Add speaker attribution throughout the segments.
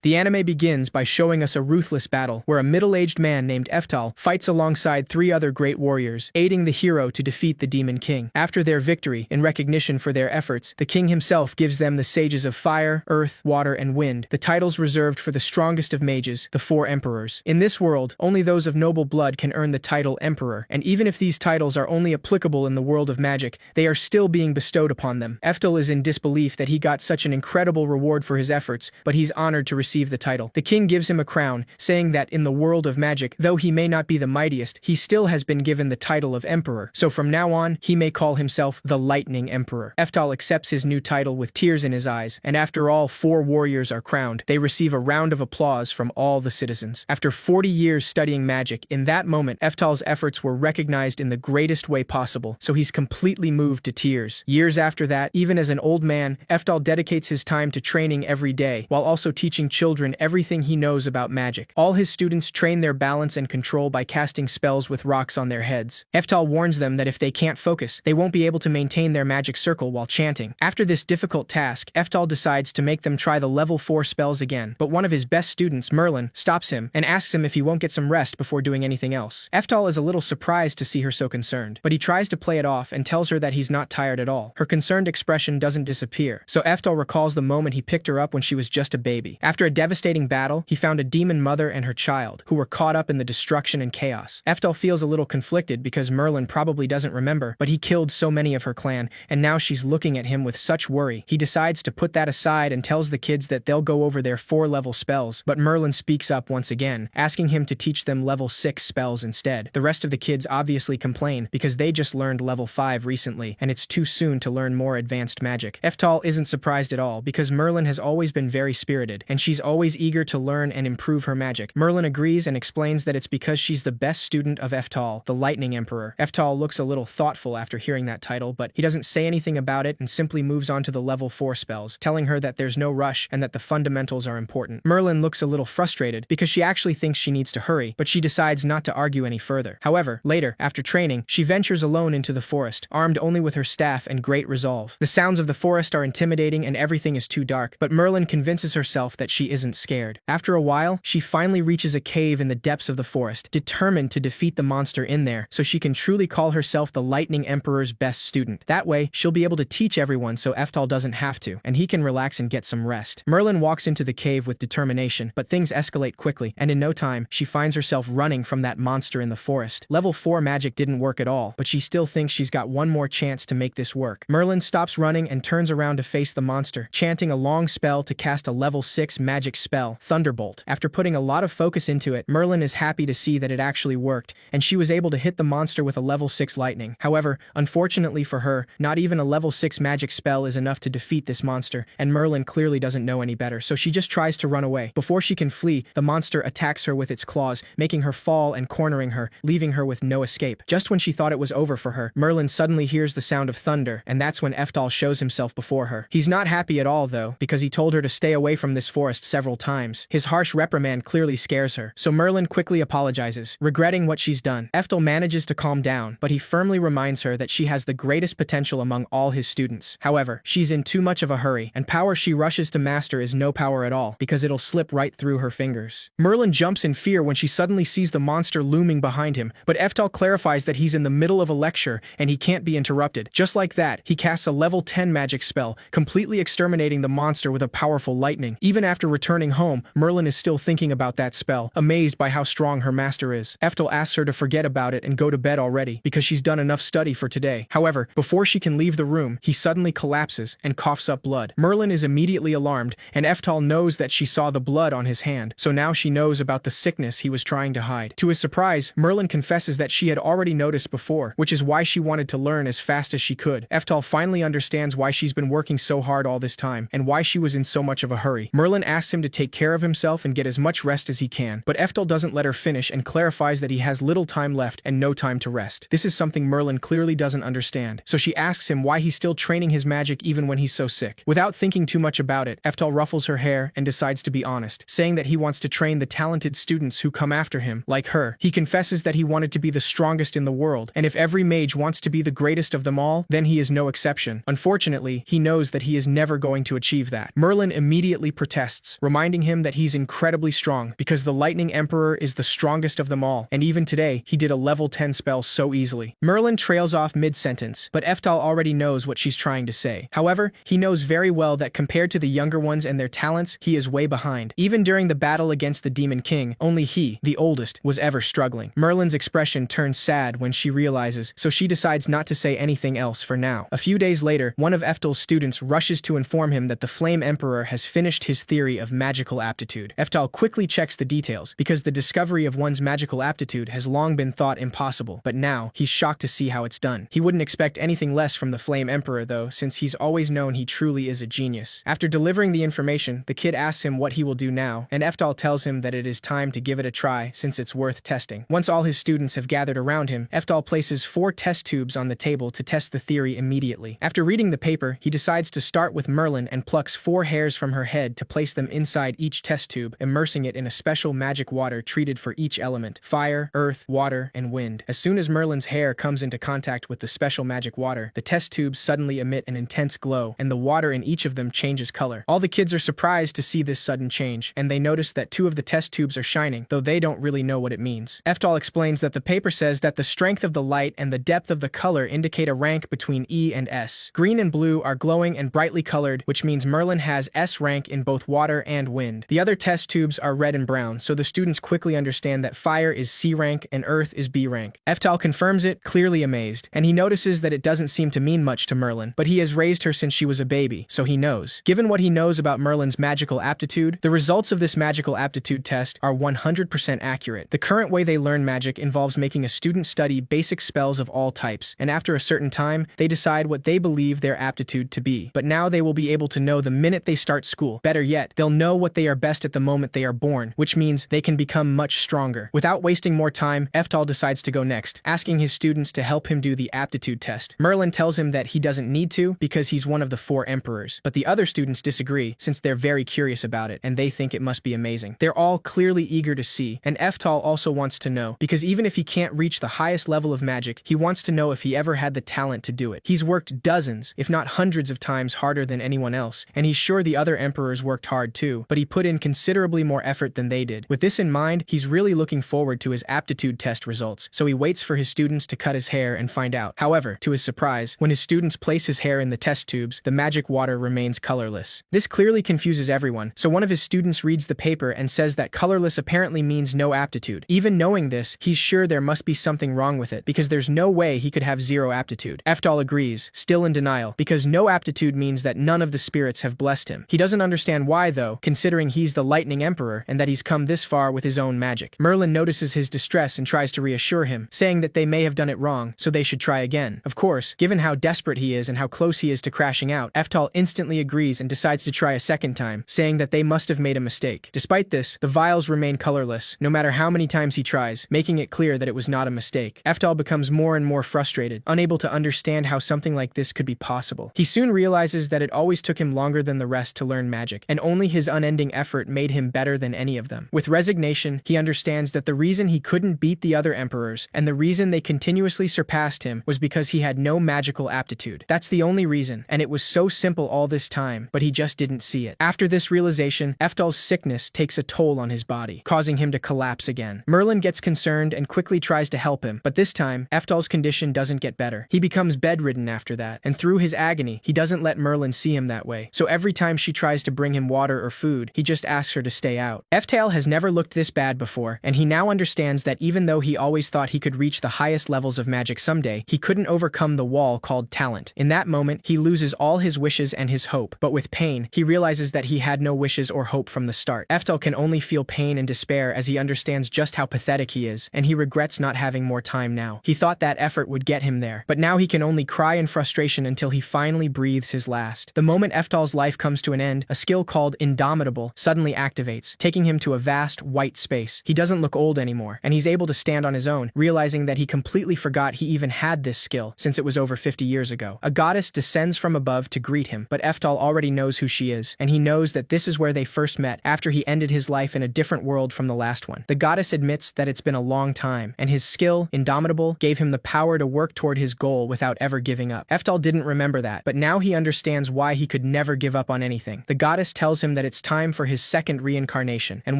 Speaker 1: The anime begins by showing us a ruthless battle where a middle-aged man named Eftal fights alongside 3 other great warriors, aiding the hero to defeat the Demon King. After their victory, in recognition for their efforts, the king himself gives them the Sages of Fire, Earth, Water, and Wind, the titles reserved for the strongest of mages, the 4 emperors. In this world, only those of noble blood can earn the title Emperor, and even if these titles are only applicable in the world of magic, they are still being bestowed upon them. Eftal is in disbelief that he got such an incredible reward for his efforts, but he's honored to receive the title. The king gives him a crown, saying that in the world of magic, though he may not be the mightiest, he still has been given the title of Emperor, so from now on, he may call himself the Lightning Emperor. Eftal accepts his new title with tears in his eyes, and after all 4 warriors are crowned, they receive a round of applause from all the citizens. After 40 years studying magic, in that moment, Eftal's efforts were recognized in the greatest way possible, so he's completely moved to tears. Years after that, even as an old man, Eftal dedicates his time to training every day, while also teaching children everything he knows about magic. All his students train their balance and control by casting spells with rocks on their heads. Eftal warns them that if they can't focus, they won't be able to maintain their magic circle while chanting. After this difficult task, Eftal decides to make them try the level 4 spells again, but one of his best students, Merlin, stops him and asks him if he won't get some rest before doing anything else. Eftal is a little surprised to see her so concerned, but he tries to play it off and tells her that he's not tired at all. Her concerned expression doesn't disappear, so Eftal recalls the moment he picked her up when she was just a baby. After a devastating battle, he found a demon mother and her child, who were caught up in the destruction and chaos. Eftal feels a little conflicted because Merlin probably doesn't remember, but he killed so many of her clan, and now she's looking at him with such worry. He decides to put that aside and tells the kids that they'll go over their 4-level spells, but Merlin speaks up once again, asking him to teach them level 6 spells instead. The rest of the kids obviously complain because they just learned level 5 recently, and it's too soon to learn more advanced magic. Eftal isn't surprised at all because Merlin has always been very spirited, and she's always eager to learn and improve her magic. Merlin agrees and explains that it's because she's the best student of Eftal, the Lightning Emperor. Eftal looks a little thoughtful after hearing that title, but he doesn't say anything about it and simply moves on to the level 4 spells, telling her that there's no rush and that the fundamentals are important. Merlin looks a little frustrated because she actually thinks she needs to hurry, but she decides not to argue any further. However, later, after training, she ventures alone into the forest, armed only with her staff and great resolve. The sounds of the forest are intimidating and everything is too dark, but Merlin convinces herself that she isn't scared. After a while, she finally reaches a cave in the depths of the forest, determined to defeat the monster in there so she can truly call herself the Lightning Emperor's best student. That way, she'll be able to teach everyone so Eftal doesn't have to, and he can relax and get some rest. Merlin walks into the cave with determination, but things escalate quickly, and in no time, she finds herself running from that monster in the forest. Level 4 magic didn't work at all, but she still thinks she's got one more chance to make this work. Merlin stops running and turns around to face the monster, chanting a long spell to cast a level 6 magic spell, Thunderbolt. After putting a lot of focus into it, Merlin is happy to see that it actually worked, and she was able to hit the monster with a level 6 lightning. However, unfortunately for her, not even a level 6 magic spell is enough to defeat this monster, and Merlin clearly doesn't know any better, so she just tries to run away. Before she can flee, the monster attacks her with its claws, making her fall and cornering her, leaving her with no escape. Just when she thought it was over for her, Merlin suddenly hears the sound of thunder, and that's when Eftal shows himself before her. He's not happy at all, though, because he told her to stay away from this forest several times. His harsh reprimand clearly scares her, so Merlin quickly apologizes, regretting what she's done. Eftal manages to calm down, but he firmly reminds her that she has the greatest potential among all his students. However, she's in too much of a hurry, and power she rushes to master is no power at all, because it'll slip right through her fingers. Merlin jumps in fear when she suddenly sees the monster looming behind him, but Eftal clarifies that he's in the middle of a lecture and he can't be interrupted. Just like that, he casts a level 10 magic spell, completely exterminating the monster with a powerful lightning. Even after returning home, Merlin is still thinking about that spell, amazed by how strong her master is. Eftal asks her to forget about it and go to bed already, because she's done enough study for today. However, before she can leave the room, he suddenly collapses and coughs up blood. Merlin is immediately alarmed, and Eftal knows that she saw the blood on his hand, so now she knows about the sickness he was trying to hide. To his surprise, Merlin confesses that she had already noticed before, which is why she wanted to learn as fast as she could. Eftal finally understands why she's been working so hard all this time, and why she was in so much of a hurry. Merlin asks him to take care of himself and get as much rest as he can, but Eftal doesn't let her finish and clarifies that he has little time left and no time to rest. This is something Merlin clearly doesn't understand, so she asks him why he's still training his magic even when he's so sick. Without thinking too much about it, Eftal ruffles her hair and decides to be honest, saying that he wants to train the talented students who come after him, like her. He confesses that he wanted to be the strongest in the world, and if every mage wants to be the greatest of them all, then he is no exception. Unfortunately, he knows that he is never going to achieve that. Merlin immediately protests, tests, reminding him that he's incredibly strong because the Lightning Emperor is the strongest of them all, and even today, he did a level 10 spell so easily. Merlin trails off mid-sentence, but Eftal already knows what she's trying to say. However, he knows very well that compared to the younger ones and their talents, he is way behind. Even during the battle against the Demon King, only he, the oldest, was ever struggling. Merlin's expression turns sad when she realizes, so she decides not to say anything else for now. A few days later, one of Eftal's students rushes to inform him that the Flame Emperor has finished his theory of magical aptitude. Eftal quickly checks the details, because the discovery of one's magical aptitude has long been thought impossible, but now, he's shocked to see how it's done. He wouldn't expect anything less from the Flame Emperor though, since he's always known he truly is a genius. After delivering the information, the kid asks him what he will do now, and Eftal tells him that it is time to give it a try since it's worth testing. Once all his students have gathered around him, Eftal places 4 test tubes on the table to test the theory immediately. After reading the paper, he decides to start with Merlin and plucks 4 hairs from her head to place them inside each test tube, immersing it in a special magic water treated for each element: fire, earth, water, and wind. As soon as Merlin's hair comes into contact with the special magic water, the test tubes suddenly emit an intense glow, and the water in each of them changes color. All the kids are surprised to see this sudden change, and they notice that 2 of the test tubes are shining, though they don't really know what it means. Eftal explains that the paper says that the strength of the light and the depth of the color indicate a rank between E and S. Green and blue are glowing and brightly colored, which means Merlin has S rank in both water and wind. The other test tubes are red and brown, so the students quickly understand that fire is C rank and earth is B rank. Eftal confirms it, clearly amazed, and he notices that it doesn't seem to mean much to Merlin, but he has raised her since she was a baby, so he knows. Given what he knows about Merlin's magical aptitude, the results of this magical aptitude test are 100% accurate. The current way they learn magic involves making a student study basic spells of all types, and after a certain time, they decide what they believe their aptitude to be. But now they will be able to know the minute they start school. Better yet, they'll know what they are best at the moment they are born, which means they can become much stronger. Without wasting more time, Eftal decides to go next, asking his students to help him do the aptitude test. Merlin tells him that he doesn't need to because he's one of the 4 emperors, but the other students disagree since they're very curious about it and they think it must be amazing. They're all clearly eager to see, and Eftal also wants to know, because even if he can't reach the highest level of magic, he wants to know if he ever had the talent to do it. He's worked dozens, if not hundreds of times harder than anyone else, and he's sure the other emperors worked hard too, but he put in considerably more effort than they did. With this in mind, he's really looking forward to his aptitude test results, so he waits for his students to cut his hair and find out. However, to his surprise, when his students place his hair in the test tubes, the magic water remains colorless. This clearly confuses everyone, so one of his students reads the paper and says that colorless apparently means no aptitude. Even knowing this, he's sure there must be something wrong with it, because there's no way he could have 0 aptitude. Eftal agrees, still in denial, because no aptitude means that none of the spirits have blessed him. He doesn't understand why though, considering he's the Lightning Emperor and that he's come this far with his own magic. Merlin notices his distress and tries to reassure him, saying that they may have done it wrong, so they should try again. Of course, given how desperate he is and how close he is to crashing out, Eftal instantly agrees and decides to try a second time, saying that they must have made a mistake. Despite this, the vials remain colorless, no matter how many times he tries, making it clear that it was not a mistake. Eftal becomes more and more frustrated, unable to understand how something like this could be possible. He soon realizes that it always took him longer than the rest to learn magic, and only his unending effort made him better than any of them. With resignation, he understands that the reason he couldn't beat the other emperors, and the reason they continuously surpassed him, was because he had no magical aptitude. That's the only reason, and it was so simple all this time, but he just didn't see it. After this realization, Eftal's sickness takes a toll on his body, causing him to collapse again. Merlin gets concerned and quickly tries to help him, but this time, Eftal's condition doesn't get better. He becomes bedridden after that, and through his agony, he doesn't let Merlin see him that way, so every time she tries to bring him water or food, he just asks her to stay out. Eftal has never looked this bad before, and he now understands that even though he always thought he could reach the highest levels of magic someday, he couldn't overcome the wall called talent. In that moment, he loses all his wishes and his hope, but with pain, he realizes that he had no wishes or hope from the start. Eftal can only feel pain and despair as he understands just how pathetic he is, and he regrets not having more time now. He thought that effort would get him there, but now he can only cry in frustration until he finally breathes his last. The moment Eftal's life comes to an end, a skill called Indomitable suddenly activates, taking him to a vast, white space. He doesn't look old anymore, and he's able to stand on his own, realizing that he completely forgot he even had this skill, since it was over 50 years ago. A goddess descends from above to greet him, but Eftal already knows who she is, and he knows that this is where they first met, after he ended his life in a different world from the last one. The goddess admits that it's been a long time, and his skill, Indomitable, gave him the power to work toward his goal without ever giving up. Eftal didn't remember that, but now he understands why he could never give up on anything. The goddess tells him that it's time for his second reincarnation, and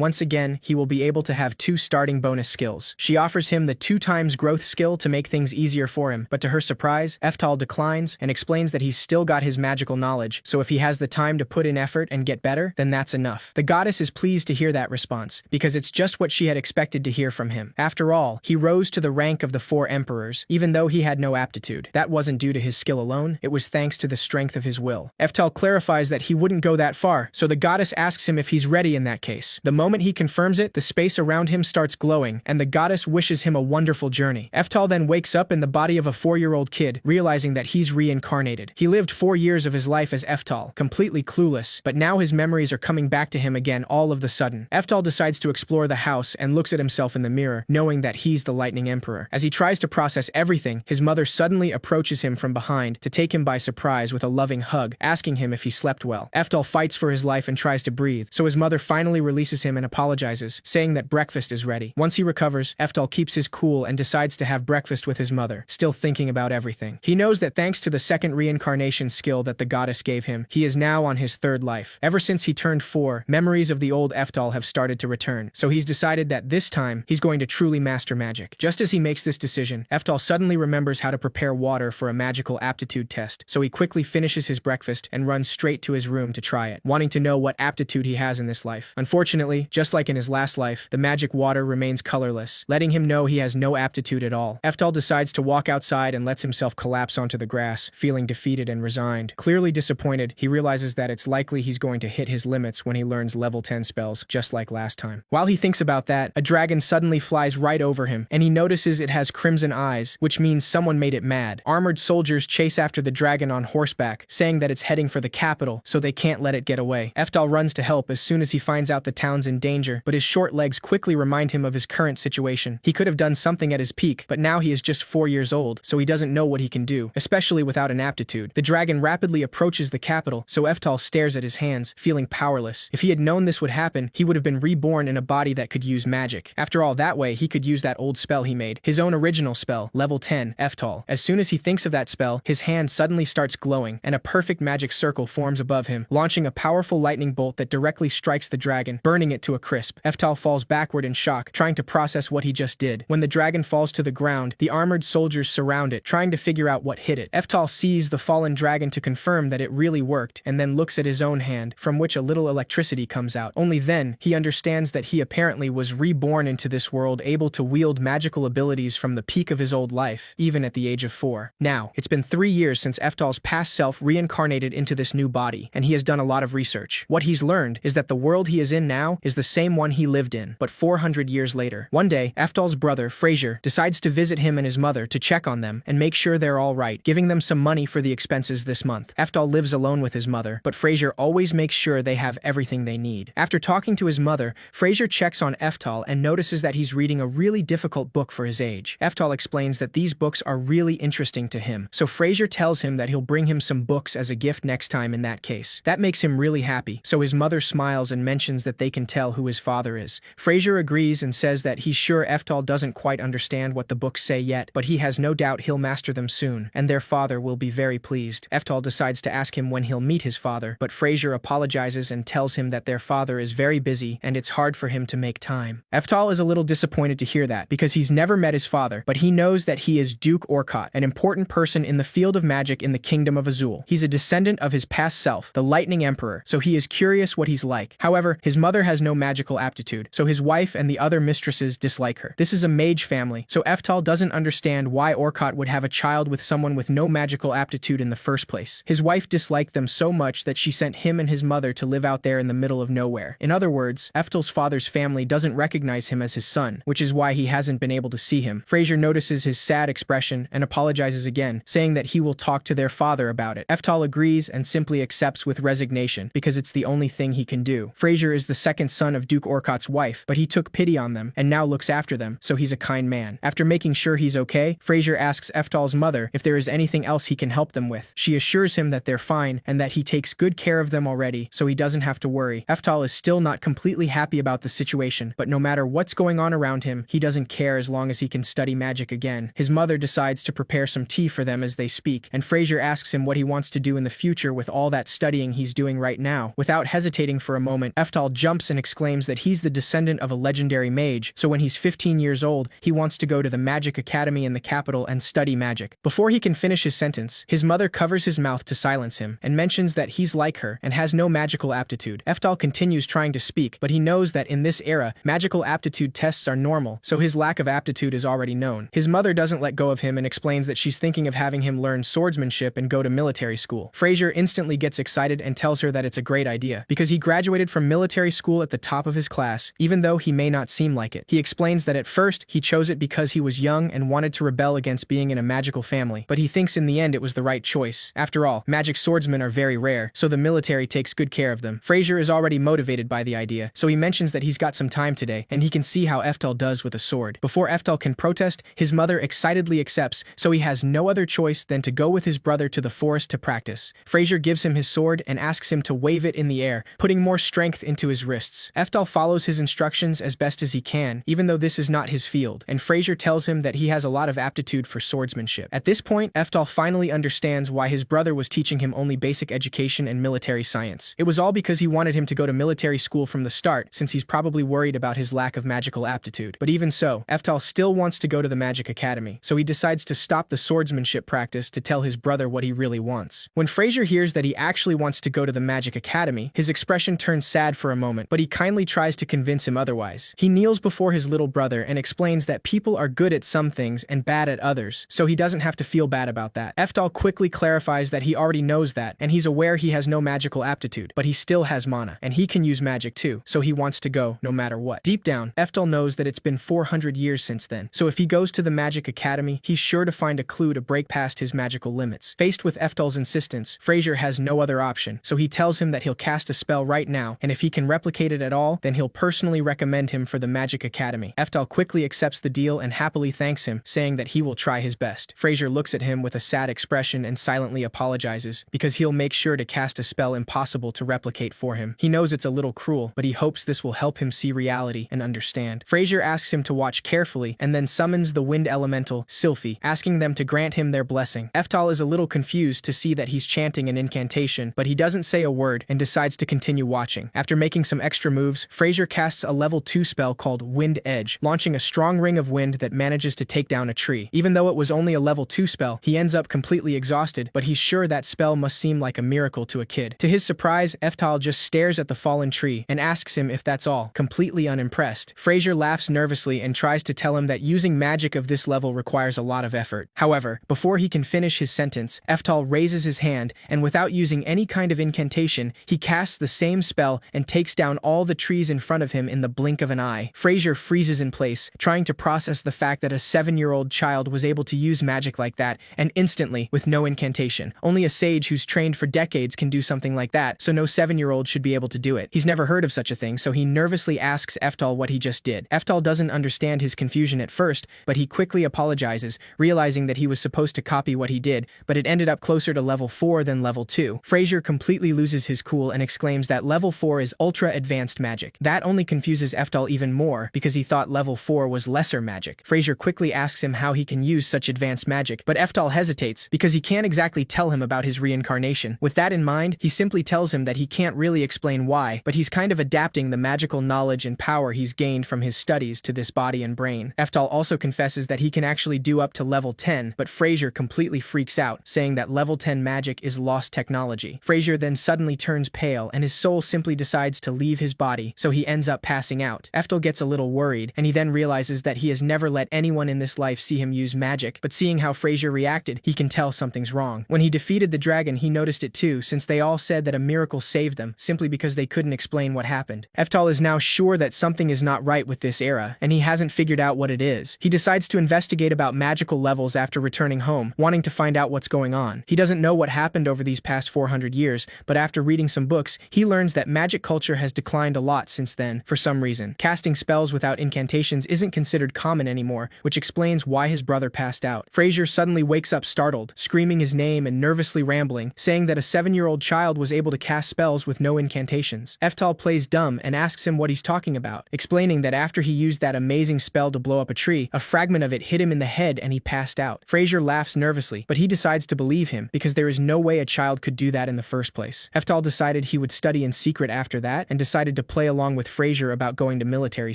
Speaker 1: once again, he will be able to have 2 starting bonus skills. She offers him the 2 times growth skill to make things easier for him, but to her surprise, Eftal declines and explains that he's still got his magical knowledge, so if he has the time to put in effort and get better, then that's enough. The goddess is pleased to hear that response, because it's just what she had expected to hear from him. After all, he rose to the rank of the 4 emperors, even though he had no aptitude. That wasn't due to his skill alone, it was thanks to the strength of his will. Eftal clarifies that he wouldn't go that far, so the goddess asks him if he's ready in that case. The moment he confirms it, the space around him starts glowing, and the goddess wishes him a wonderful journey. Eftal then wakes up in the body of a 4-year-old kid, realizing that he's reincarnated. He lived 4 years of his life as Eftal, completely clueless, but now his memories are coming back to him again all of the sudden. Eftal decides to explore the house and looks at himself in the mirror, knowing that he's the Lightning Emperor. As he tries to process everything, his mother suddenly approaches him from behind to take him by surprise with a loving hug, asking him if he slept well. Eftal fights for his life and tries to breathe, so his mother finally releases him and apologizes, saying that breakfast is ready. Once he recovers, Eftal keeps his cool and decides to have breakfast with his mother, still thinking about everything. He knows that thanks to the second reincarnation skill that the goddess gave him, he is now on his 3rd life. Ever since he turned 4, memories of the old Eftal have started to return, so he's decided that this time, he's going to truly master magic. Just as he makes this decision, Eftal suddenly remembers how to prepare water for a magical aptitude test, so he quickly finishes his breakfast and runs straight to his room to try it, wanting to know what aptitude he has in this life. Unfortunately, just like in his last life, the magic water remains colorless, letting him know he has no aptitude at all. Eftal decides to walk outside and lets himself collapse onto the grass, feeling defeated and resigned. Clearly disappointed, he realizes that it's likely he's going to hit his limits when he learns level 10 spells, just like last time. While he thinks about that, a dragon suddenly flies right over him, and he notices it has crimson eyes, which means someone made it mad. Armored soldiers chase after the dragon on horseback, saying that it's heading for the capital, so they can't let it get away. Eftal runs to help as soon as he finds out the town's in danger, but his short legs quickly remind him of his current situation. He could have done something at his peak, but now he is just 4 years old, so he doesn't know what he can do, especially without an aptitude. The dragon rapidly approaches the capital, so Eftal stares at his hands, feeling powerless. If he had known this would happen, he would have been reborn in a body that could use magic. After all, that way he could use that old spell he made, his own original spell, level 10, Eftal. As soon as he thinks of that spell, his hand suddenly starts glowing, and a perfect magic circle forms above him, launching a powerful lightning bolt that directly strikes the dragon, burning it to a crisp. Eftal falls backward in shock, trying to process what he just did. When the dragon falls to the ground, the armored soldiers surround it, trying to figure out what hit it. Eftal sees the fallen dragon to confirm that it really worked, and then looks at his own hand, from which a little electricity comes out. Only then, he understands that he apparently was reborn into this world, able to wield magical abilities from the peak of his old life, even at the age of 4. Now, it's been 3 years since Eftal's past self reincarnated into this new body, and he has done a lot of research. What he's learned is that the world he is in now is the same one he lived in, but 400 years later. One day, Eftal's brother, Fraser, decides to visit him and his mother to check on them and make sure they're all right, giving them some money for the expenses this month. Eftal lives alone with his mother, but Fraser always makes sure they have everything they need. After talking to his mother, Fraser checks on Eftal and notices that he's reading a really difficult book for his age. Eftal explains that these books are really interesting to him, so Fraser tells him that he'll bring him some books as a gift next time in that case. That makes him really happy, so his mother smiles and mentions that they can tell who his father is. Fraser agrees and says that he's sure Eftal doesn't quite understand what the books say yet, but he has no doubt he'll master them soon, and their father will be very pleased. Eftal decides to ask him when he'll meet his father, but Fraser apologizes and tells him that their father is very busy and it's hard for him to make time. Eftal is a little disappointed to hear that, because he's never met his father, but he knows that he is Duke Orcott, an important person in the field of magic in the Kingdom of Azul. He's a descendant of his past self, the Lightning Emperor, so he is curious what he's like. However, his mother has no magical aptitude, so his wife and the other mistresses dislike her. This is a mage family, so Eftal doesn't understand why Orcott would have a child with someone with no magical aptitude in the first place. His wife disliked them so much that she sent him and his mother to live out there in the middle of nowhere. In other words, Eftal's father's family doesn't recognize him as his son, which is why he hasn't been able to see him. Fraser notices his sad expression and apologizes again, saying that he will talk to their father about it. Eftal agrees and simply accepts with resignation, because it's the only thing he can do. Fraser is the second son of Duke Orcott's wife, but he took pity on them and now looks after them, so he's a kind man. After making sure he's okay, Fraser asks Eftal's mother if there is anything else he can help them with. She assures him that they're fine and that he takes good care of them already, so he doesn't have to worry. Eftal is still not completely happy about the situation, but no matter what's going on around him, he doesn't care as long as he can study magic again. His mother decides to prepare some tea for them as they speak, and Fraser asks him what he wants to do in the future with all that studying he's doing right now. Without Without hesitating for a moment, Eftal jumps and exclaims that he's the descendant of a legendary mage, so when he's 15 years old, he wants to go to the Magic Academy in the capital and study magic. Before he can finish his sentence, his mother covers his mouth to silence him and mentions that he's like her and has no magical aptitude. Eftal continues trying to speak, but he knows that in this era, magical aptitude tests are normal, so his lack of aptitude is already known. His mother doesn't let go of him and explains that she's thinking of having him learn swordsmanship and go to military school. Fraser instantly gets excited and tells her that it's a great idea, because he graduated from military school at the top of his class, even though he may not seem like it. He explains that at first, he chose it because he was young and wanted to rebel against being in a magical family, but he thinks in the end it was the right choice. After all, magic swordsmen are very rare, so the military takes good care of them. Fraser is already motivated by the idea, so he mentions that he's got some time today, and he can see how Eftal does with a sword. Before Eftal can protest, his mother excitedly accepts, so he has no other choice than to go with his brother to the forest to practice. Fraser gives him his sword and asks him to wave it in the air, putting more strength into his wrists. Eftal follows his instructions as best as he can, even though this is not his field, and Fraser tells him that he has a lot of aptitude for swordsmanship. At this point, Eftal finally understands why his brother was teaching him only basic education and military science. It was all because he wanted him to go to military school from the start, since he's probably worried about his lack of magical aptitude. But even so, Eftal still wants to go to the Magic Academy, so he decides to stop the swordsmanship practice to tell his brother what he really wants. When Fraser hears that he actually wants to go to the Magic Academy, his expression turns sad for a moment, but he kindly tries to convince him otherwise. He kneels before his little brother and explains that people are good at some things and bad at others, so he doesn't have to feel bad about that. Eftal quickly clarifies that he already knows that, and he's aware he has no magical aptitude, but he still has mana, and he can use magic too, so he wants to go no matter what. Deep down, Eftal knows that it's been 400 years since then, so if he goes to the Magic Academy, he's sure to find a clue to break past his magical limits. Faced with Eftal's insistence, Fraser has no other option, so he tells him that he'll cast a spell right now, and if he can replicate it at all, then he'll personally recommend him for the Magic Academy. Eftal quickly accepts the deal and happily thanks him, saying that he will try his best. Fraser looks at him with a sad expression and silently apologizes, because he'll make sure to cast a spell impossible to replicate for him. He knows it's a little cruel, but he hopes this will help him see reality and understand. Fraser asks him to watch carefully and then summons the wind elemental, Sylphie, asking them to grant him their blessing. Eftal is a little confused to see that he's chanting an incantation, but he doesn't say a word and decides to continue watching. After making some extra moves, Fraser casts a level 2 spell called Wind Edge, launching a strong ring of wind that manages to take down a tree. Even though it was only a level 2 spell, he ends up completely exhausted, but he's sure that spell must seem like a miracle to a kid. To his surprise, Eftal just stares at the fallen tree and asks him if that's all, completely unimpressed. Fraser laughs nervously and tries to tell him that using magic of this level requires a lot of effort. However, before he can finish his sentence, Eftal raises his hand, and without using any kind of incantation, he casts the same spell and takes down all the trees in front of him in the blink of an eye. Fraser freezes in place, trying to process the fact that a 7-year-old child was able to use magic like that, and instantly, with no incantation. Only a sage who's trained for decades can do something like that, so no 7-year-old should be able to do it. He's never heard of such a thing, so he nervously asks Eftal what he just did. Eftal doesn't understand his confusion at first, but he quickly apologizes, realizing that he was supposed to copy what he did, but it ended up closer to level 4 than level 2. Fraser completely loses his cool and exclaims that level 4 is ultra advanced magic. That only confuses Eftal even more, because he thought level 4 was lesser magic. Fraser quickly asks him how he can use such advanced magic, but Eftal hesitates, because he can't exactly tell him about his reincarnation. With that in mind, he simply tells him that he can't really explain why, but he's kind of adapting the magical knowledge and power he's gained from his studies to this body and brain. Eftal also confesses that he can actually do up to level 10, but Fraser completely freaks out, saying that level 10 magic is lost technology. Fraser then suddenly turns pale, and his soul simply decides to leave his body, so he ends up passing out. Eftal gets a little worried, and he then realizes that he has never let anyone in this life see him use magic, but seeing how Fraser reacted, he can tell something's wrong. When he defeated the dragon, he noticed it too, since they all said that a miracle saved them, simply because they couldn't explain what happened. Eftal is now sure that something is not right with this era, and he hasn't figured out what it is. He decides to investigate about magical levels after returning home, wanting to find out what's going on. He doesn't know what happened over these past 400 years, but after reading some books, he learns that magic culture has declined a lot since then, for some reason. Casting spells without incantations isn't considered common anymore, which explains why his brother passed out. Fraser suddenly wakes up startled, screaming his name and nervously rambling, saying that a 7-year-old child was able to cast spells with no incantations. Eftal plays dumb and asks him what he's talking about, explaining that after he used that amazing spell to blow up a tree, a fragment of it hit him in the head and he passed out. Fraser laughs nervously, but he decides to believe him, because there is no way a child could do that in the first place. Eftal decided decided he would study in secret after that and decided to play along with Frazier about going to military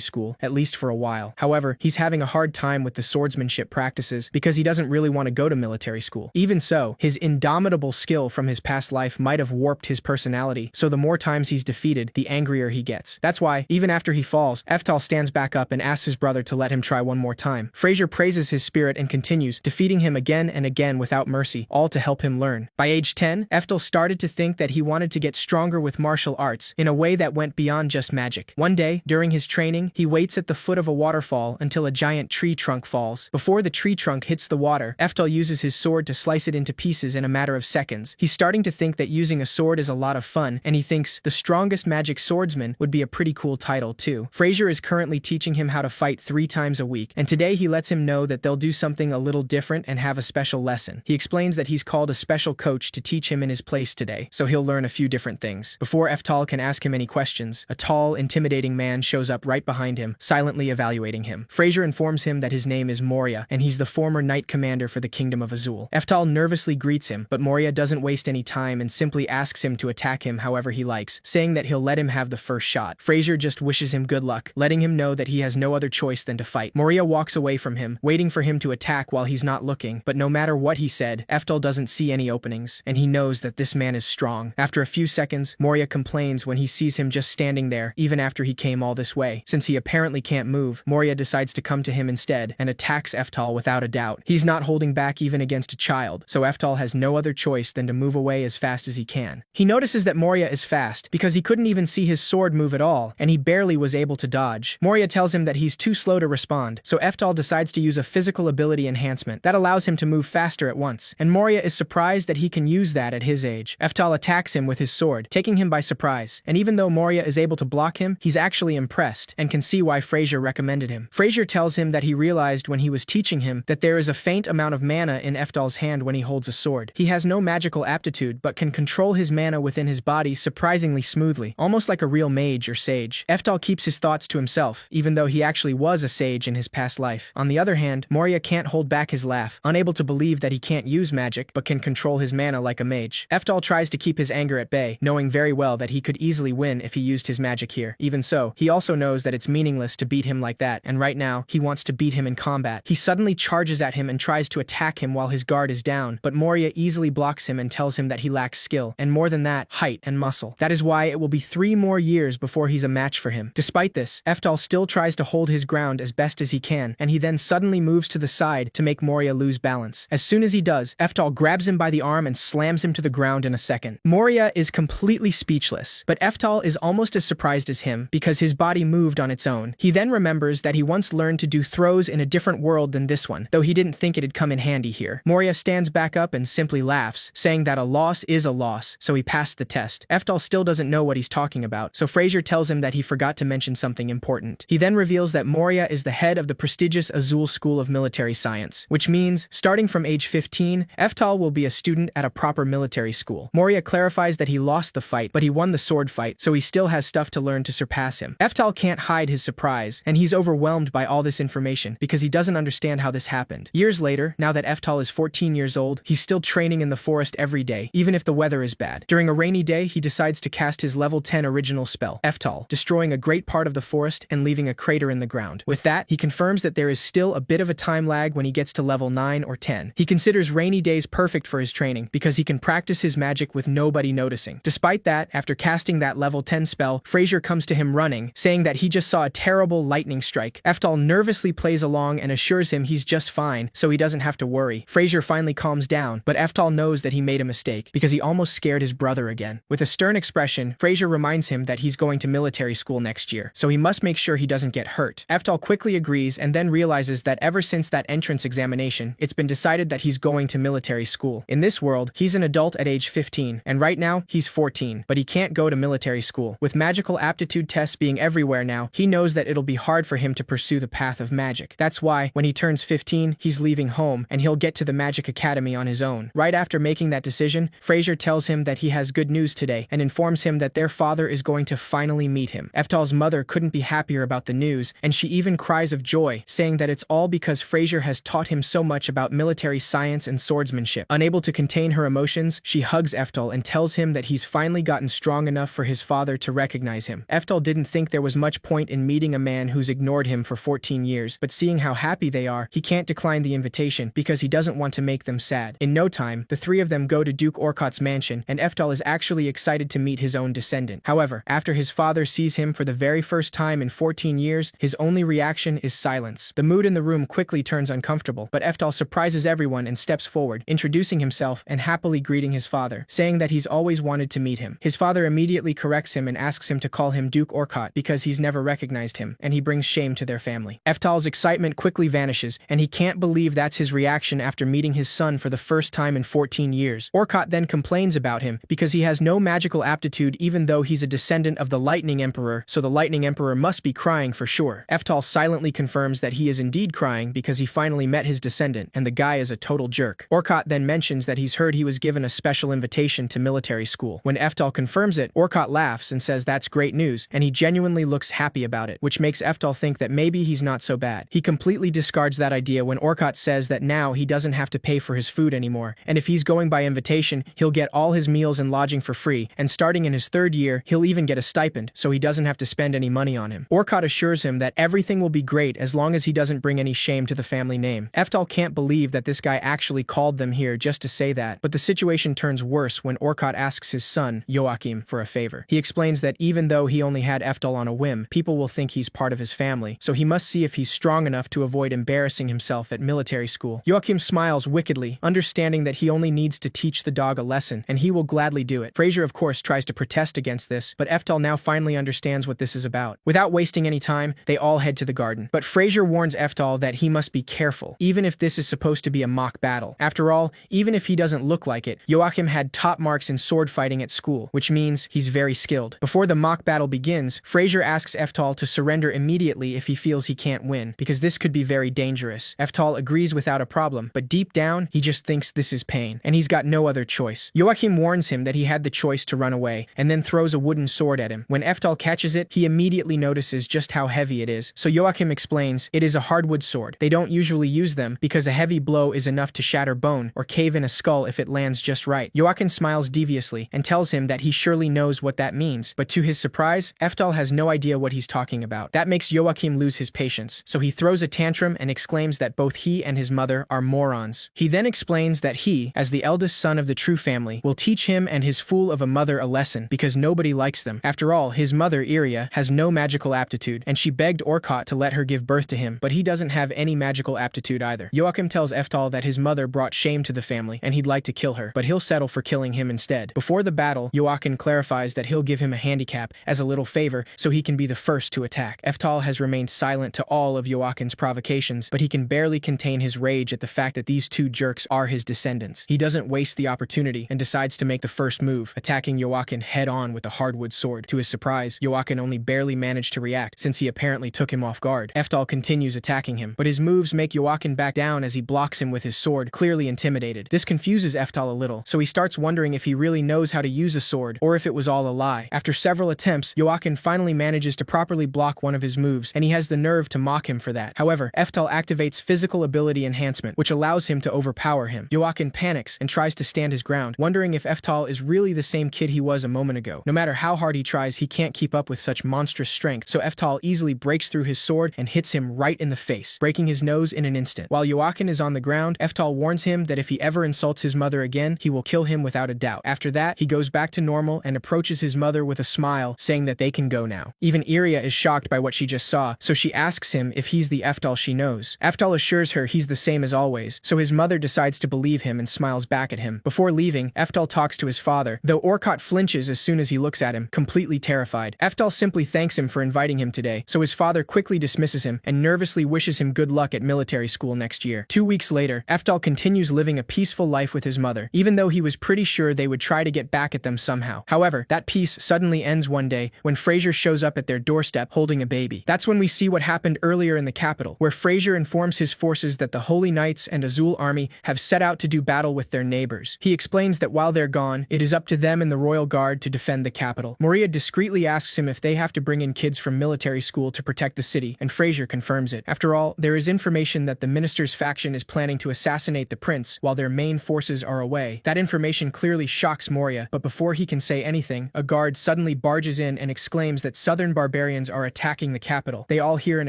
Speaker 1: school, at least for a while. However, he's having a hard time with the swordsmanship practices because he doesn't really want to go to military school. Even so, his indomitable skill from his past life might have warped his personality, so the more times he's defeated, the angrier he gets. That's why, even after he falls, Eftal stands back up and asks his brother to let him try one more time. Frazier praises his spirit and continues, defeating him again and again without mercy, all to help him learn. By age 10, Eftal started to think that he wanted to get stronger with martial arts in a way that went beyond just magic. One day, during his training, he waits at the foot of a waterfall until a giant tree trunk falls. Before the tree trunk hits the water, Eftal uses his sword to slice it into pieces in a matter of seconds. He's starting to think that using a sword is a lot of fun, and he thinks the strongest magic swordsman would be a pretty cool title too. Frazier is currently teaching him how to fight 3 times a week, and today he lets him know that they'll do something a little different and have a special lesson. He explains that he's called a special coach to teach him in his place today, so he'll learn a few different things. Before Eftal can ask him any questions, a tall, intimidating man shows up right behind him, silently evaluating him. Frazier informs him that his name is Moria, and he's the former knight commander for the Kingdom of Azul. Eftal nervously greets him, but Moria doesn't waste any time and simply asks him to attack him however he likes, saying that he'll let him have the first shot. Frazier just wishes him good luck, letting him know that he has no other choice than to fight. Moria walks away from him, waiting for him to attack while he's not looking, but no matter what he said, Eftal doesn't see any openings, and he knows that this man is strong. After a few seconds, Moria complains when he sees him just standing there, even after he came all this way. Since he apparently can't move, Moria decides to come to him instead and attacks Eftal without a doubt. He's not holding back even against a child, so Eftal has no other choice than to move away as fast as he can. He notices that Moria is fast because he couldn't even see his sword move at all, and he barely was able to dodge. Moria tells him that he's too slow to respond, so Eftal decides to use a physical ability enhancement that allows him to move faster at once, and Moria is surprised that he can use that at his age. Eftal attacks him with his sword, taking him by surprise, and even though Moria is able to block him, he's actually impressed and can see why Frazier recommended him. Frazier tells him that he realized when he was teaching him that there is a faint amount of mana in Eftal's hand when he holds a sword. He has no magical aptitude but can control his mana within his body surprisingly smoothly, almost like a real mage or sage. Eftal keeps his thoughts to himself, even though he actually was a sage in his past life. On the other hand, Moria can't hold back his laugh, unable to believe that he can't use magic but can control his mana like a mage. Eftal tries to keep his anger at bay, knowing very well that he could easily win if he used his magic here. Even so, he also knows that it's meaningless to beat him like that, and right now, he wants to beat him in combat. He suddenly charges at him and tries to attack him while his guard is down, but Moria easily blocks him and tells him that he lacks skill, and more than that, height and muscle. That is why it will be 3 more years before he's a match for him. Despite this, Eftal still tries to hold his ground as best as he can, and he then suddenly moves to the side to make Moria lose balance. As soon as he does, Eftal grabs him by the arm and slams him to the ground in a second. Moria is completely speechless, but Eftal is almost as surprised as him because his body moved on its own. He then remembers that he once learned to do throws in a different world than this one, though he didn't think it'd come in handy here. Moria stands back up and simply laughs, saying that a loss is a loss, so he passed the test. Eftal still doesn't know what he's talking about, so Frazier tells him that he forgot to mention something important. He then reveals that Moria is the head of the prestigious Azul School of Military Science, which means, starting from age 15, Eftal will be a student at a proper military school. Moria clarifies that he lost the fight, but he won the sword fight, so he still has stuff to learn to surpass him. Eftal can't hide his surprise, and he's overwhelmed by all this information because he doesn't understand how this happened. Years later, now that Eftal is 14 years old, he's still training in the forest every day, even if the weather is bad. During a rainy day, he decides to cast his level 10 original spell, Eftal, destroying a great part of the forest and leaving a crater in the ground. With that, he confirms that there is still a bit of a time lag when he gets to level 9 or 10. He considers rainy days perfect for his training because he can practice his magic with nobody noticing. Despite that, after casting that level 10 spell, Frazier comes to him running, saying that he just saw a terrible lightning strike. Eftal nervously plays along and assures him he's just fine, so he doesn't have to worry. Frazier finally calms down, but Eftal knows that he made a mistake because he almost scared his brother again. With a stern expression, Frazier reminds him that he's going to military school next year, so he must make sure he doesn't get hurt. Eftal quickly agrees and then realizes that ever since that entrance examination, it's been decided that he's going to military school. In this world, he's an adult at age 15, and right now, he's 14, but he can't go to military school. With magical aptitude tests being everywhere now, he knows that it'll be hard for him to pursue the path of magic. That's why, when he turns 15, he's leaving home, and he'll get to the Magic Academy on his own. Right after making that decision, Frazier tells him that he has good news today, and informs him that their father is going to finally meet him. Eftal's mother couldn't be happier about the news, and she even cries of joy, saying that it's all because Frazier has taught him so much about military science and swordsmanship. Unable to contain her emotions, she hugs Eftal and tells him that he's finally gotten strong enough for his father to recognize him. Eftal didn't think there was much point in meeting a man who's ignored him for 14 years, but seeing how happy they are, he can't decline the invitation because he doesn't want to make them sad. In no time, the three of them go to Duke Orkot's mansion, and Eftal is actually excited to meet his own descendant. However, after his father sees him for the very first time in 14 years, his only reaction is silence. The mood in the room quickly turns uncomfortable, but Eftal surprises everyone and steps forward, introducing himself and happily greeting his father, saying that he's always wanted to meet him. His father immediately corrects him and asks him to call him Duke Orkot because he's never recognized him, and he brings shame to their family. Eftal's excitement quickly vanishes, and he can't believe that's his reaction after meeting his son for the first time in 14 years. Orkot then complains about him because he has no magical aptitude even though he's a descendant of the Lightning Emperor, so the Lightning Emperor must be crying for sure. Eftal silently confirms that he is indeed crying because he finally met his descendant, and the guy is a total jerk. Orkot then mentions that he's heard he was given a special invitation to military school. When Eftal confirms it, Orkot laughs and says that's great news, and he genuinely looks happy about it, which makes Eftal think that maybe he's not so bad. He completely discards that idea when Orkot says that now he doesn't have to pay for his food anymore, and if he's going by invitation, he'll get all his meals and lodging for free, and starting in his 3rd year, he'll even get a stipend, so he doesn't have to spend any money on him. Orkot assures him that everything will be great as long as he doesn't bring any shame to the family name. Eftal can't believe that this guy actually called them here just to say that, but the situation turns worse when Orkot asks his son, Joachim, for a favor. He explains that even though he only had Eftal on a whim, people will think he's part of his family, so he must see if he's strong enough to avoid embarrassing himself at military school. Joachim smiles wickedly, understanding that he only needs to teach the dog a lesson, and he will gladly do it. Fraser, of course, tries to protest against this, but Eftal now finally understands what this is about. Without wasting any time, they all head to the garden. But Fraser warns Eftal that he must be careful, even if this is supposed to be a mock battle. After all, even if he doesn't look like it, Joachim had top marks in sword fighting at school, which means he's very skilled. Before the mock battle begins, Fraser asks Eftal to surrender immediately if he feels he can't win, because this could be very dangerous. Eftal agrees without a problem, but deep down, he just thinks this is pain, and he's got no other choice. Joachim warns him that he had the choice to run away, and then throws a wooden sword at him. When Eftal catches it, he immediately notices just how heavy it is, so Joachim explains it is a hardwood sword. They don't usually use them because a heavy blow is enough to shatter bone or cave in a skull if it lands just right. Joachim smiles deviously and tells him that he surely knows what that means, but to his surprise, Eftal has no idea what he's talking about. That makes Joachim lose his patience, so he throws a tantrum and exclaims that both he and his mother are morons. He then explains that he, as the eldest son of the true family, will teach him and his fool of a mother a lesson because nobody likes them. After all, his mother, Iria, has no magical aptitude, and she begged Orkot to let her give birth to him, but he doesn't have any magical aptitude either. Joachim tells Eftal that his mother brought shame to the family and he'd like to kill her, but he'll settle for killing him instead. Before the battle, Joachim clarifies that he'll give him a handicap as a little favor so he can be the first to attack. Eftal has remained silent to all of Joachim's provocations, but he can barely contain his rage at the fact that these two jerks are his descendants. He doesn't waste the opportunity and decides to make the first move, attacking Joachim head-on with a hardwood sword. To his surprise, Joachim only barely managed to react since he apparently took him off guard. Eftal continues attacking him, but his moves make Joachim back down as he blocks him with his sword, clearly intimidated. This confuses Eftal a little, so he starts wondering if he really knows how to use a sword or if it was all a lie. After several attempts, Joachim finally manages to properly block one of his moves, and he has the nerve to mock him for that. However, Eftal activates physical ability enhancement, which allows him to overpower him. Joachim panics and tries to stand his ground, wondering if Eftal is really the same kid he was a moment ago. No matter how hard he tries, he can't keep up with such monstrous strength, so Eftal easily breaks through his sword and hits him right in the face, breaking his nose in an instant. While Joachim is on the ground, Eftal warns him that if he ever insults his mother again, he will kill him without a doubt. After that, he goes back to normal and approaches his mother with a smile, saying that they can go now. Even Iria is shocked by what she just saw, so she asks him if he's the Eftal she knows. Eftal assures her he's the same as always, so his mother decides to believe him and smiles back at him. Before leaving, Eftal talks to his father, though Orkot flinches as soon as he looks at him, completely terrified. Eftal simply thanks him for inviting him today, so his father quickly dismisses him and nervously wishes him good luck at military school next year. 2 weeks later, Eftal continues living a peaceful life with his mother, even though he was pretty sure they would try to get back at them somehow. However, that peace suddenly ends one day when Fraser shows up at their doorstep holding a baby. That's when we see what happened earlier in the capital, where Fraser informs his forces that the Holy Knights and Azul Army have set out to do battle with their neighbors. He explains that while they're gone, it is up to them and the Royal Guard to defend the capital. Maria discreetly asks him if they have to bring in kids from military school to protect the city, and Fraser confirms it. After all, there is information that the minister's faction is planning to assassinate the prince while their main forces are away. That information clearly shocks Moria, but before he can say anything, a guard suddenly barges in and exclaims that southern barbarians are attacking the capital. They all hear an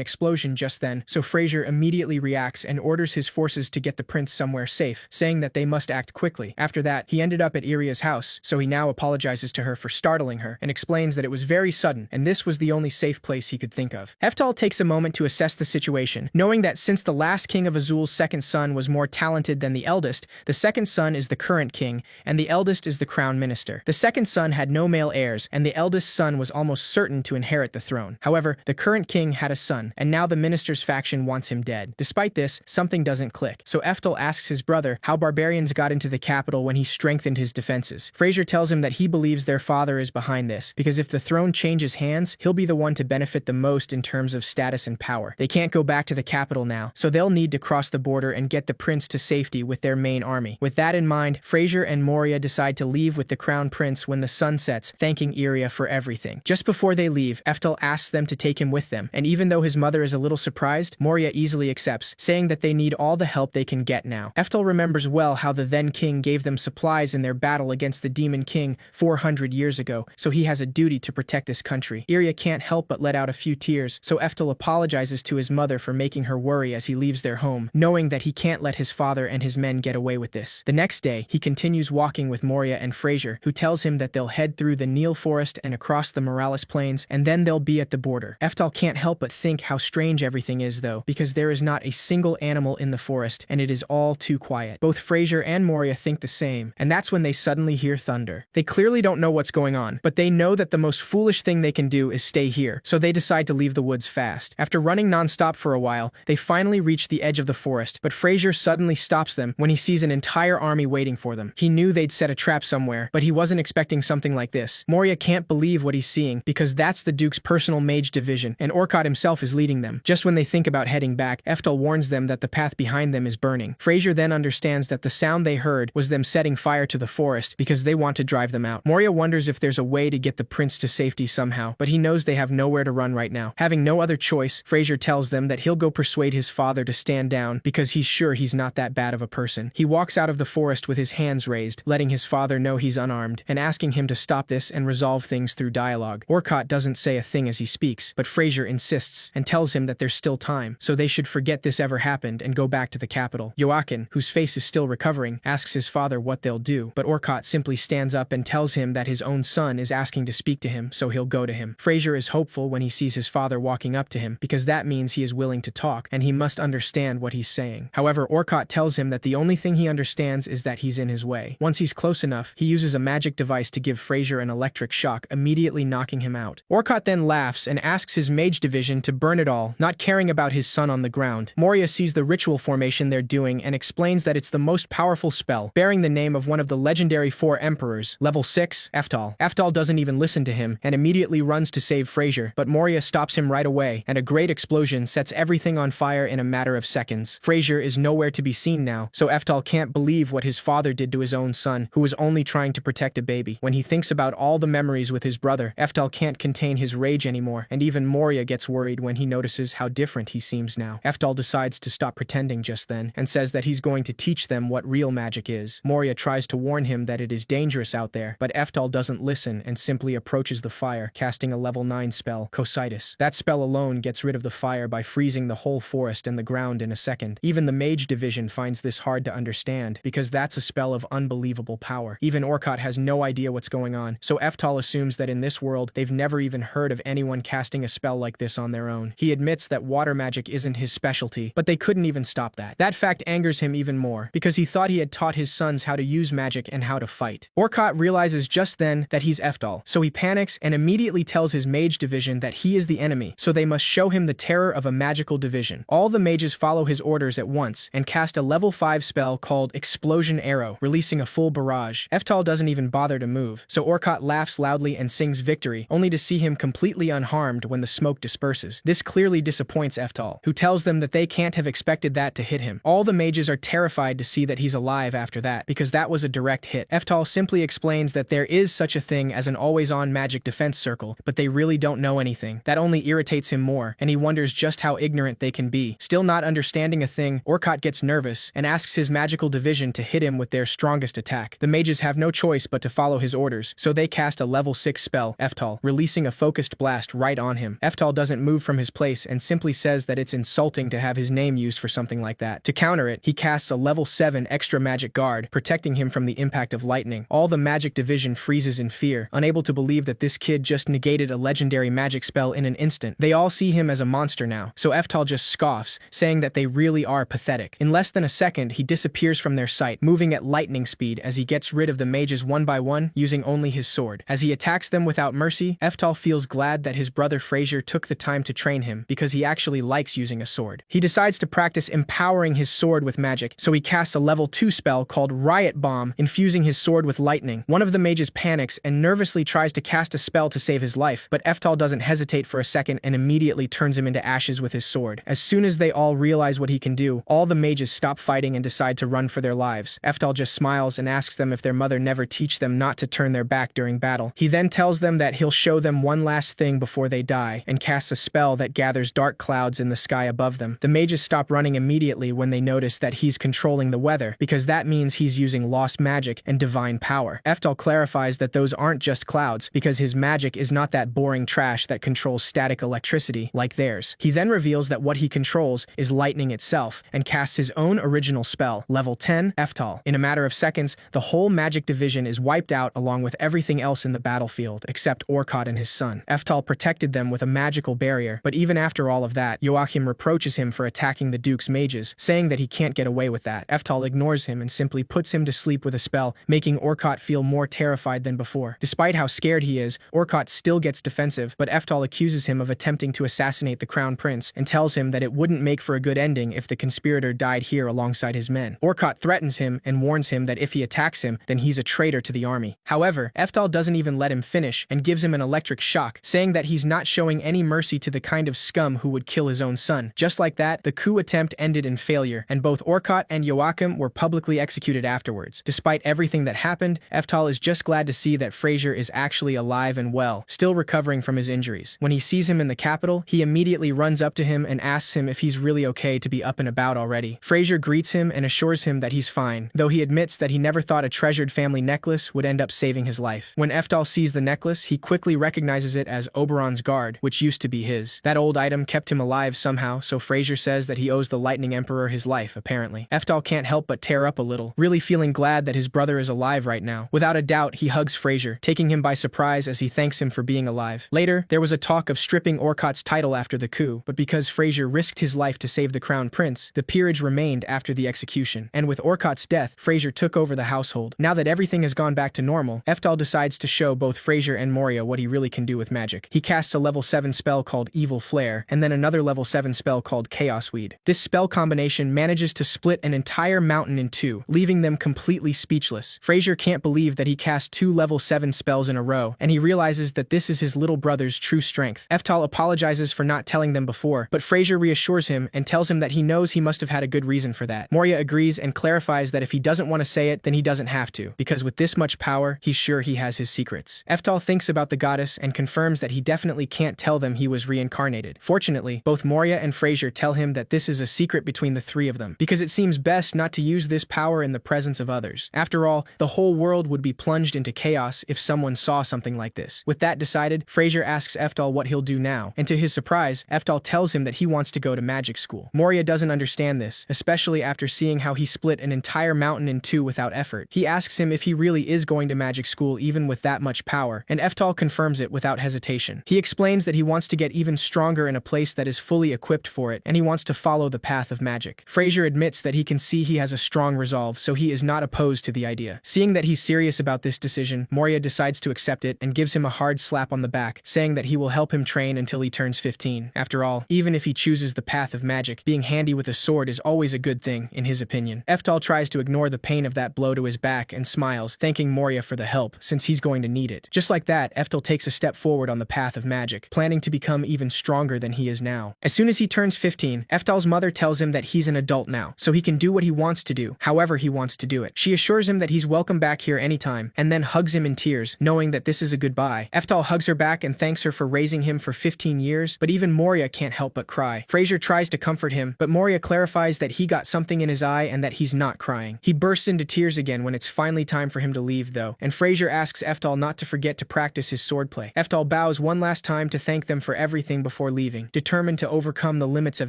Speaker 1: explosion just then, so Fraser immediately reacts and orders his forces to get the prince somewhere safe, saying that they must act quickly. After that, he ended up at Iria's house, so he now apologizes to her for startling her and explains that it was very sudden and this was the only safe place he could think of. Eftal takes a moment to assess the situation, knowing that since the last king of Azul's second son was more talented than the eldest, the second son is the current king, and the eldest is the crown minister. The second son had no male heirs, and the eldest son was almost certain to inherit the throne. However, the current king had a son, and now the minister's faction wants him dead. Despite this, something doesn't click, so Eftal asks his brother how barbarians got into the capital when he strengthened his defenses. Fraser tells him that he believes their father is behind this, because if the throne changes hands, he'll be the one to benefit the most in terms of status and power. They can't go back to the capital now, so they'll need to cross the border and get the prince to safety with their main army. With that in mind, Fraser and Moria decide to leave with the crown prince when the sun sets, thanking Iria for everything. Just before they leave, Eftal asks them to take him with them, and even though his mother is a little surprised, Moria easily accepts, saying that they need all the help they can get now. Eftal remembers well how the then king gave them supplies in their battle against the demon king 400 years ago, so he has a duty to protect this country. Iria can't help but let out a few tears, so Eftal apologizes to his mother for making her worry as he leaves their home, knowing that he can't let his father and his men get away with this. The next day, he continues walking with Moria and Fraser, who tells him that they'll head through the Nile forest and across the Morales plains, and then they'll be at the border. Eftal can't help but think how strange everything is though, because there is not a single animal in the forest, and it is all too quiet. Both Fraser and Moria think the same, and that's when they suddenly hear thunder. They clearly don't know what's going on, but they know that the most foolish thing they can do is stay here, so they decide to leave the woods fast. After running non-stop for a while, they finally reach the edge of the forest, but Fraser suddenly stops them when he sees an entire army waiting for them. He knew they'd set a trap somewhere, but he wasn't expecting something like this. Moria can't believe what he's seeing, because that's the Duke's personal mage division, and Orcott himself is leading them. Just when they think about heading back, Eftal warns them that the path behind them is burning. Fraser then understands that the sound they heard was them setting fire to the forest because they want to drive them out. Moria wonders if there's a way to get the prince to safety somehow, but he knows they have nowhere to run right now. Having no other choice, Fraser tells them that he'll go persuade his father to stand down because he's sure he's not that bad of a person. He walks out of the forest with his hands raised, letting his father know he's unarmed, and asking him to stop this and resolve things through dialogue. Orcott doesn't say a thing as he speaks, but Fraser insists and tells him that there's still time, so they should forget this ever happened and go back to the capital. Joachim, whose face is still recovering, asks his father what they'll do, but Orcott simply stands up and tells him that his own son is asking to speak to him, so he'll go to him. Fraser is hopeful when he sees his father walking up to him, because that means he is willing to talk, and he must understand what he's saying. However, Orcott tells him that the only thing he understands is that he's in his way. Once he's close enough, he uses a magic device to give Fraser an electric shock, immediately knocking him out. Orcott then laughs and asks his mage division to burn it all, not caring about his son on the ground. Moria sees the ritual formation they're doing and explains that it's the most powerful spell, bearing the name of one of the legendary 4 emperors, level 6, Eftal. Eftal doesn't even listen to him and immediately runs to save Fraser, but Moria stops him right away, and a great explosion sets everything on fire in a matter of seconds. Fraser is nowhere to be seen now, so Eftal can't believe what his father did to his own son, who was only trying to protect a baby. When he thinks about all the memories with his brother, Eftal can't contain his rage anymore, and even Moria gets worried when he notices how different he seems now. Eftal decides to stop pretending just then, and says that he's going to teach them what real magic is. Moria tries to warn him that it is dangerous out there, but Eftal doesn't listen and simply approaches the fire, casting a level 9 spell, Cositis. That spell alone gets rid of the fire by freezing the whole forest and the ground in a second. Even the mage division finds this hard to understand, because that's a spell of unbelievable power. Even Orcott has no idea what's going on, so Eftal assumes that in this world, they've never even heard of anyone casting a spell like this on their own. He admits that water magic isn't his specialty, but they couldn't even stop that. That fact angers him even more, because he thought he had taught his sons how to use magic and how to fight. Orcott realizes just then that he's Eftal, so he panics and immediately tells his mage division that he is the enemy, so they must show him the terror of a magical division. All the mages follow his orders at once and cast a level 5 spell called Explosion Arrow, releasing a full barrage. Eftal doesn't even bother to move, so Orcott laughs loudly and sings victory, only to see him completely unharmed when the smoke disperses. This clearly disappoints Eftal, who tells them that they can't have expected that to hit him. All the mages are terrified to see that he's alive after that, because that was a direct hit. Eftal simply explains that there is such a thing as an always-on magic defense circle, but they really don't know anything. That only irritates him more, and he wonders just how ignorant they can be. Still not understanding a thing, Orcott gets nervous and asks his magical division to hit him with their strongest attack. The mages have no choice choice but to follow his orders, so they cast a level 6 spell, Eftal, releasing a focused blast right on him. Eftal doesn't move from his place and simply says that it's insulting to have his name used for something like that. To counter it, he casts a level 7 extra magic guard, protecting him from the impact of lightning. All the magic division freezes in fear, unable to believe that this kid just negated a legendary magic spell in an instant. They all see him as a monster now, so Eftal just scoffs, saying that they really are pathetic. In less than a second, he disappears from their sight, moving at lightning speed as he gets rid of the mages one by one, using only his sword. As he attacks them without mercy, Eftal feels glad that his brother Frazier took the time to train him, because he actually likes using a sword. He decides to practice empowering his sword with magic, so he casts a level 2 spell called Riot Bomb, infusing his sword with lightning. One of the mages panics and nervously tries to cast a spell to save his life, but Eftal doesn't hesitate for a second and immediately turns him into ashes with his sword. As soon as they all realize what he can do, all the mages stop fighting and decide to run for their lives. Eftal just smiles and asks them if their mother never teach them not to turn their back during battle. He then tells them that he'll show them one last thing before they die, and casts a spell that gathers dark clouds in the sky above them. The mages stop running immediately when they notice that he's controlling the weather, because that means he's using lost magic and divine power. Eftal clarifies that those aren't just clouds, because his magic is not that boring trash that controls static electricity like theirs. He then reveals that what he controls is lightning itself, and casts his own original spell, level 10, Eftal. In a matter of seconds, the whole magic division is wiped out along with everything else in the battlefield, except Orcott and his son. Eftal protected them with a magical barrier, but even after all of that, Joachim reproaches him for attacking the Duke's mages, saying that he can't get away with that. Eftal ignores him and simply puts him to sleep with a spell, making Orcott feel more terrified than before. Despite how scared he is, Orcott still gets defensive, but Eftal accuses him of attempting to assassinate the crown prince and tells him that it wouldn't make for a good ending if the conspirator died here alongside his men. Orcott threatens him and warns him that if he attacks him, then he's a traitor to the army. However, Eftal doesn't even let him finish and gives him an electric shock, saying that he's not showing any mercy to the kind of scum who would kill his own son. Just like that, the coup attempt ended in failure, and both Orcott and Joachim were publicly executed afterwards. Despite everything that happened, Eftal is just glad to see that Frazier is actually alive and well, still recovering from his injuries. When he sees him in the capital, he immediately runs up to him and asks him if he's really okay to be up and about already. Frazier greets him and assures him that he's fine, though he admits that he never thought a treasured family necklace would end up saving his life. When Eftal sees the necklace, he quickly recognizes it as Oberon's guard, which used to be his. That old item kept him alive somehow, so Frazier says that he owes the Lightning Emperor his life, apparently. Eftal can't help but tear up a little, really feeling glad that his brother is alive right now. Without a doubt, he hugs Frazier, taking him by surprise as he thanks him for being alive. Later, there was a talk of stripping Orcott's title after the coup, but because Frazier risked his life to save the crown prince, the peerage remained after the execution. And with Orcott's death, Frazier took over the household. Now that everything has gone back to normal, Eftal decides to show both Frazier and Moria what he really can do with magic. He casts a level 7 spell called Evil Flare, and then another level 7 spell called Chaos Weed. This spell combination manages to split an entire mountain in two, leaving them completely speechless. Frazier can't believe that he cast 2 level 7 spells in a row, and he realizes that this is his little brother's true strength. Eftal apologizes for not telling them before, but Frazier reassures him and tells him that he knows he must have had a good reason for that. Moria agrees and clarifies that if he doesn't want to say it, then he doesn't have to, because with this much power, he's sure he has his secrets. Eftal thinks about the goddess and confirms that he definitely can't tell them he was reincarnated. Fortunately, both Moria and Frazier tell him that this is a secret between the three of them, because it seems best not to use this power in the presence of others. After all, the whole world would be plunged into chaos if someone saw something like this. With that decided, Frazier asks Eftal what he'll do now, and to his surprise, Eftal tells him that he wants to go to magic school. Moria doesn't understand this, especially after seeing how he split an entire mountain in two without effort. He asks him if he really is going to magic school even with that much power, and Eftal confirms it without hesitation. He explains that he wants to get even stronger in a place that is fully equipped for it, and he wants to follow the path of magic. Frazier admits that he can see he has a strong resolve, so he is not opposed to the idea. Seeing that he's serious about this decision, Moria decides to accept it and gives him a hard slap on the back, saying that he will help him train until he turns 15. After all, even if he chooses the path of magic, being handy with a sword is always a good thing, in his opinion. Eftal tries to ignore the pain of that blow to his back and smiles, thanking Moria for the help, since he's going to need it. Just like that, Eftal takes a step forward on the path of magic, planning to become even stronger than he is now. As soon as he turns 15, Eftal's mother tells him that he's an adult now, so he can do what he wants to do, however he wants to do it. She assures him that he's welcome back here anytime, and then hugs him in tears, knowing that this is a goodbye. Eftal hugs her back and thanks her for raising him for 15 years, but even Moria can't help but cry. Frazier tries to comfort him, but Moria clarifies that he got something in his eye and that he's not crying. He bursts into tears again when it's finally time for him him to leave, though, and Fraser asks Eftal not to forget to practice his swordplay. Eftal bows one last time to thank them for everything before leaving, determined to overcome the limits of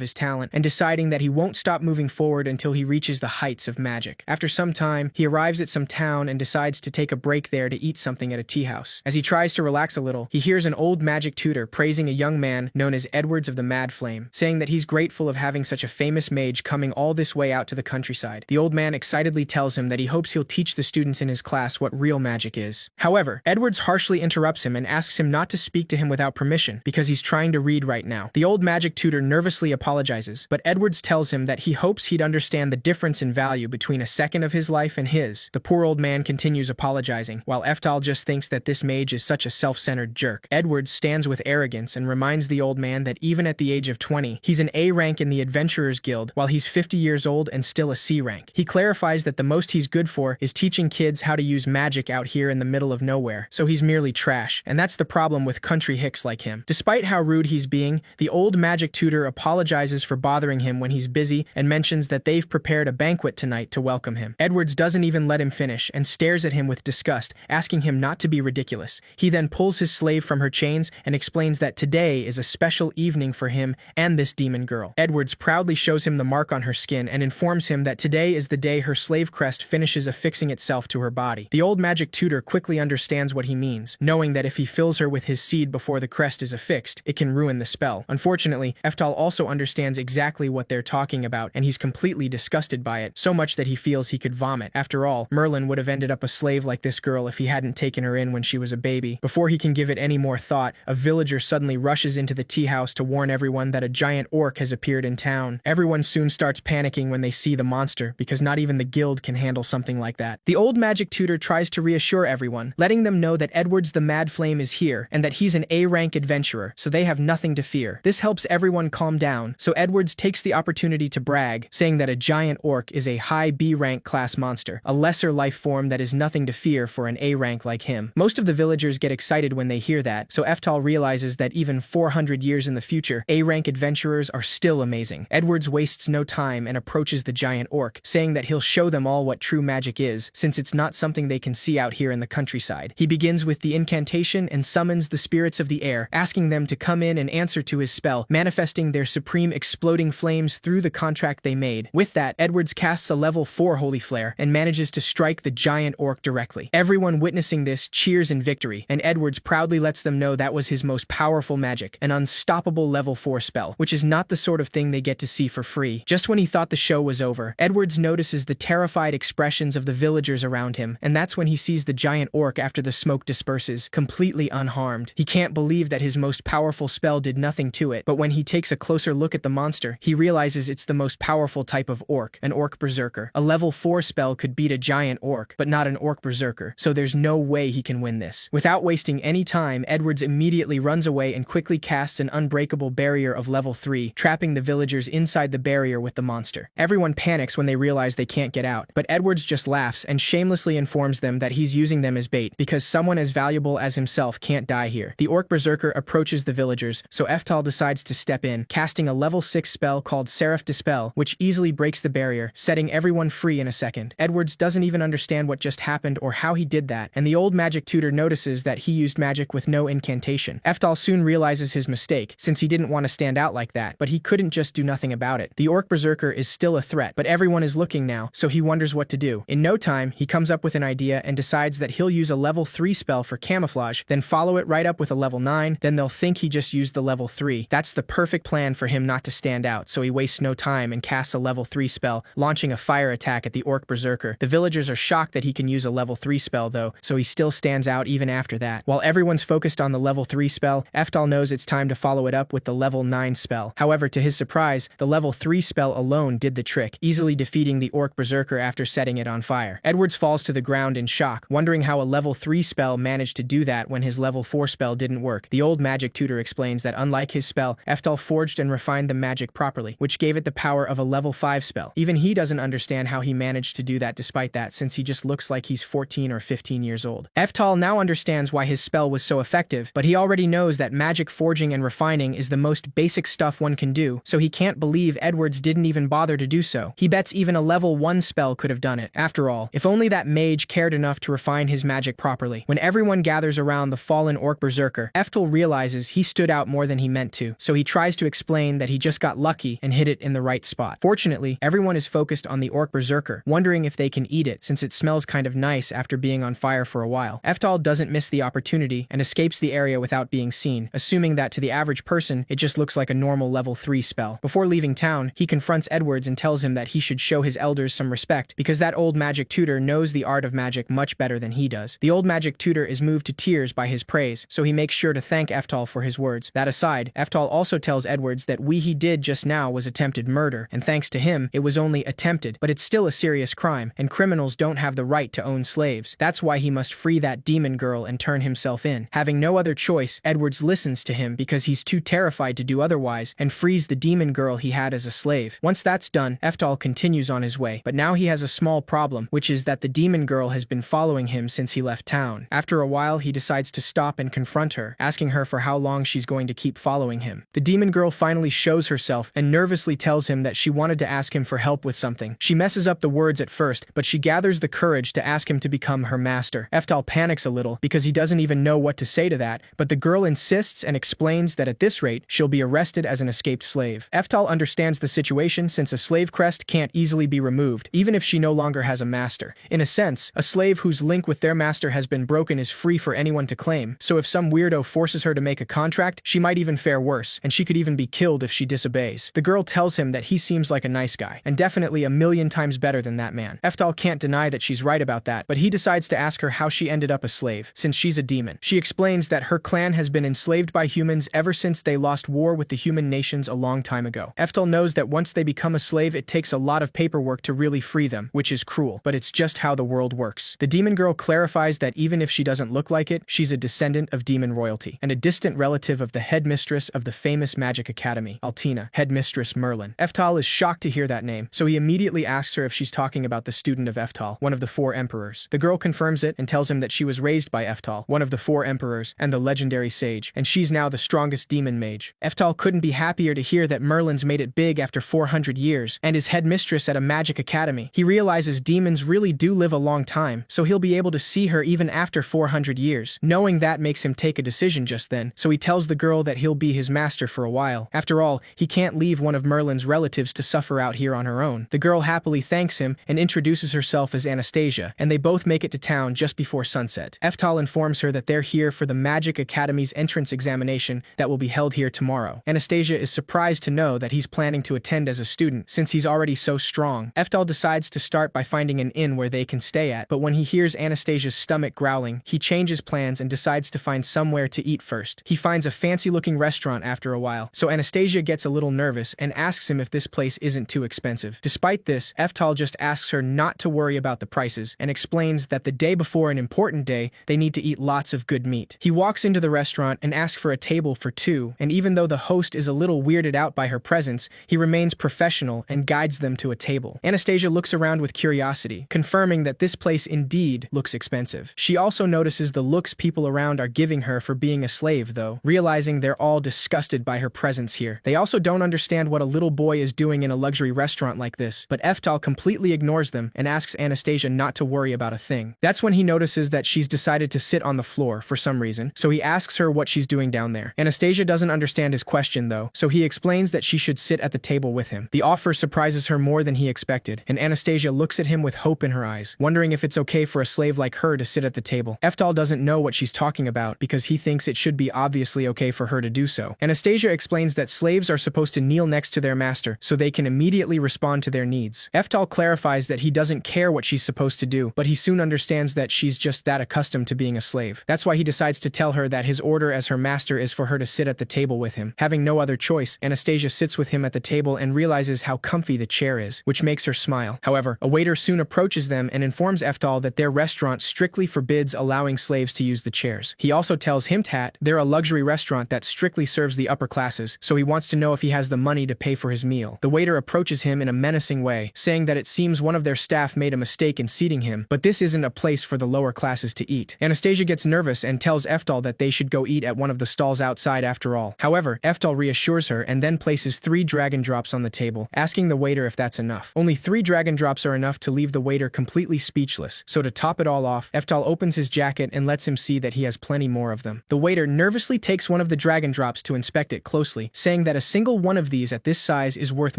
Speaker 1: his talent, and deciding that he won't stop moving forward until he reaches the heights of magic. After some time, he arrives at some town and decides to take a break there to eat something at a tea house. As he tries to relax a little, he hears an old magic tutor praising a young man known as Edwards of the Mad Flame, saying that he's grateful of having such a famous mage coming all this way out to the countryside. The old man excitedly tells him that he hopes he'll teach the students in his class what real magic is. However, Edwards harshly interrupts him and asks him not to speak to him without permission, because he's trying to read right now. The old magic tutor nervously apologizes, but Edwards tells him that he hopes he'd understand the difference in value between a second of his life and his. The poor old man continues apologizing, while Eftal just thinks that this mage is such a self-centered jerk. Edwards stands with arrogance and reminds the old man that even at the age of 20, he's an A rank in the Adventurers Guild, while he's 50 years old and still a C rank. He clarifies that the most he's good for is teaching kids how to use magic out here in the middle of nowhere, so he's merely trash, and that's the problem with country hicks like him. Despite how rude he's being, the old magic tutor apologizes for bothering him when he's busy and mentions that they've prepared a banquet tonight to welcome him. Edwards doesn't even let him finish and stares at him with disgust, asking him not to be ridiculous. He then pulls his slave from her chains and explains that today is a special evening for him and this demon girl. Edwards proudly shows him the mark on her skin and informs him that today is the day her slave crest finishes affixing itself to her body. The old magic tutor quickly understands what he means, knowing that if he fills her with his seed before the crest is affixed, it can ruin the spell. Unfortunately, Eftal also understands exactly what they're talking about, and he's completely disgusted by it, so much that he feels he could vomit. After all, Merlin would have ended up a slave like this girl if he hadn't taken her in when she was a baby. Before he can give it any more thought, a villager suddenly rushes into the tea house to warn everyone that a giant orc has appeared in town. Everyone soon starts panicking when they see the monster, because not even the guild can handle something like that. The old magic tutor tries to reassure everyone, letting them know that Edwards the Mad Flame is here, and that he's an A-rank adventurer, so they have nothing to fear. This helps everyone calm down, so Edwards takes the opportunity to brag, saying that a giant orc is a high B-rank class monster, a lesser life form that is nothing to fear for an A-rank like him. Most of the villagers get excited when they hear that, so Eftal realizes that even 400 years in the future, A-rank adventurers are still amazing. Edwards wastes no time and approaches the giant orc, saying that he'll show them all what true magic is, since it's not something they can see out here in the countryside. He begins with the incantation and summons the spirits of the air, asking them to come in and answer to his spell, manifesting their supreme exploding flames through the contract they made. With that, Edwards casts a level 4 holy flare and manages to strike the giant orc directly. Everyone witnessing this cheers in victory, and Edwards proudly lets them know that was his most powerful magic, an unstoppable level 4 spell, which is not the sort of thing they get to see for free. Just when he thought the show was over, Edwards notices the terrified expressions of the villagers around him, and that's when he sees the giant orc after the smoke disperses, completely unharmed. He can't believe that his most powerful spell did nothing to it, but when he takes a closer look at the monster, he realizes it's the most powerful type of orc, an orc berserker. A level 4 spell could beat a giant orc, but not an orc berserker, so there's no way he can win this. Without wasting any time, Edwards immediately runs away and quickly casts an unbreakable barrier of level 3, trapping the villagers inside the barrier with the monster. Everyone panics when they realize they can't get out, but Edwards just laughs and shamelessly informs them that he's using them as bait, because someone as valuable as himself can't die here. The orc berserker approaches the villagers, so Eftal decides to step in, casting a level 6 spell called Seraph Dispel, which easily breaks the barrier, setting everyone free in a second. Edwards doesn't even understand what just happened or how he did that, and the old magic tutor notices that he used magic with no incantation. Eftal soon realizes his mistake, since he didn't want to stand out like that, but he couldn't just do nothing about it. The orc berserker is still a threat, but everyone is looking now, so he wonders what to do. In no time, he comes up with an idea and decides that he'll use a level 3 spell for camouflage, then follow it right up with a level 9, then they'll think he just used the level 3. That's the perfect plan for him not to stand out, so he wastes no time and casts a level 3 spell, launching a fire attack at the orc berserker. The villagers are shocked that he can use a level 3 spell though, so he still stands out even after that. While everyone's focused on the level 3 spell, Eftal knows it's time to follow it up with the level 9 spell. However, to his surprise, the level 3 spell alone did the trick, easily defeating the orc berserker after setting it on fire. Edwards falls to the ground in shock, wondering how a level 3 spell managed to do that when his level 4 spell didn't work. The old magic tutor explains that unlike his spell, Eftal forged and refined the magic properly, which gave it the power of a level 5 spell. Even he doesn't understand how he managed to do that despite that, since he just looks like he's 14 or 15 years old. Eftal now understands why his spell was so effective, but he already knows that magic forging and refining is the most basic stuff one can do, so he can't believe Edwards didn't even bother to do so. He bets even a level 1 spell could have done it. After all, if only that mage Mage cared enough to refine his magic properly. When everyone gathers around the fallen orc berserker, Eftel realizes he stood out more than he meant to, so he tries to explain that he just got lucky and hit it in the right spot. Fortunately, everyone is focused on the orc berserker, wondering if they can eat it since it smells kind of nice after being on fire for a while. Eftel doesn't miss the opportunity and escapes the area without being seen, assuming that to the average person, it just looks like a normal level 3 spell. Before leaving town, he confronts Edwards and tells him that he should show his elders some respect because that old magic tutor knows the art of magic much better than he does. The old magic tutor is moved to tears by his praise, so he makes sure to thank Eftel for his words. That aside, Eftel also tells Edwards that what he did just now was attempted murder, and thanks to him, it was only attempted, but it's still a serious crime, and criminals don't have the right to own slaves. That's why he must free that demon girl and turn himself in. Having no other choice, Edwards listens to him because he's too terrified to do otherwise, and frees the demon girl he had as a slave. Once that's done, Eftel continues on his way, but now he has a small problem, which is that the demon girl has been following him since he left town. After a while, he decides to stop and confront her, asking her for how long she's going to keep following him. The demon girl finally shows herself and nervously tells him that she wanted to ask him for help with something. She messes up the words at first, but she gathers the courage to ask him to become her master. Eftel panics a little because he doesn't even know what to say to that, but the girl insists and explains that at this rate, she'll be arrested as an escaped slave. Eftel understands the situation since a slave crest can't easily be removed, even if she no longer has a master. In a sense, a slave whose link with their master has been broken is free for anyone to claim, so if some weirdo forces her to make a contract, she might even fare worse, and she could even be killed if she disobeys. The girl tells him that he seems like a nice guy, and definitely a million times better than that man. Eftel can't deny that she's right about that, but he decides to ask her how she ended up a slave, since she's a demon. She explains that her clan has been enslaved by humans ever since they lost war with the human nations a long time ago. Eftel knows that once they become a slave, it takes a lot of paperwork to really free them, which is cruel, but it's just how the world works. The demon girl clarifies that even if she doesn't look like it, she's a descendant of demon royalty, and a distant relative of the headmistress of the famous magic academy, Altina, headmistress Merlin. Eftel is shocked to hear that name, so he immediately asks her if she's talking about the student of Eftel, one of the 4 emperors. The girl confirms it and tells him that she was raised by Eftel, one of the 4 emperors, and the legendary sage, and she's now the strongest demon mage. Eftel couldn't be happier to hear that Merlin's made it big after 400 years, and is headmistress at a magic academy. He realizes demons really do live a long time, so he'll be able to see her even after 400 years. Knowing that makes him take a decision just then, so he tells the girl that he'll be his master for a while. After all, he can't leave one of Merlin's relatives to suffer out here on her own. The girl happily thanks him and introduces herself as Anastasia, and they both make it to town just before sunset. Eftel informs her that they're here for the Magic Academy's entrance examination that will be held here tomorrow. Anastasia is surprised to know that he's planning to attend as a student, since he's already so strong. Eftel decides to start by finding an inn where they can stay at, but when he hears Anastasia's stomach growling, he changes plans and decides to find somewhere to eat first. He finds a fancy-looking restaurant after a while, so Anastasia gets a little nervous and asks him if this place isn't too expensive. Despite this, Eftel just asks her not to worry about the prices and explains that the day before an important day, they need to eat lots of good meat. He walks into the restaurant and asks for a table for 2, and even though the host is a little weirded out by her presence, he remains professional and guides them to a table. Anastasia looks around with curiosity, confirming that this place indeed looks expensive. She also notices the looks people around are giving her for being a slave, though, realizing they're all disgusted by her presence here. They also don't understand what a little boy is doing in a luxury restaurant like this, but Eftel completely ignores them and asks Anastasia not to worry about a thing. That's when he notices that she's decided to sit on the floor for some reason, so he asks her what she's doing down there. Anastasia doesn't understand his question, though, so he explains that she should sit at the table with him. The offer surprises her more than he expected, and Anastasia looks at him with hope in her eyes, wondering if it's okay for a slave like her to sit at the table. Eftel doesn't know what she's talking about because he thinks it should be obviously okay for her to do so. Anastasia explains that slaves are supposed to kneel next to their master so they can immediately respond to their needs. Eftel clarifies that he doesn't care what she's supposed to do, but he soon understands that she's just that accustomed to being a slave. That's why he decides to tell her that his order as her master is for her to sit at the table with him. Having no other choice, Anastasia sits with him at the table and realizes how comfy the chair is, which makes her smile. However, a waiter soon approaches them and informs Eftel that their restaurant strictly forbids allowing slaves to use the chairs. He also tells him that they're a luxury restaurant that strictly serves the upper classes, so he wants to know if he has the money to pay for his meal. The waiter approaches him in a menacing way, saying that it seems one of their staff made a mistake in seating him, but this isn't a place for the lower classes to eat. Anastasia gets nervous and tells Eftel that they should go eat at one of the stalls outside after all. However, Eftel reassures her and then places 3 dragon drops on the table, asking the waiter if that's enough. Only 3 dragon drops are enough to leave the waiter completely speechless. So to top it all off, Eftal opens his jacket and lets him see that he has plenty more of them. The waiter nervously takes one of the dragon drops to inspect it closely, saying that a single one of these at this size is worth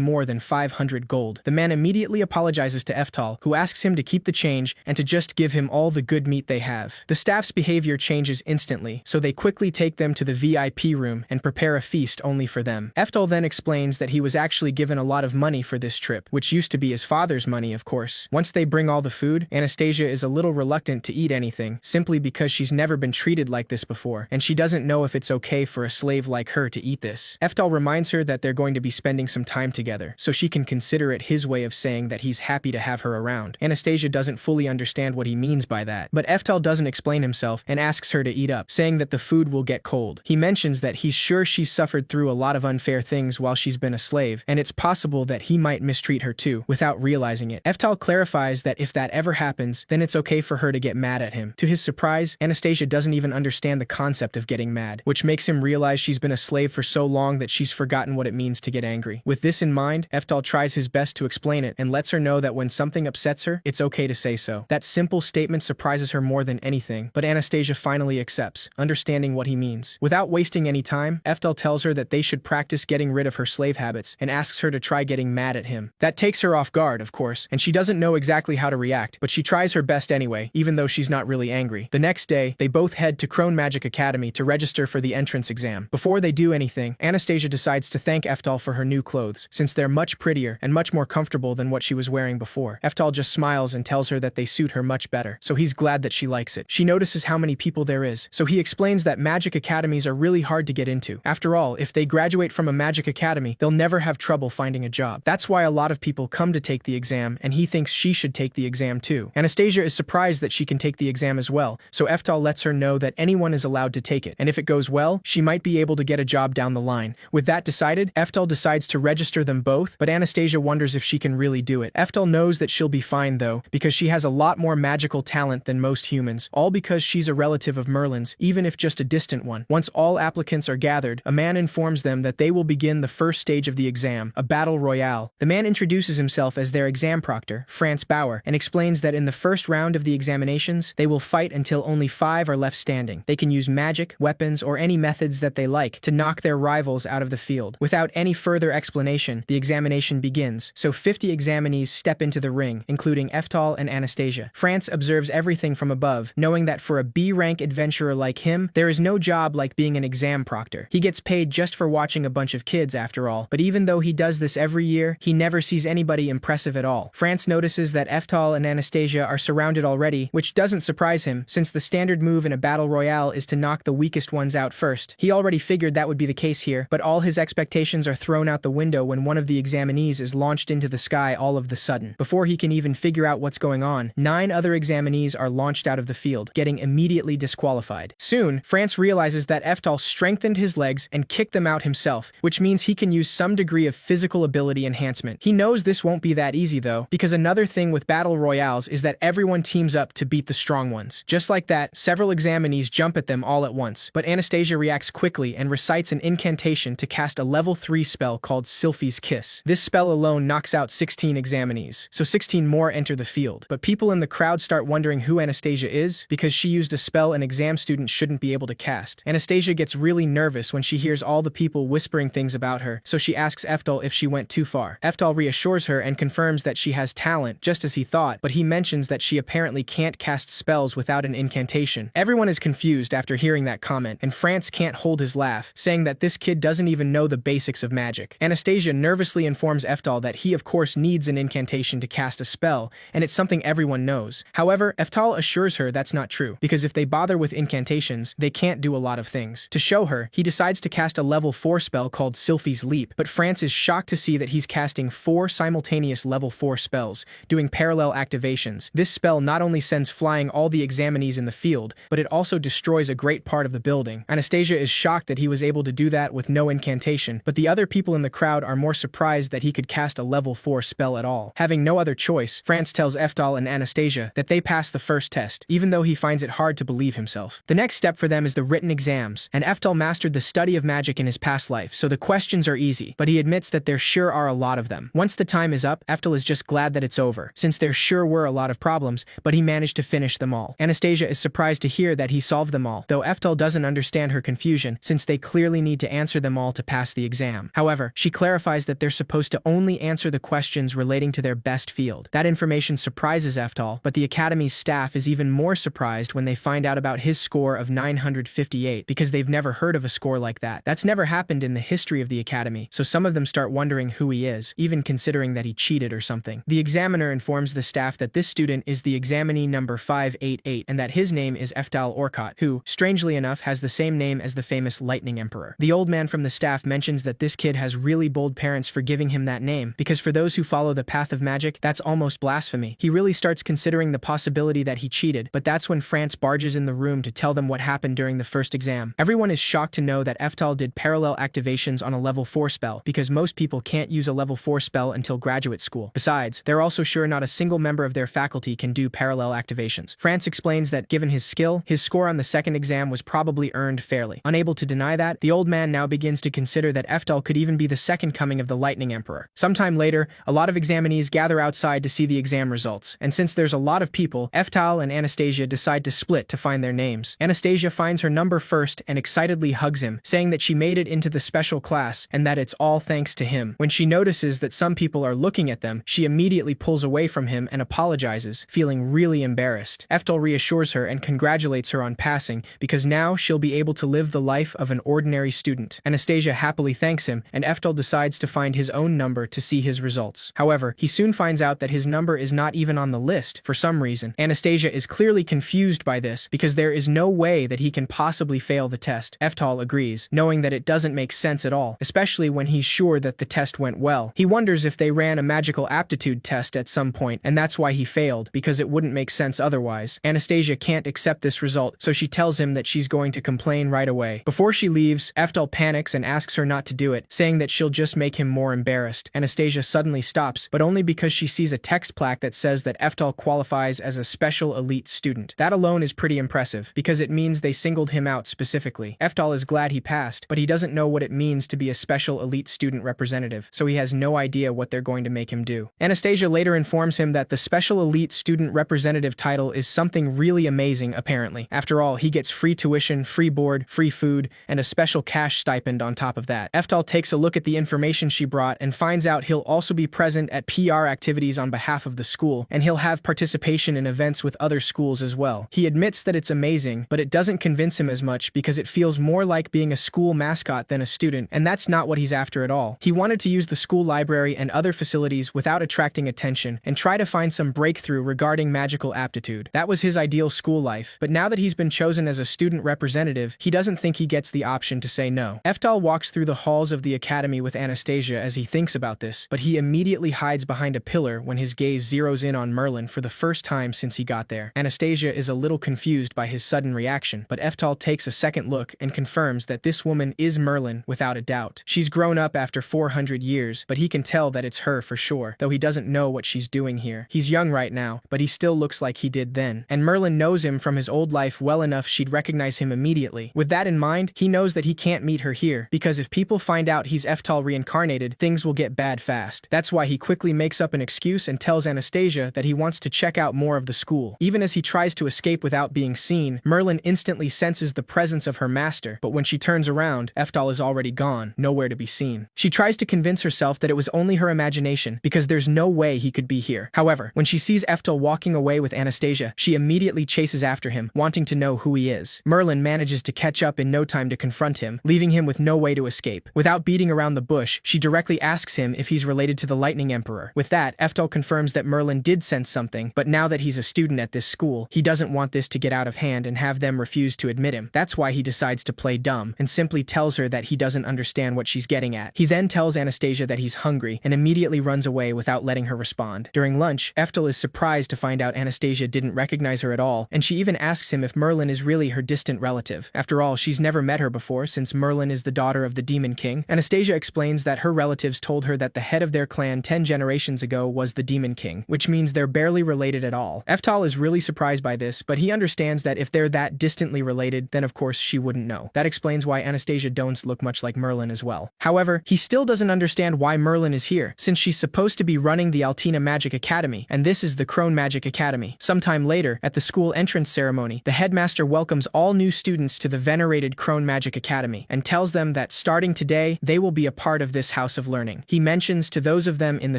Speaker 1: more than 500 gold. The man immediately apologizes to Eftal, who asks him to keep the change and to just give him all the good meat they have. The staff's behavior changes instantly, so they quickly take them to the VIP room and prepare a feast only for them. Eftal then explains that he was actually given a lot of money for this trip, which used to be his father's money, of course. Once they bring all the food, Anastasia is a little reluctant to eat anything, simply because she's never been treated like this before, and she doesn't know if it's okay for a slave like her to eat this. Eftal reminds her that they're going to be spending some time together, so she can consider it his way of saying that he's happy to have her around. Anastasia doesn't fully understand what he means by that, but Eftal doesn't explain himself and asks her to eat up, saying that the food will get cold. He mentions that he's sure she's suffered through a lot of unfair things while she's been a slave, and it's possible that he might mistreat her too, without realizing it. Eftal clarifies that if that ever happens, then it's okay for her to get mad at him. To his surprise, Anastasia doesn't even understand the concept of getting mad, which makes him realize she's been a slave for so long that she's forgotten what it means to get angry. With this in mind, Eftal tries his best to explain it and lets her know that when something upsets her, it's okay to say so. That simple statement surprises her more than anything, but Anastasia finally accepts, understanding what he means. Without wasting any time, Eftal tells her that they should practice getting rid of her slave habits and asks her to try getting mad at him. That takes her off guard, of course, and she doesn't know exactly how to react, but she tries her best anyway, even though she's not really angry. The next day, they both head to Crone Magic Academy to register for the entrance exam. Before they do anything, Anastasia decides to thank Eftal for her new clothes, since they're much prettier and much more comfortable than what she was wearing before. Eftal just smiles and tells her that they suit her much better, so he's glad that she likes it. She notices how many people there is, so he explains that magic academies are really hard to get into. After all, if they graduate from a magic academy, they'll never have trouble finding a job. That's why a lot of people come to take the exam, and he thinks she should take the exam too. Anastasia is surprised that she can take the exam as well, so Eftal lets her know that anyone is allowed to take it, and if it goes well, she might be able to get a job down the line. With that decided, Eftal decides to register them both, but Anastasia wonders if she can really do it. Eftal knows that she'll be fine though, because she has a lot more magical talent than most humans, all because she's a relative of Merlin's, even if just a distant one. Once all applicants are gathered, a man informs them that they will begin the first stage of the exam, a battle royale. The man introduces himself as their exam proctor, Franz Bauer, and explains that in the first round of the examinations, they will fight until only 5 are left standing. They can use magic, weapons, or any methods that they like to knock their rivals out of the field. Without any further explanation, the examination begins, so 50 examinees step into the ring, including Eftal and Anastasia. Franz observes everything from above, knowing that for a B-rank adventurer like him, there is no job like being an exam proctor. He gets paid just for watching a bunch of kids after all, but even though he does this every year, he never sees anybody impressive at all. Franz notices that Eftal and Anastasia are surrounded already, which doesn't surprise him, since the standard move in a battle royale is to knock the weakest ones out first. He already figured that would be the case here, but all his expectations are thrown out the window when one of the examinees is launched into the sky all of the sudden. Before he can even figure out what's going on, 9 other examinees are launched out of the field, getting immediately disqualified. Soon, Franz realizes that Eftal strengthened his legs and kicked them out himself, which means he can use some degree of physical ability enhancement. He knows this won't be that easy though, because another thing with battle royales is that everyone teams up to beat the strong ones. Just like that, several examinees jump at them all at once, but Anastasia reacts quickly and recites an incantation to cast a level 3 spell called Sylphie's Kiss. This spell alone knocks out 16 examinees, so 16 more enter the field. But people in the crowd start wondering who Anastasia is, because she used a spell an exam student shouldn't be able to cast. Anastasia gets really nervous when she hears all the people whispering things about her, so she asks Eftal if she went too far. Eftal reassures her and confirms that she has talent, just as he thought, but he mentions that she apparently can't cast spells without an incantation. Everyone is confused after hearing that comment, and Franz can't hold his laugh, saying that this kid doesn't even know the basics of magic. Anastasia nervously informs Eftal that he of course needs an incantation to cast a spell, and it's something everyone knows. However, Eftal assures her that's not true, because if they bother with incantations, they can't do a lot of things. To show her, he decides to cast a level 4 spell called Sylphie's Leap, but Franz is shocked to see that he's casting 4 simultaneous level 4 spells, doing parallel activations. This spell not only sends flying all the examinees in the field, but it also destroys a great part of the building. Anastasia is shocked that he was able to do that with no incantation, but the other people in the crowd are more surprised that he could cast a level 4 spell at all. Having no other choice, Franz tells Eftal and Anastasia that they passed the first test, even though he finds it hard to believe himself. The next step for them is the written exams, and Eftal mastered the study of magic in his past life, so the questions are easy, but he admits that there sure are a lot of them. Once the time is up, Eftal is just glad that it's over, since there sure were were a lot of problems, but he managed to finish them all. Anastasia is surprised to hear that he solved them all, though Eftal doesn't understand her confusion since they clearly need to answer them all to pass the exam. However, she clarifies that they're supposed to only answer the questions relating to their best field. That information surprises Eftal, but the Academy's staff is even more surprised when they find out about his score of 958 because they've never heard of a score like that. That's never happened in the history of the Academy, so some of them start wondering who he is, even considering that he cheated or something. The examiner informs the staff that this student is the examinee number 588 and that his name is Eftal Orkot, who, strangely enough, has the same name as the famous Lightning Emperor. The old man from the staff mentions that this kid has really bold parents for giving him that name, because for those who follow the path of magic, that's almost blasphemy. He really starts considering the possibility that he cheated, but that's when France barges in the room to tell them what happened during the first exam. Everyone is shocked to know that Eftal did parallel activations on a level 4 spell, because most people can't use a level 4 spell until graduate school. Besides, they're also sure not a single member of their faculty can do parallel activations. France explains that given his skill, his score on the second exam was probably earned fairly. Unable to deny that, the old man now begins to consider that Eftal could even be the second coming of the Lightning Emperor. Sometime later, a lot of examinees gather outside to see the exam results, and since there's a lot of people, Eftal and Anastasia decide to split to find their names. Anastasia finds her number first and excitedly hugs him, saying that she made it into the special class and that it's all thanks to him. When she notices that some people are looking at them, she immediately pulls away from him and apologizes, feeling really embarrassed. Eftal reassures her and congratulates her on passing because now she'll be able to live the life of an ordinary student. Anastasia happily thanks him, and Eftal decides to find his own number to see his results. However, he soon finds out that his number is not even on the list for some reason. Anastasia is clearly confused by this because there is no way that he can possibly fail the test. Eftal agrees, knowing that it doesn't make sense at all, especially when he's sure that the test went well. He wonders if they ran a magical aptitude test at some point, and that's why he failed, because it wouldn't make sense otherwise. Anastasia can't accept this result, so she tells him that she's going to complain right away. Before she leaves, Eftal panics and asks her not to do it, saying that she'll just make him more embarrassed. Anastasia suddenly stops, but only because she sees a text plaque that says that Eftal qualifies as a special elite student. That alone is pretty impressive, because it means they singled him out specifically. Eftal is glad he passed, but he doesn't know what it means to be a special elite student representative, so he has no idea what they're going to make him do. Anastasia later informs him that the special elite student representative title is something really amazing, apparently. After all, he gets free tuition, free board, free food, and a special cash stipend on top of that. Eftal takes a look at the information she brought and finds out he'll also be present at PR activities on behalf of the school, and he'll have participation in events with other schools as well. He admits that it's amazing, but it doesn't convince him as much because it feels more like being a school mascot than a student, and that's not what he's after at all. He wanted to use the school library and other facilities without attracting attention and try to find some breakthrough regarding magical aptitude. That was his ideal school life, but now that he's been chosen as a student representative, he doesn't think he gets the option to say no. Eftal walks through the halls of the academy with Anastasia as he thinks about this, but he immediately hides behind a pillar when his gaze zeroes in on Merlin for the first time since he got there. Anastasia is a little confused by his sudden reaction, but Eftal takes a second look and confirms that this woman is Merlin without a doubt. She's grown up after 400 years, but he can tell that it's her for sure, though he doesn't know what she's doing here. He's young right now, but he still looks like he did then, and Merlin knows him from his old life well enough she'd recognize him immediately. With that in mind, he knows that he can't meet her here, because if people find out he's Eftal reincarnated, things will get bad fast. That's why he quickly makes up an excuse and tells Anastasia that he wants to check out more of the school. Even as he tries to escape without being seen, Merlin instantly senses the presence of her master, but when she turns around, Eftal is already gone, nowhere to be seen. She tries to convince herself that it was only her imagination, because there's no way he could be here. However, when she sees Eftal walking away with Anastasia, she immediately chases after him, wanting to know who he is. Merlin manages to catch up in no time to confront him, leaving him with no way to escape. Without beating around the bush, she directly asks him if he's related to the Lightning Emperor. With that, Eftal confirms that Merlin did sense something, but now that he's a student at this school, he doesn't want this to get out of hand and have them refuse to admit him. That's why he decides to play dumb and simply tells her that he doesn't understand what she's getting at. He then tells Anastasia that he's hungry and immediately runs away without letting her respond. During lunch, Eftal is surprised to find out Anastasia didn't recognize her at all, and she even asks him if Merlin is really her distant relative. After all, she's never met her before since Merlin is the daughter of the Demon King. Anastasia explains that her relatives told her that the head of their clan 10 generations ago was the Demon King, which means they're barely related at all. Eftal is really surprised by this, but he understands that if they're that distantly related, then of course she wouldn't know. That explains why Anastasia don't look much like Merlin as well. However, he still doesn't understand why Merlin is here, since she's supposed to be running the Altina Magic Academy, and this This is the Crone Magic Academy. Sometime later, at the school entrance ceremony, the headmaster welcomes all new students to the venerated Crone Magic Academy and tells them that starting today, they will be a part of this house of learning. He mentions to those of them in the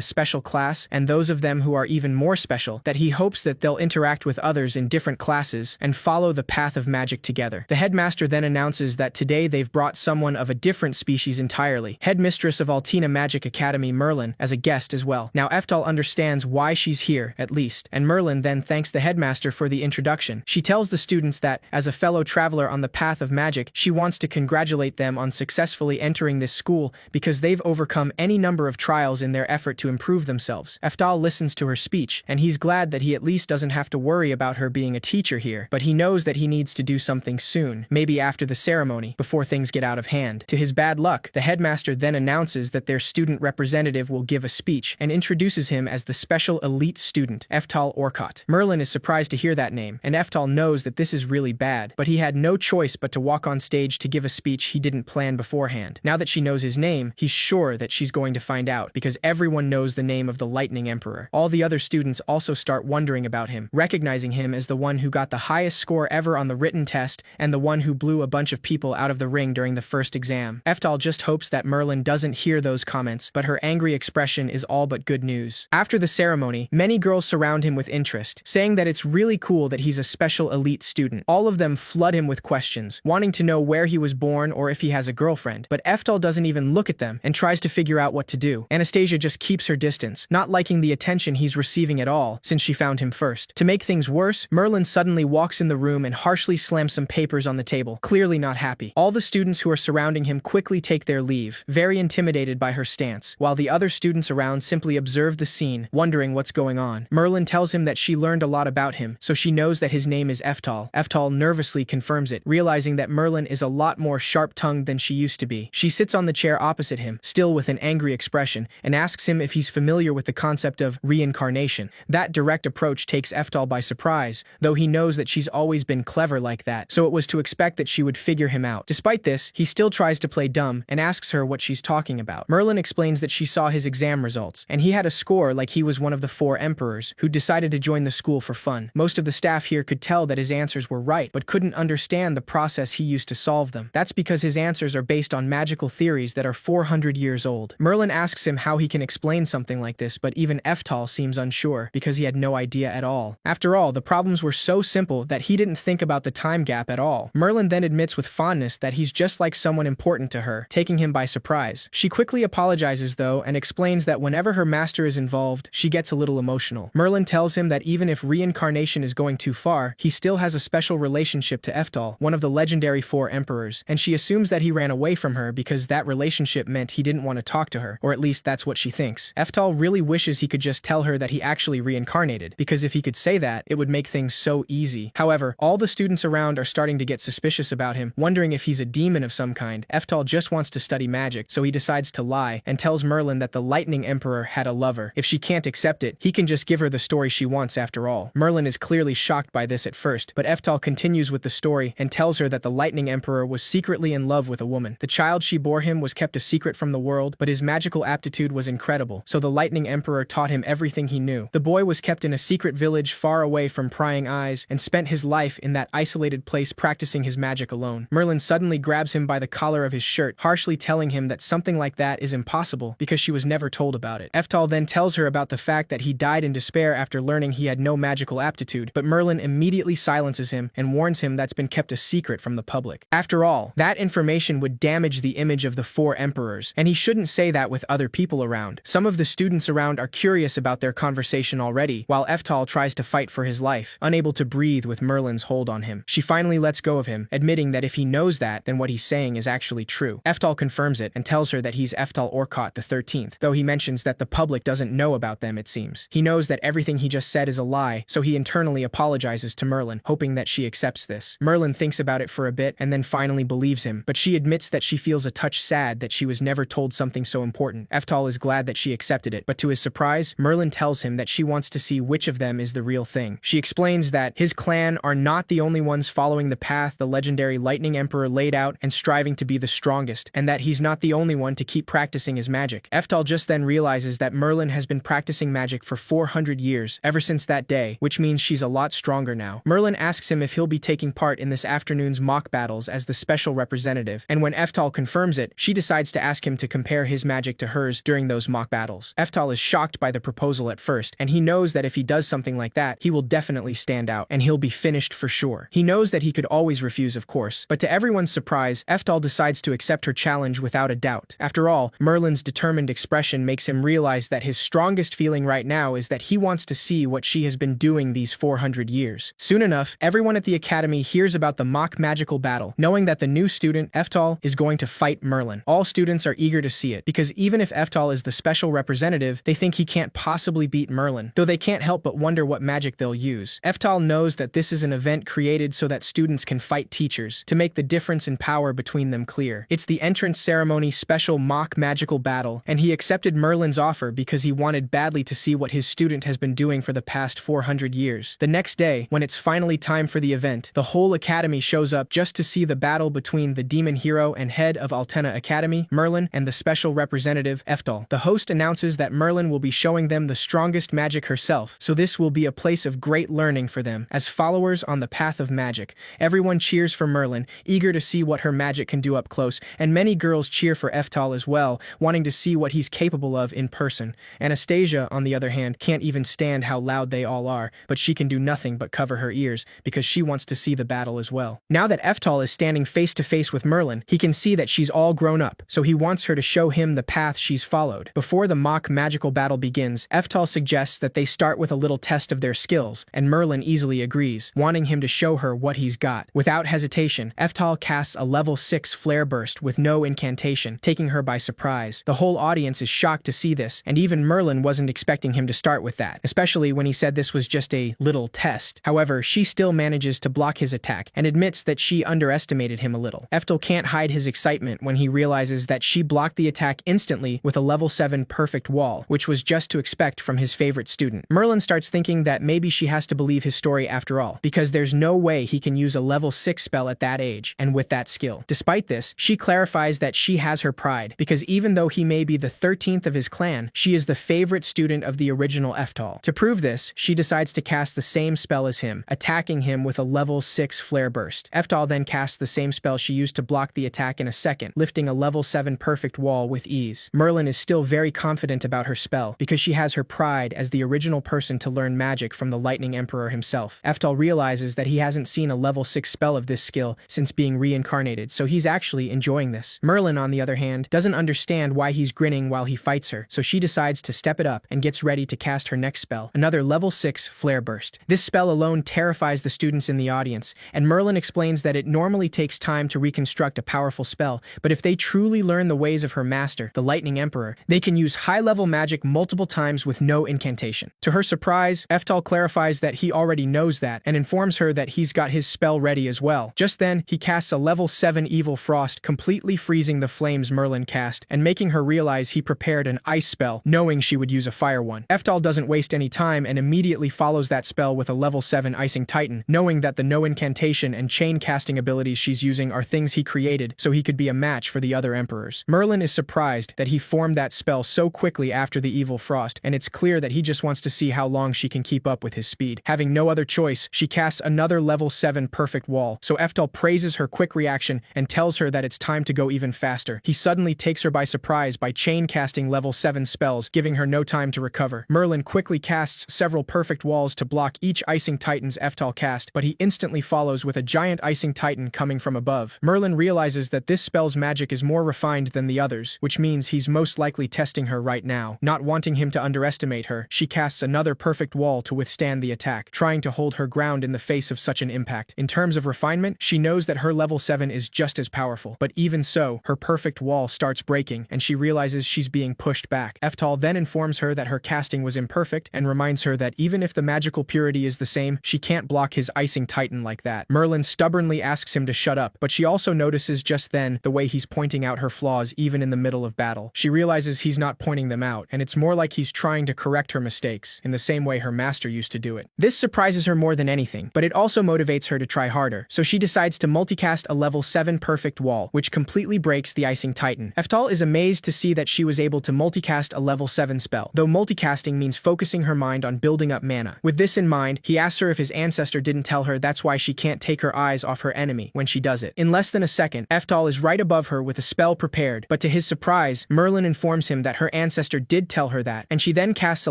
Speaker 1: special class and those of them who are even more special that he hopes that they'll interact with others in different classes and follow the path of magic together. The headmaster then announces that today they've brought someone of a different species entirely, headmistress of Altina Magic Academy Merlin, as a guest as well. Now Eftal understands why she's here, at least, and Merlin then thanks the headmaster for the introduction. She tells the students that, as a fellow traveler on the path of magic, she wants to congratulate them on successfully entering this school because they've overcome any number of trials in their effort to improve themselves. Eftal listens to her speech, and he's glad that he at least doesn't have to worry about her being a teacher here, but he knows that he needs to do something soon, maybe after the ceremony, before things get out of hand. To his bad luck, the headmaster then announces that their student representative will give a speech and introduces him as the special elite student, Eftal Orcott. Merlin is surprised to hear that name, and Eftal knows that this is really bad, but he had no choice but to walk on stage to give a speech he didn't plan beforehand. Now that she knows his name, he's sure that she's going to find out, because everyone knows the name of the Lightning Emperor. All the other students also start wondering about him, recognizing him as the one who got the highest score ever on the written test and the one who blew a bunch of people out of the ring during the first exam. Eftal just hopes that Merlin doesn't hear those comments, but her angry expression is all but good news. After the ceremony, many girls surround him with interest, saying that it's really cool that he's a special elite student. All of them flood him with questions, wanting to know where he was born or if he has a girlfriend, but Eftal doesn't even look at them and tries to figure out what to do. Anastasia just keeps her distance, not liking the attention he's receiving at all since she found him first. To make things worse, Merlin suddenly walks in the room and harshly slams some papers on the table, clearly not happy. All the students who are surrounding him quickly take their leave, very intimidated by her stance, while the other students around simply observe the scene, wondering what's going on. Merlin tells him that she learned a lot about him, so she knows that his name is Eftal. Eftal nervously confirms it, realizing that Merlin is a lot more sharp-tongued than she used to be. She sits on the chair opposite him, still with an angry expression, and asks him if he's familiar with the concept of reincarnation. That direct approach takes Eftal by surprise, though he knows that she's always been clever like that, so it was to expect that she would figure him out. Despite this, he still tries to play dumb and asks her what she's talking about. Merlin explains that she saw his exam results, and he had a score like he was one of the 4 emperors who decided to join the school for fun. Most of the staff here could tell that his answers were right, but couldn't understand the process he used to solve them. That's because his answers are based on magical theories that are 400 years old. Merlin asks him how he can explain something like this, but even Eftal seems unsure because he had no idea at all. After all, the problems were so simple that he didn't think about the time gap at all. Merlin then admits with fondness that he's just like someone important to her, taking him by surprise. She quickly apologizes though and explains that whenever her master is involved, she gets a little emotional. Merlin tells him that even if reincarnation is going too far, he still has a special relationship to Eftal, one of the legendary 4 emperors, and she assumes that he ran away from her because that relationship meant he didn't want to talk to her, or at least that's what she thinks. Eftal really wishes he could just tell her that he actually reincarnated, because if he could say that, it would make things so easy. However, all the students around are starting to get suspicious about him, wondering if he's a demon of some kind. Eftal just wants to study magic, so he decides to lie and tells Merlin that the Lightning Emperor had a lover. If she can't accept it, he can just give her the story she wants after all. Merlin is clearly shocked by this at first, but Eftal continues with the story and tells her that the Lightning Emperor was secretly in love with a woman. The child she bore him was kept a secret from the world, but his magical aptitude was incredible, so the Lightning Emperor taught him everything he knew. The boy was kept in a secret village far away from prying eyes and spent his life in that isolated place practicing his magic alone. Merlin suddenly grabs him by the collar of his shirt, harshly telling him that something like that is impossible because she was never told about it. Eftal then tells her about the fact that he died in despair after learning he had no magical aptitude, but Merlin immediately silences him and warns him that's been kept a secret from the public. After all, that information would damage the image of the 4 emperors, and he shouldn't say that with other people around. Some of the students around are curious about their conversation already, while Eftal tries to fight for his life, unable to breathe with Merlin's hold on him. She finally lets go of him, admitting that if he knows that, then what he's saying is actually true. Eftal confirms it and tells her that he's Eftal Orcott the 13th, though he mentions that the public doesn't know about them, it seems. He knows that everything he just said is a lie, so he internally apologizes to Merlin, hoping that she accepts this. Merlin thinks about it for a bit and then finally believes him, but she admits that she feels a touch sad that she was never told something so important. Eftal is glad that she accepted it, but to his surprise, Merlin tells him that she wants to see which of them is the real thing. She explains that his clan are not the only ones following the path the legendary Lightning Emperor laid out and striving to be the strongest, and that he's not the only one to keep practicing his magic. Eftal just then realizes that Merlin has been practicing magic for 400 years, ever since that day, which means she's a lot stronger now. Merlin asks him if he'll be taking part in this afternoon's mock battles as the special representative, and when Eftal confirms it, she decides to ask him to compare his magic to hers during those mock battles. Eftal is shocked by the proposal at first, and he knows that if he does something like that, he will definitely stand out, and he'll be finished for sure. He knows that he could always refuse, of course, but to everyone's surprise, Eftal decides to accept her challenge without a doubt. After all, Merlin's determined expression makes him realize that his strongest feeling right now is that he wants to see what she has been doing these 400 years. Soon enough, everyone at the academy hears about the mock magical battle, knowing that the new student, Eftal, is going to fight Merlin. All students are eager to see it, because even if Eftal is the special representative, they think he can't possibly beat Merlin, though they can't help but wonder what magic they'll use. Eftal knows that this is an event created so that students can fight teachers, to make the difference in power between them clear. It's the entrance ceremony special mock magical battle, and he accepted Merlin's offer because he wanted badly to see what his student has been doing for the past 400 years. The next day, when it's finally time for the event, the whole academy shows up just to see the battle between the demon hero and head of Altena Academy, Merlin, and the special representative, Eftal. The host announces that Merlin will be showing them the strongest magic herself, so this will be a place of great learning for them. As followers on the path of magic, everyone cheers for Merlin, eager to see what her magic can do up close, and many girls cheer for Eftal as well, wanting to see what he's capable of in person. Anastasia, on the other hand, can't even stand how loud they all are, but she can do nothing but cover her ears, because she wants to see the battle as well. Now that Eftal is standing face to face with Merlin, he can see that she's all grown up, so he wants her to show him the path she's followed. Before the mock magical battle begins, Eftal suggests that they start with a little test of their skills, and Merlin easily agrees, wanting him to show her what he's got. Without hesitation, Eftal casts a level 6 flare burst with no incantation, taking her by surprise. The whole audience is shocked to see this, and even Merlin wasn't expecting him to start with that, especially when he said this was just a little test. However, she still manages to block his attack, and admits that she underestimated him a little. Eftal can't hide his excitement when he realizes that she blocked the attack instantly with a level 7 perfect wall, which was just to expect from his favorite student. Merlin starts thinking that maybe she has to believe his story after all, because there's no way he can use a level 6 spell at that age, and with that skill. Despite this, she clarifies that she has her pride, because even though he may be the 13th of his clan, she is the favorite student of the original Eftal. To prove this, she decides to cast the same spell as him, attacking him with a level 6 flare burst. Eftal then casts the same spell she used to block the attack in a second, lifting a level 7 perfect wall with ease. Merlin is still very confident about her spell, because she has her pride as the original person to learn magic from the Lightning Emperor himself. Eftal realizes that he hasn't seen a level 6 spell of this skill since being reincarnated, so he's actually enjoying this. Merlin, on the other hand, doesn't understand why he's grinning while he fights her, so she decides to step it up and gets ready to cast her next spell, another level 6 flare burst. This spell alone terrifies the students in the audience, and Merlin explains that it normally takes time to reconstruct a powerful spell, but if they truly learn the ways of her master, the Lightning Emperor, they can use high-level magic multiple times with no incantation. To her surprise, Eftal clarifies that he already knows that, and informs her that he's got his spell ready as well. Just then, he casts a level 7 Evil Frost, completely freezing the flames Merlin cast, and making her realize he prepared an ice spell, knowing she would use a fire one. Eftal doesn't waste any time and immediately follows that spell with a level 7 Icing Titan, knowing that the no incantation and chain casting abilities she's using are things he created so he could be a match for the other emperors. Merlin is surprised that he formed that spell so quickly after the Evil Frost, and it's clear that he just wants to see how long she can keep up with his speed. Having no other choice, she casts another level 7 perfect wall, so Eftal praises her quick reaction and tells her that it's time to go even faster. He suddenly takes her by surprise by chain casting level 7 spells, giving her no time to recover. Merlin quickly casts several perfect walls to block each Icing Titan's Eftal cast, but he instantly follows with a giant Icing Titan coming from above. Merlin realizes that this spell's magic is more refined than the others, which means he's most likely testing her right now. Not wanting him to underestimate her, she casts another perfect wall to withstand the attack, trying to hold her ground in the face of such an impact. In terms of refinement, she knows that her level 7 is just as powerful, but even so, her perfect wall starts breaking, and she realizes she's being pushed back. Eftal then informs her that her casting was imperfect, and reminds her that even if the magical purity is the same, she can't block his Icing Titan like that. Merlin stubbornly asks him to shut up, but she also notices just then the way he's pointing out her flaws even in the middle of battle. She realizes he's not pointing them out, and it's more like he's trying to correct her mistakes, in the same way her master used to do it. This surprises her more than anything, but it also motivates her to try harder, so she decides to multicast a level 7 perfect wall, which completely breaks the Icing Titan. Eftal is amazed to see that she was able to multicast a level 7 spell, though multicasting means means focusing her mind on building up mana. With this in mind, he asks her if his ancestor didn't tell her that's why she can't take her eyes off her enemy when she does it. In less than a second, Eftal is right above her with a spell prepared, but to his surprise, Merlin informs him that her ancestor did tell her that, and she then casts a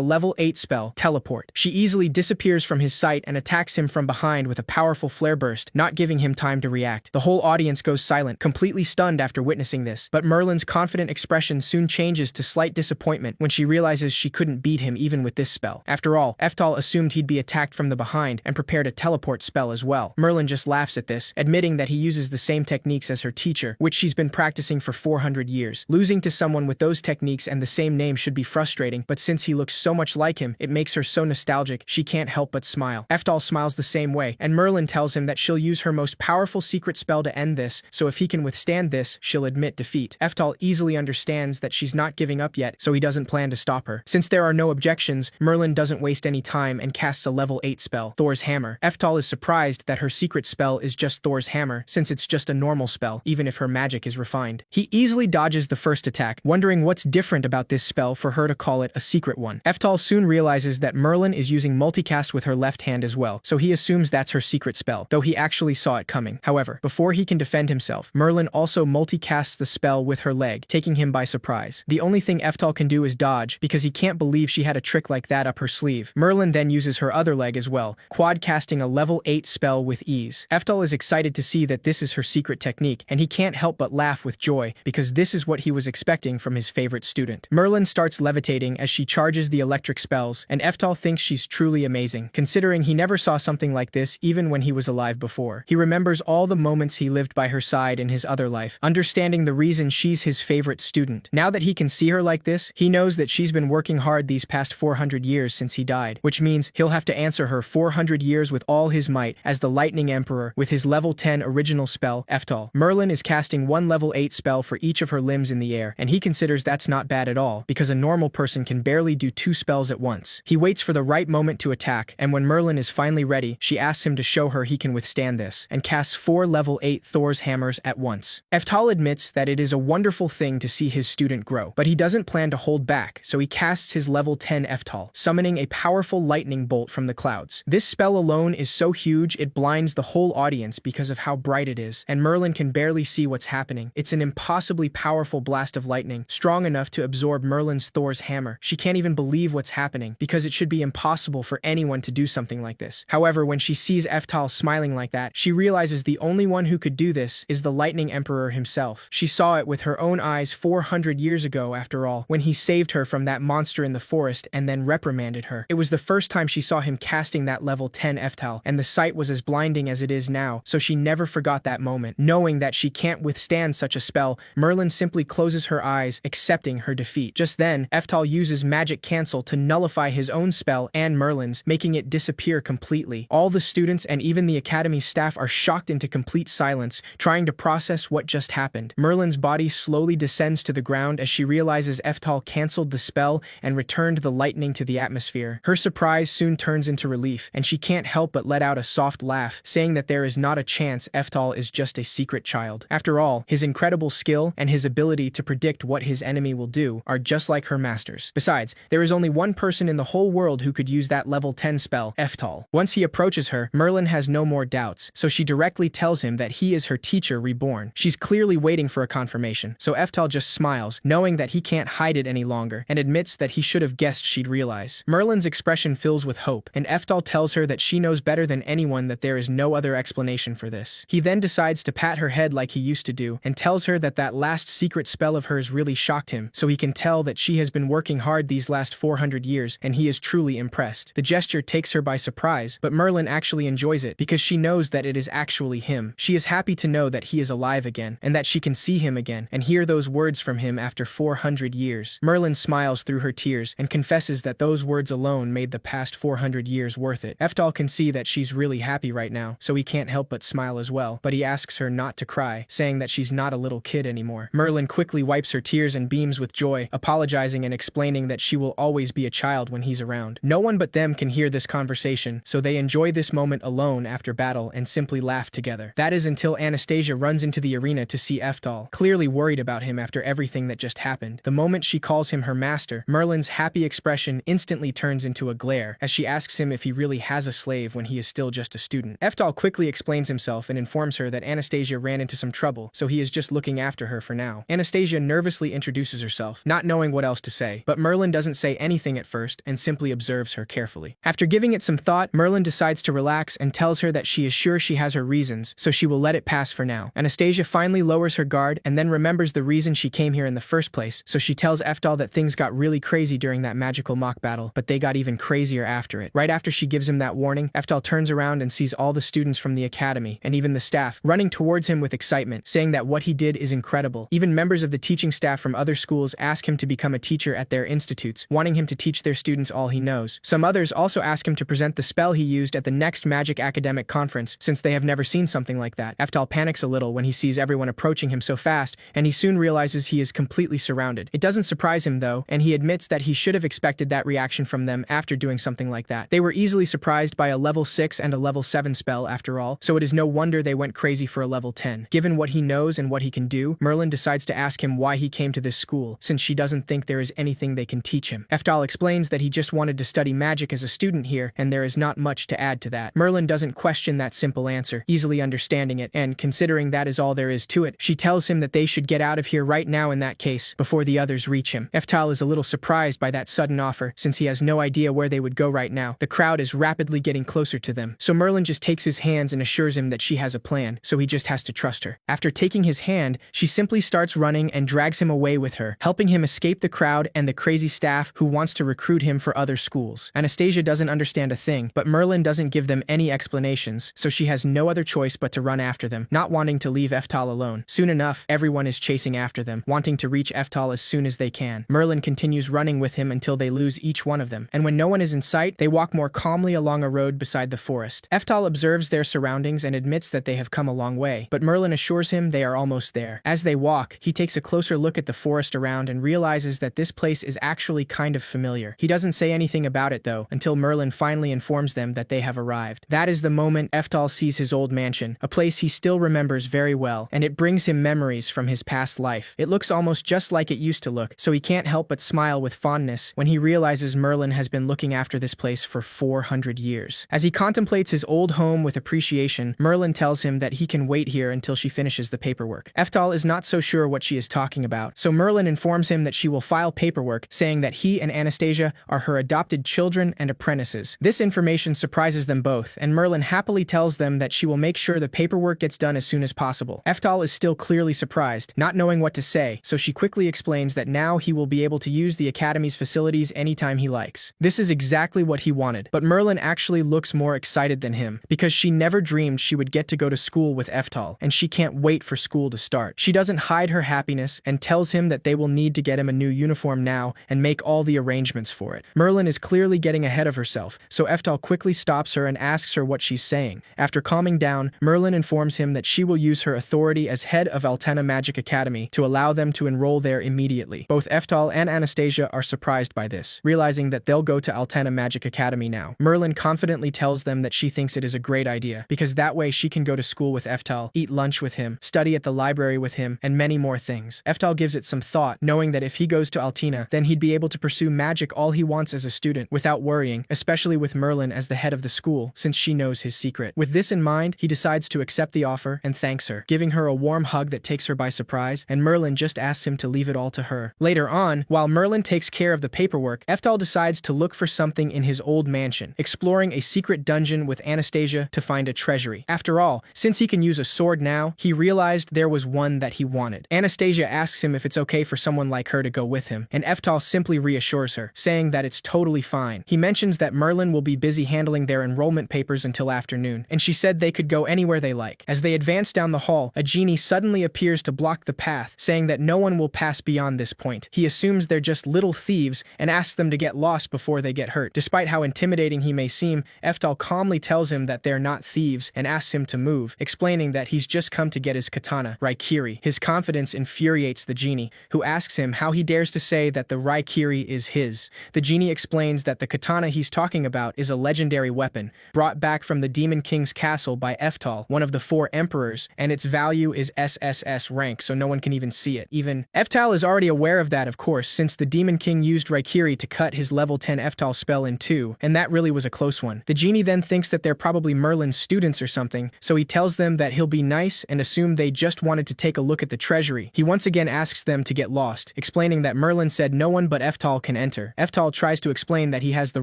Speaker 1: level 8 spell, Teleport. She easily disappears from his sight and attacks him from behind with a powerful flare burst, not giving him time to react. The whole audience goes silent, completely stunned after witnessing this, but Merlin's confident expression soon changes to slight disappointment when she realizes she couldn't beat him even with this spell. After all, Eftal assumed he'd be attacked from the behind and prepared a teleport spell as well. Merlin just laughs at this, admitting that he uses the same techniques as her teacher, which she's been practicing for 400 years. Losing to someone with those techniques and the same name should be frustrating, but since he looks so much like him, it makes her so nostalgic, she can't help but smile. Eftal smiles the same way, and Merlin tells him that she'll use her most powerful secret spell to end this, so if he can withstand this, she'll admit defeat. Eftal easily understands that she's not giving up yet, so he doesn't plan to stop her. Since there are no objections, Merlin doesn't waste any time and casts a level 8 spell, Thor's Hammer. Eftal is surprised that her secret spell is just Thor's Hammer, since it's just a normal spell, even if her magic is refined. He easily dodges the first attack, wondering what's different about this spell for her to call it a secret one. Eftal soon realizes that Merlin is using multicast with her left hand as well, so he assumes that's her secret spell, though he actually saw it coming. However, before he can defend himself, Merlin also multicasts the spell with her leg, taking him by surprise. The only thing Eftal can do is dodge, because he can't believe she had a trick like that up her sleeve. Merlin then uses her other leg as well, quad casting a level 8 spell with ease. Eftal is excited to see that this is her secret technique, and he can't help but laugh with joy, because this is what he was expecting from his favorite student. Merlin starts levitating as she charges the electric spells, and Eftal thinks she's truly amazing, considering he never saw something like this even when he was alive before. He remembers all the moments he lived by her side in his other life, understanding the reason she's his favorite student. Now that he can see her like this, he knows that she's been working hard these past 400 years since he died, which means he'll have to answer her 400 years with all his might as the Lightning Emperor with his level 10 original spell, Eftal. Merlin is casting one level 8 spell for each of her limbs in the air, and he considers that's not bad at all, because a normal person can barely do 2 spells at once. He waits for the right moment to attack, and when Merlin is finally ready, she asks him to show her he can withstand this, and casts 4 level 8 Thor's Hammers at once. Eftal admits that it is a wonderful thing to see his student grow, but he doesn't plan to hold back, so he casts his level 10 Eftal, summoning a powerful lightning bolt from the clouds. This spell alone is so huge it blinds the whole audience because of how bright it is, and Merlin can barely see what's happening. It's an impossibly powerful blast of lightning, strong enough to absorb Merlin's Thor's Hammer. She can't even believe what's happening, because it should be impossible for anyone to do something like this. However, when she sees Eftal smiling like that, she realizes the only one who could do this is the Lightning Emperor himself. She saw it with her own eyes 400 years ago, after all, when he saved her from that monster in the forest and then reprimanded her. It was the first time she saw him casting that level 10 Eftal, and the sight was as blinding as it is now, so she never forgot that moment. Knowing that she can't withstand such a spell, Merlin simply closes her eyes, accepting her defeat. Just then, Eftal uses Magic Cancel to nullify his own spell and Merlin's, making it disappear completely. All the students and even the Academy's staff are shocked into complete silence, trying to process what just happened. Merlin's body slowly descends to the ground as she realizes Eftal canceled the spell and returned the lightning to the atmosphere. Her surprise soon turns into relief, and she can't help but let out a soft laugh, saying that there is not a chance Eftal is just a secret child. After all, his incredible skill and his ability to predict what his enemy will do are just like her master's. Besides, there is only one person in the whole world who could use that level 10 spell, Eftal. Once he approaches her, Merlin has no more doubts, so she directly tells him that he is her teacher reborn. She's clearly waiting for a confirmation, so Eftal just smiles, knowing that he can't hide it any longer, and admits that he should have guessed she'd realize. Merlin's expression fills with hope, and Eftal tells her that she knows better than anyone that there is no other explanation for this. He then decides to pat her head like he used to do, and tells her that that last secret spell of hers really shocked him, so he can tell that she has been working hard these last 400 years, and he is truly impressed. The gesture takes her by surprise, but Merlin actually enjoys it, because she knows that it is actually him. She is happy to know that he is alive again, and that she can see him again, and hear those words from him after 400 years. Merlin smiles through her tears, and confesses that those words alone made the past 400 years worth it. Eftal can see that she's really happy right now, so he can't help but smile as well, but he asks her not to cry, saying that she's not a little kid anymore. Merlin quickly wipes her tears and beams with joy, apologizing and explaining that she will always be a child when he's around. No one but them can hear this conversation, so they enjoy this moment alone after battle and simply laugh together. That is until Anastasia runs into the arena to see Eftal, clearly worried about him after everything that just happened. The moment she calls him her master, Merlin's happy expression expression instantly turns into a glare as she asks him if he really has a slave when he is still just a student. Eftal quickly explains himself and informs her that Anastasia ran into some trouble, so he is just looking after her for now. Anastasia nervously introduces herself, not knowing what else to say, but Merlin doesn't say anything at first and simply observes her carefully. After giving it some thought, Merlin decides to relax and tells her that she is sure she has her reasons, so she will let it pass for now. Anastasia finally lowers her guard and then remembers the reason she came here in the first place, so she tells Eftal that things got really crazy during that magical mock battle, but they got even crazier after it. Right after she gives him that warning, Eftal turns around and sees all the students from the academy, and even the staff, running towards him with excitement, saying that what he did is incredible. Even members of the teaching staff from other schools ask him to become a teacher at their institutes, wanting him to teach their students all he knows. Some others also ask him to present the spell he used at the next Magic Academic Conference, since they have never seen something like that. Eftal panics a little when he sees everyone approaching him so fast, and he soon realizes he is completely surrounded. It doesn't surprise him though, and he admits that he should have expected that reaction from them after doing something like that. They were easily surprised by a level 6 and a level 7 spell after all, so it is no wonder they went crazy for a level 10. Given what he knows and what he can do, Merlin decides to ask him why he came to this school, since she doesn't think there is anything they can teach him. Eftal explains that he just wanted to study magic as a student here, and there is not much to add to that. Merlin doesn't question that simple answer, easily understanding it, and considering that is all there is to it, she tells him that they should get out of here right now in that case, before the others reach him. Eftal is a little surprised by that sudden offer, since he has no idea where they would go right now. The crowd is rapidly getting closer to them, so Merlin just takes his hands and assures him that she has a plan, so he just has to trust her. After taking his hand, she simply starts running and drags him away with her, helping him escape the crowd and the crazy staff who wants to recruit him for other schools. Anastasia doesn't understand a thing, but Merlin doesn't give them any explanations, so she has no other choice but to run after them, not wanting to leave Eftal alone. Soon enough, everyone is chasing after them, wanting to reach Eftal as soon as they can. Merlin continues running with him until they lose each one of them, and when no one is in sight, they walk more calmly along a road beside the forest. Eftal observes their surroundings and admits that they have come a long way, but Merlin assures him they are almost there. As they walk, he takes a closer look at the forest around and realizes that this place is actually kind of familiar. He doesn't say anything about it though, until Merlin finally informs them that they have arrived. That is the moment Eftal sees his old mansion, a place he still remembers very well, and it brings him memories from his past life. It looks almost just like it used to look, so he can't help but smile with fondness when he realizes Merlin has been looking after this place for 400 years. As he contemplates his old home with appreciation, Merlin tells him that he can wait here until she finishes the paperwork. Eftal is not so sure what she is talking about, so Merlin informs him that she will file paperwork saying that he and Anastasia are her adopted children and apprentices. This information surprises them both, and Merlin happily tells them that she will make sure the paperwork gets done as soon as possible. Eftal is still clearly surprised, not knowing what to say, so she quickly explains that now he will be able to use the Academy's facilities anytime he likes. This is exactly what he wanted, but Merlin actually looks more excited than him, because she never dreamed she would get to go to school with Eftal, and she can't wait for school to start. She doesn't hide her happiness and tells him that they will need to get him a new uniform now and make all the arrangements for it. Merlin is clearly getting ahead of herself, so Eftal quickly stops her and asks her what she's saying. After calming down, Merlin informs him that she will use her authority as head of Altena Magic Academy to allow them to enroll there immediately. Both Eftal and Anastasia are surprised by this, realizing that they'll go to Altena Magic Academy now. Merlin confidently tells them that she thinks it is a great idea, because that way she can go to school with Eftal, eat lunch with him, study at the library with him, and many more things. Eftal gives it some thought, knowing that if he goes to Altena, then he'd be able to pursue magic all he wants as a student without worrying, especially with Merlin as the head of the school, since she knows his secret. With this in mind, he decides to accept the offer and thanks her, giving her a warm hug that takes her by surprise, and Merlin just asks him to leave it all to her. Later on, while Merlin takes care of the paperwork, Eftal decides to look for something in his old mansion, exploring a secret dungeon with Anastasia to find a treasury. After all, since he can use a sword now, he realized there was one that he wanted. Anastasia asks him if it's okay for someone like her to go with him, and Eftal simply reassures her, saying that it's totally fine. He mentions that Merlin will be busy handling their enrollment papers until afternoon, and she said they could go anywhere they like. As they advance down the hall, a genie suddenly appears to block the path, saying that no one will pass beyond this point. He assumes they're just little thieves and asks them to get lost before they get hurt. Despite how intimidating he may seem, Eftal calmly tells him that they're not thieves and asks him to move, explaining that he's just come to get his katana, Raikiri. His confidence infuriates the genie, who asks him how he dares to say that the Raikiri is his. The genie explains that the katana he's talking about is a legendary weapon, brought back from the Demon King's castle by Eftal, one of the 4 emperors, and its value is SSS rank, so no one can even see it. Even Eftal is already aware of that, of course, since the Demon King used Raikiri Raikiri to cut his level 10 Eftal spell in two, and that really was a close one. The genie then thinks that they're probably Merlin's students or something, so he tells them that he'll be nice and assume they just wanted to take a look at the treasury. He once again asks them to get lost, explaining that Merlin said no one but Eftal can enter. Eftal tries to explain that he has the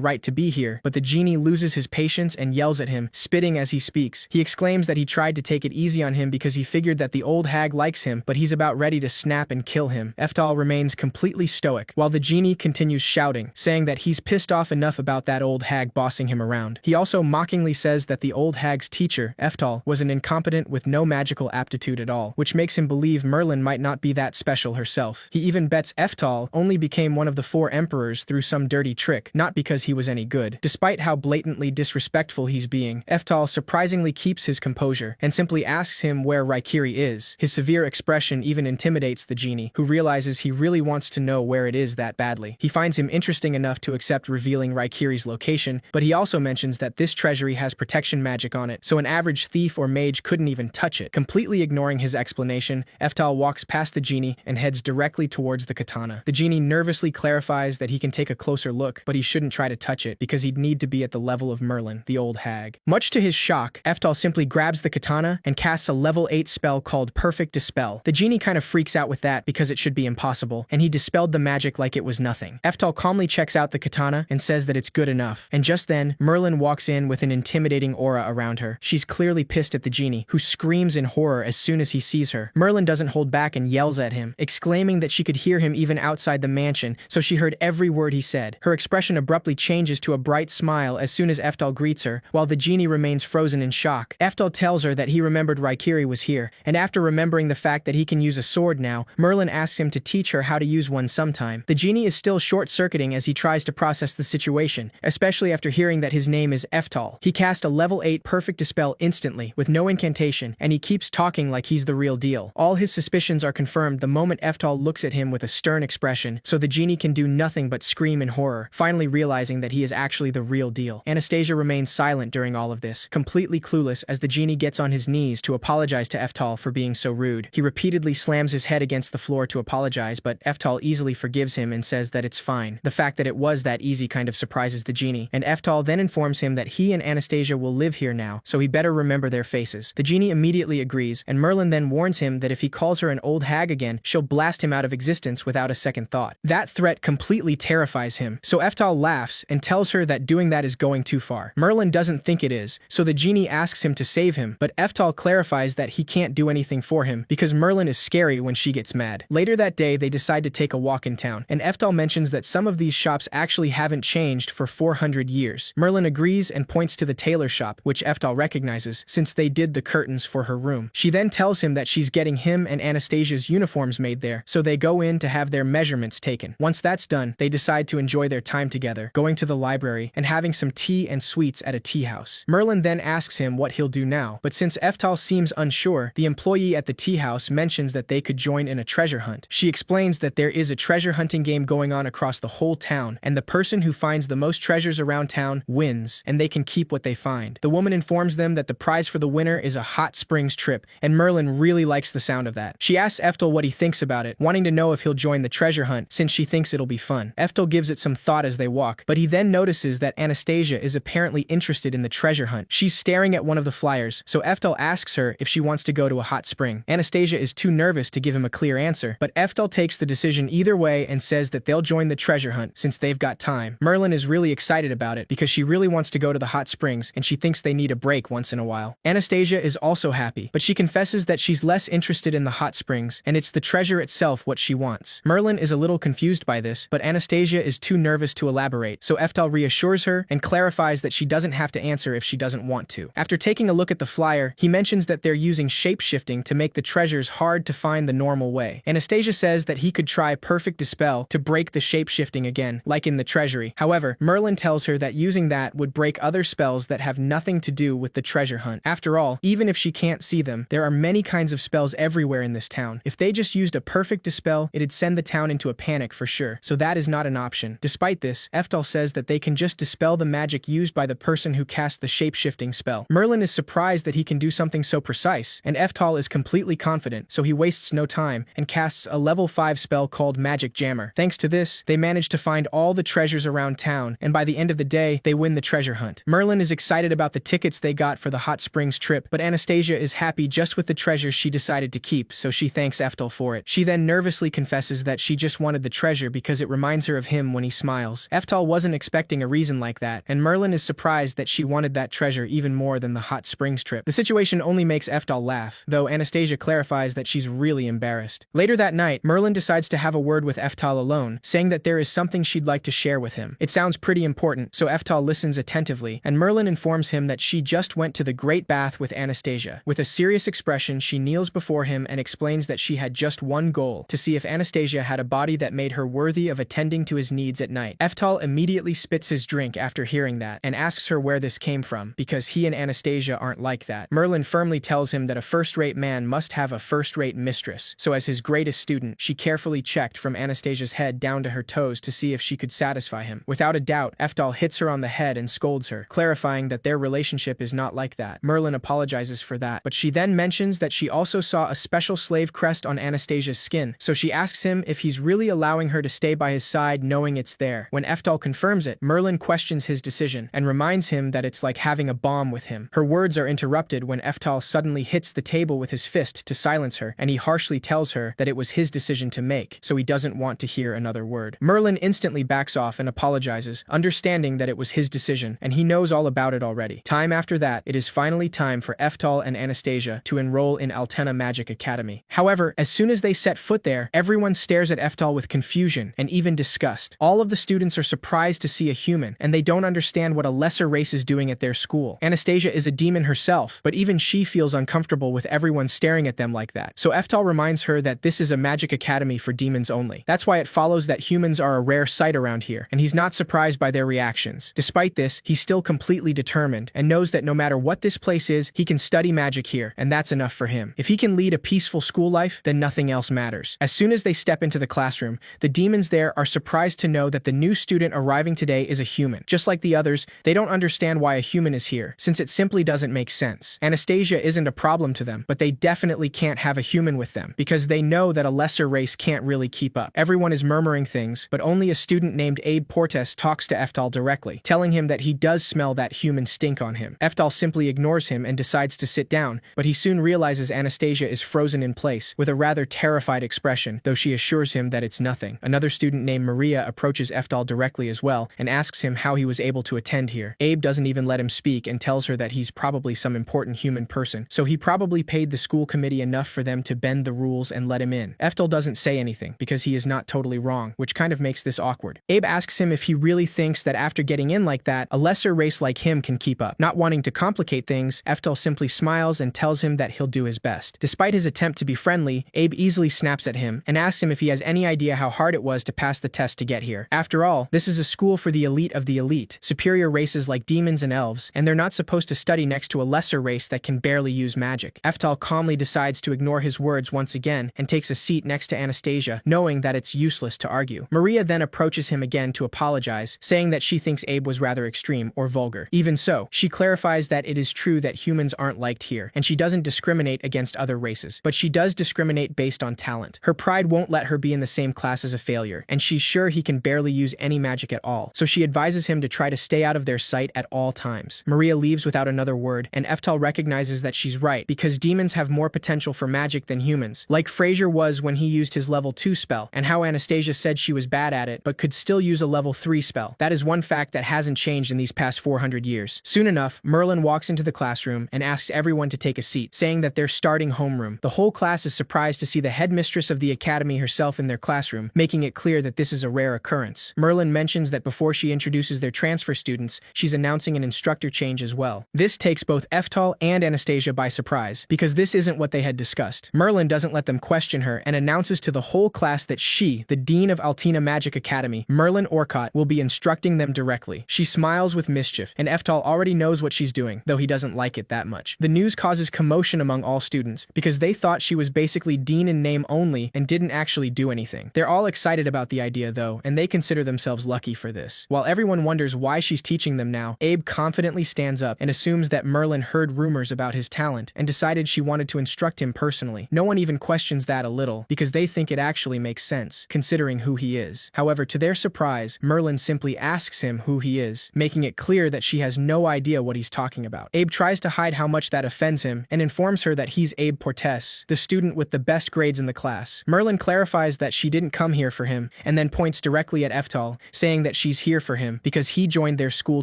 Speaker 1: right to be here, but the genie loses his patience and yells at him, spitting as he speaks. He exclaims that he tried to take it easy on him because he figured that the old hag likes him, but he's about ready to snap and kill him. Eftal remains completely stoic, while the genie continues shouting, saying that he's pissed off enough about that old hag bossing him around. He also mockingly says that the old hag's teacher, Eftal, was an incompetent with no magical aptitude at all, which makes him believe Merlin might not be that special herself. He even bets Eftal only became one of the 4 emperors through some dirty trick, not because he was any good. Despite how blatantly disrespectful he's being, Eftal surprisingly keeps his composure and simply asks him where Raikiri is. His severe expression even intimidates the genie, who realizes he really wants to know where it is that badly. He finds him interesting enough to accept revealing Raikiri's location, but he also mentions that this treasury has protection magic on it, so an average thief or mage couldn't even touch it. Completely ignoring his explanation, Eftal walks past the genie and heads directly towards the katana. The genie nervously clarifies that he can take a closer look, but he shouldn't try to touch it because he'd need to be at the level of Merlin, the old hag. Much to his shock, Eftal simply grabs the katana and casts a level 8 spell called Perfect Dispel. The genie kind of freaks out with that because it should be impossible, and he dispelled the magic like it was nothing. Eftal calmly checks out the katana and says that it's good enough, and just then, Merlin walks in with an intimidating aura around her. She's clearly pissed at the genie, who screams in horror as soon as he sees her. Merlin doesn't hold back and yells at him, exclaiming that she could hear him even outside the mansion, so she heard every word he said. Her expression abruptly changes to a bright smile as soon as Eftal greets her, while the genie remains frozen in shock. Eftal tells her that he remembered Raikiri was here, and after remembering the fact that he can use a sword now, Merlin asks him to teach her how to use one sometime. The genie is still short-circuiting as he tries to process the situation, especially after hearing that his name is Eftal. He cast a level 8 Perfect Dispel instantly, with no incantation, and he keeps talking like he's the real deal. All his suspicions are confirmed the moment Eftal looks at him with a stern expression, so the genie can do nothing but scream in horror, finally realizing that he is actually the real deal. Anastasia remains silent during all of this, completely clueless as the genie gets on his knees to apologize to Eftal for being so rude. He repeatedly slams his head against the floor to apologize, but Eftal easily forgives him and says that it's fine. The fact that it was that easy kind of surprises the genie, and Eftal then informs him that he and Anastasia will live here now, so he better remember their faces. The genie immediately agrees, and Merlin then warns him that if he calls her an old hag again, she'll blast him out of existence without a second thought. That threat completely terrifies him, so Eftal laughs and tells her that doing that is going too far. Merlin doesn't think it is, so the genie asks him to save him, but Eftal clarifies that he can't do anything for him because Merlin is scary when she gets mad. Later that day, they decide to take a walk in town, and Eftal mentions that some of these shops actually haven't changed for 400 years. Merlin agrees and points to the tailor shop, which Eftal recognizes since they did the curtains for her room. She then tells him that she's getting him and Anastasia's uniforms made there, so they go in to have their measurements taken. Once that's done, they decide to enjoy their time together, going to the library and having some tea and sweets at a tea house. Merlin then asks him what he'll do now, but since Eftal seems unsure, the employee at the tea house mentions that they could join in a treasure hunt. She explains that there is a treasure hunting game going on across the whole town, and the person who finds the most treasures around town wins, and they can keep what they find. The woman informs them that the prize for the winner is a hot springs trip, and Merlin really likes the sound of that. She asks Eftal what he thinks about it, wanting to know if he'll join the treasure hunt since she thinks it'll be fun. Eftal gives it some thought as they walk, but he then notices that Anastasia is apparently interested in the treasure hunt. She's staring at one of the flyers, so Eftal asks her if she wants to go to a hot spring. Anastasia is too nervous to give him a clear answer, but Eftal takes the decision either way and says that they'll join the treasure hunt since they've got time. Merlin is really excited about it because she really wants to go to the hot springs and she thinks they need a break once in a while. Anastasia is also happy, but she confesses that she's less interested in the hot springs and it's the treasure itself what she wants. Merlin is a little confused by this, but Anastasia is too nervous to elaborate, so Eftal reassures her and clarifies that she doesn't have to answer if she doesn't want to. After taking a look at the flyer, he mentions that they're using shape-shifting to make the treasures hard to find the normal way. Anastasia says that he could try Perfect Dispel to break the shape-shifting again, like in the treasury. However, Merlin tells her that using that would break other spells that have nothing to do with the treasure hunt. After all, even if she can't see them, there are many kinds of spells everywhere in this town. If they just used a Perfect Dispel, it'd send the town into a panic for sure, so that is not an option. Despite this, Eftal says that they can just dispel the magic used by the person who cast the shape-shifting spell. Merlin is surprised that he can do something so precise, and Eftal is completely confident, so he wastes no time and casts a level 5 spell called Magic Jammer. Thanks to this, they manage to find all the treasures around town, and by the end of the day, they win the treasure hunt. Merlin is excited about the tickets they got for the hot springs trip, but Anastasia is happy just with the treasures she decided to keep, so she thanks Eftel for it. She then nervously confesses that she just wanted the treasure because it reminds her of him when he smiles. Eftel wasn't expecting a reason like that, and Merlin is surprised that she wanted that treasure even more than the hot springs trip. The situation only makes Eftel laugh, though Anastasia clarifies that she's really embarrassed. Later that night, Merlin decides to have a word with Eftel alone, saying that there is something she'd like to share with him. It sounds pretty important, so Eftel listens attentively, and Merlin informs him that she just went to the Great Bath with Anastasia. With a serious expression, she kneels before him and explains that she had just one goal, to see if Anastasia had a body that made her worthy of attending to his needs at night. Eftel immediately spits his drink after hearing that, and asks her where this came from, because he and Anastasia aren't like that. Merlin firmly tells him that a first-rate man must have a first-rate mistress, so as his greatest student, she carefully checked from Anastasia's head down to her toes to see if she could satisfy him. Without a doubt, Eftel hits her on the head and scolds her, clarifying that their relationship is not like that. Merlin apologizes for that, but she then mentions that she also saw a special slave crest on Anastasia's skin, so she asks him if he's really allowing her to stay by his side knowing it's there. When Eftel confirms it, Merlin questions his decision and reminds him that it's like having a bomb with him. Her words are interrupted when Eftel suddenly hits the table with his fist to silence her, and he harshly tells her that it was his decision to make, so he doesn't want to hear another word. Merlin instantly backs off and apologizes, understanding that it was his decision, and he knows all about it already. Time after that, it is finally time for Eftel and Anastasia to enroll in Altena Magic Academy. However, as soon as they set foot there, everyone stares at Eftel with confusion and even disgust. All of the students are surprised to see a human, and they don't understand what a lesser race is doing at their school. Anastasia is a demon herself, but even she feels uncomfortable with everyone staring at them like that. So Eftel reminds her that this is a magic academy for demons only. That's why it follows that humans are a rare sight around here, and he's not surprised by their reactions. Despite this, he's still completely determined and knows that no matter what this place is, he can study magic here, and that's enough for him. If he can lead a peaceful school life, then nothing else matters. As soon as they step into the classroom, the demons there are surprised to know that the new student arriving today is a human. Just like the others, they don't understand why a human is here, since it simply doesn't make sense. Anastasia isn't a problem to them, but they definitely can't have a human with them, because they know that a lesser race can't really keep up. Everyone is murmuring things, but only a student named Abe Portes talks to Eftel directly, telling him that he does smell that human stink on him. Eftel simply ignores him and decides to sit down, but he soon realizes Anastasia is frozen in place, with a rather terrified expression, though she assures him that it's nothing. Another student named Maria approaches Eftel directly as well, and asks him how he was able to attend here. Abe doesn't even let him speak and tells her that he's probably some important human person, so he probably paid the school committee enough for them to bend the rules and let him in. Eftel doesn't say anything, because he is not totally wrong, which kind of makes this awkward. Abe asks him if he really thinks that after getting in like that, a lesser race like him can keep up. Not wanting to complicate things, Eftel simply smiles and tells him that he'll do his best. Despite his attempt to be friendly, Abe easily snaps at him and asks him if he has any idea how hard it was to pass the test to get here. After all, this is a school for the elite, superior races like demons and elves, and they're not supposed to study next to a lesser race that can barely use magic. Eftel calmly decides to ignore his words once again and takes a seat next to Anastasia, knowing that it's useless to argue. Maria then approaches him again to apologize, saying that she thinks Abe was rather extreme or vulgar. Even so, she clarifies that it is true that humans aren't liked here, and she doesn't discriminate against other races, but she does discriminate based on talent. Her pride won't let her be in the same class as a failure, and she's sure he can barely use any magic at all, so she advises him to try to stay out of their sight at all times. Maria leaves without another word, and Eftel recognizes that she's right, because demons have more potential for magic than humans, like Fraser was when he used his level 2 spell, and how Anastasia said she was bad at it but could still use a level 3 spell. That is one fact that hasn't changed in these past 400 years. Soon enough, Merlin walks into the classroom and asks everyone to take a seat, saying that they're starting homeroom. The whole class is surprised to see the headmistress of the academy herself in their classroom, making it clear that this is a rare occurrence. Merlin mentions that before she introduces their transfer students, she's announcing an instructor change as well. This takes both Eftel and Anastasia by surprise, because this isn't what they had discussed. Merlin doesn't let them question her and announces to the whole class that she, the Dean of Altena Magic Academy, Merlin Orcott, will be instructing them directly. She smiles with mischief, and Eftel already knows what she's doing, though he doesn't like it that much. The news causes commotion among all students, because they thought she was basically dean in name only and didn't actually do anything. They're all excited about the idea though, and they consider themselves lucky for this. While everyone wonders why she's teaching them now, Abe confidently stands up and assumes that Merlin heard rumors about his talent and decided she wanted to instruct him personally. No one even questions that a little, because they think it actually makes sense, considering who he is. is. However, to their surprise, Merlin simply asks him who he is, making it clear that she has no idea what he's talking about. Abe tries to hide how much that offends him and informs her that he's Abe Portes, the student with the best grades in the class. Merlin clarifies that she didn't come here for him, and then points directly at Eftal, saying that she's here for him because he joined their school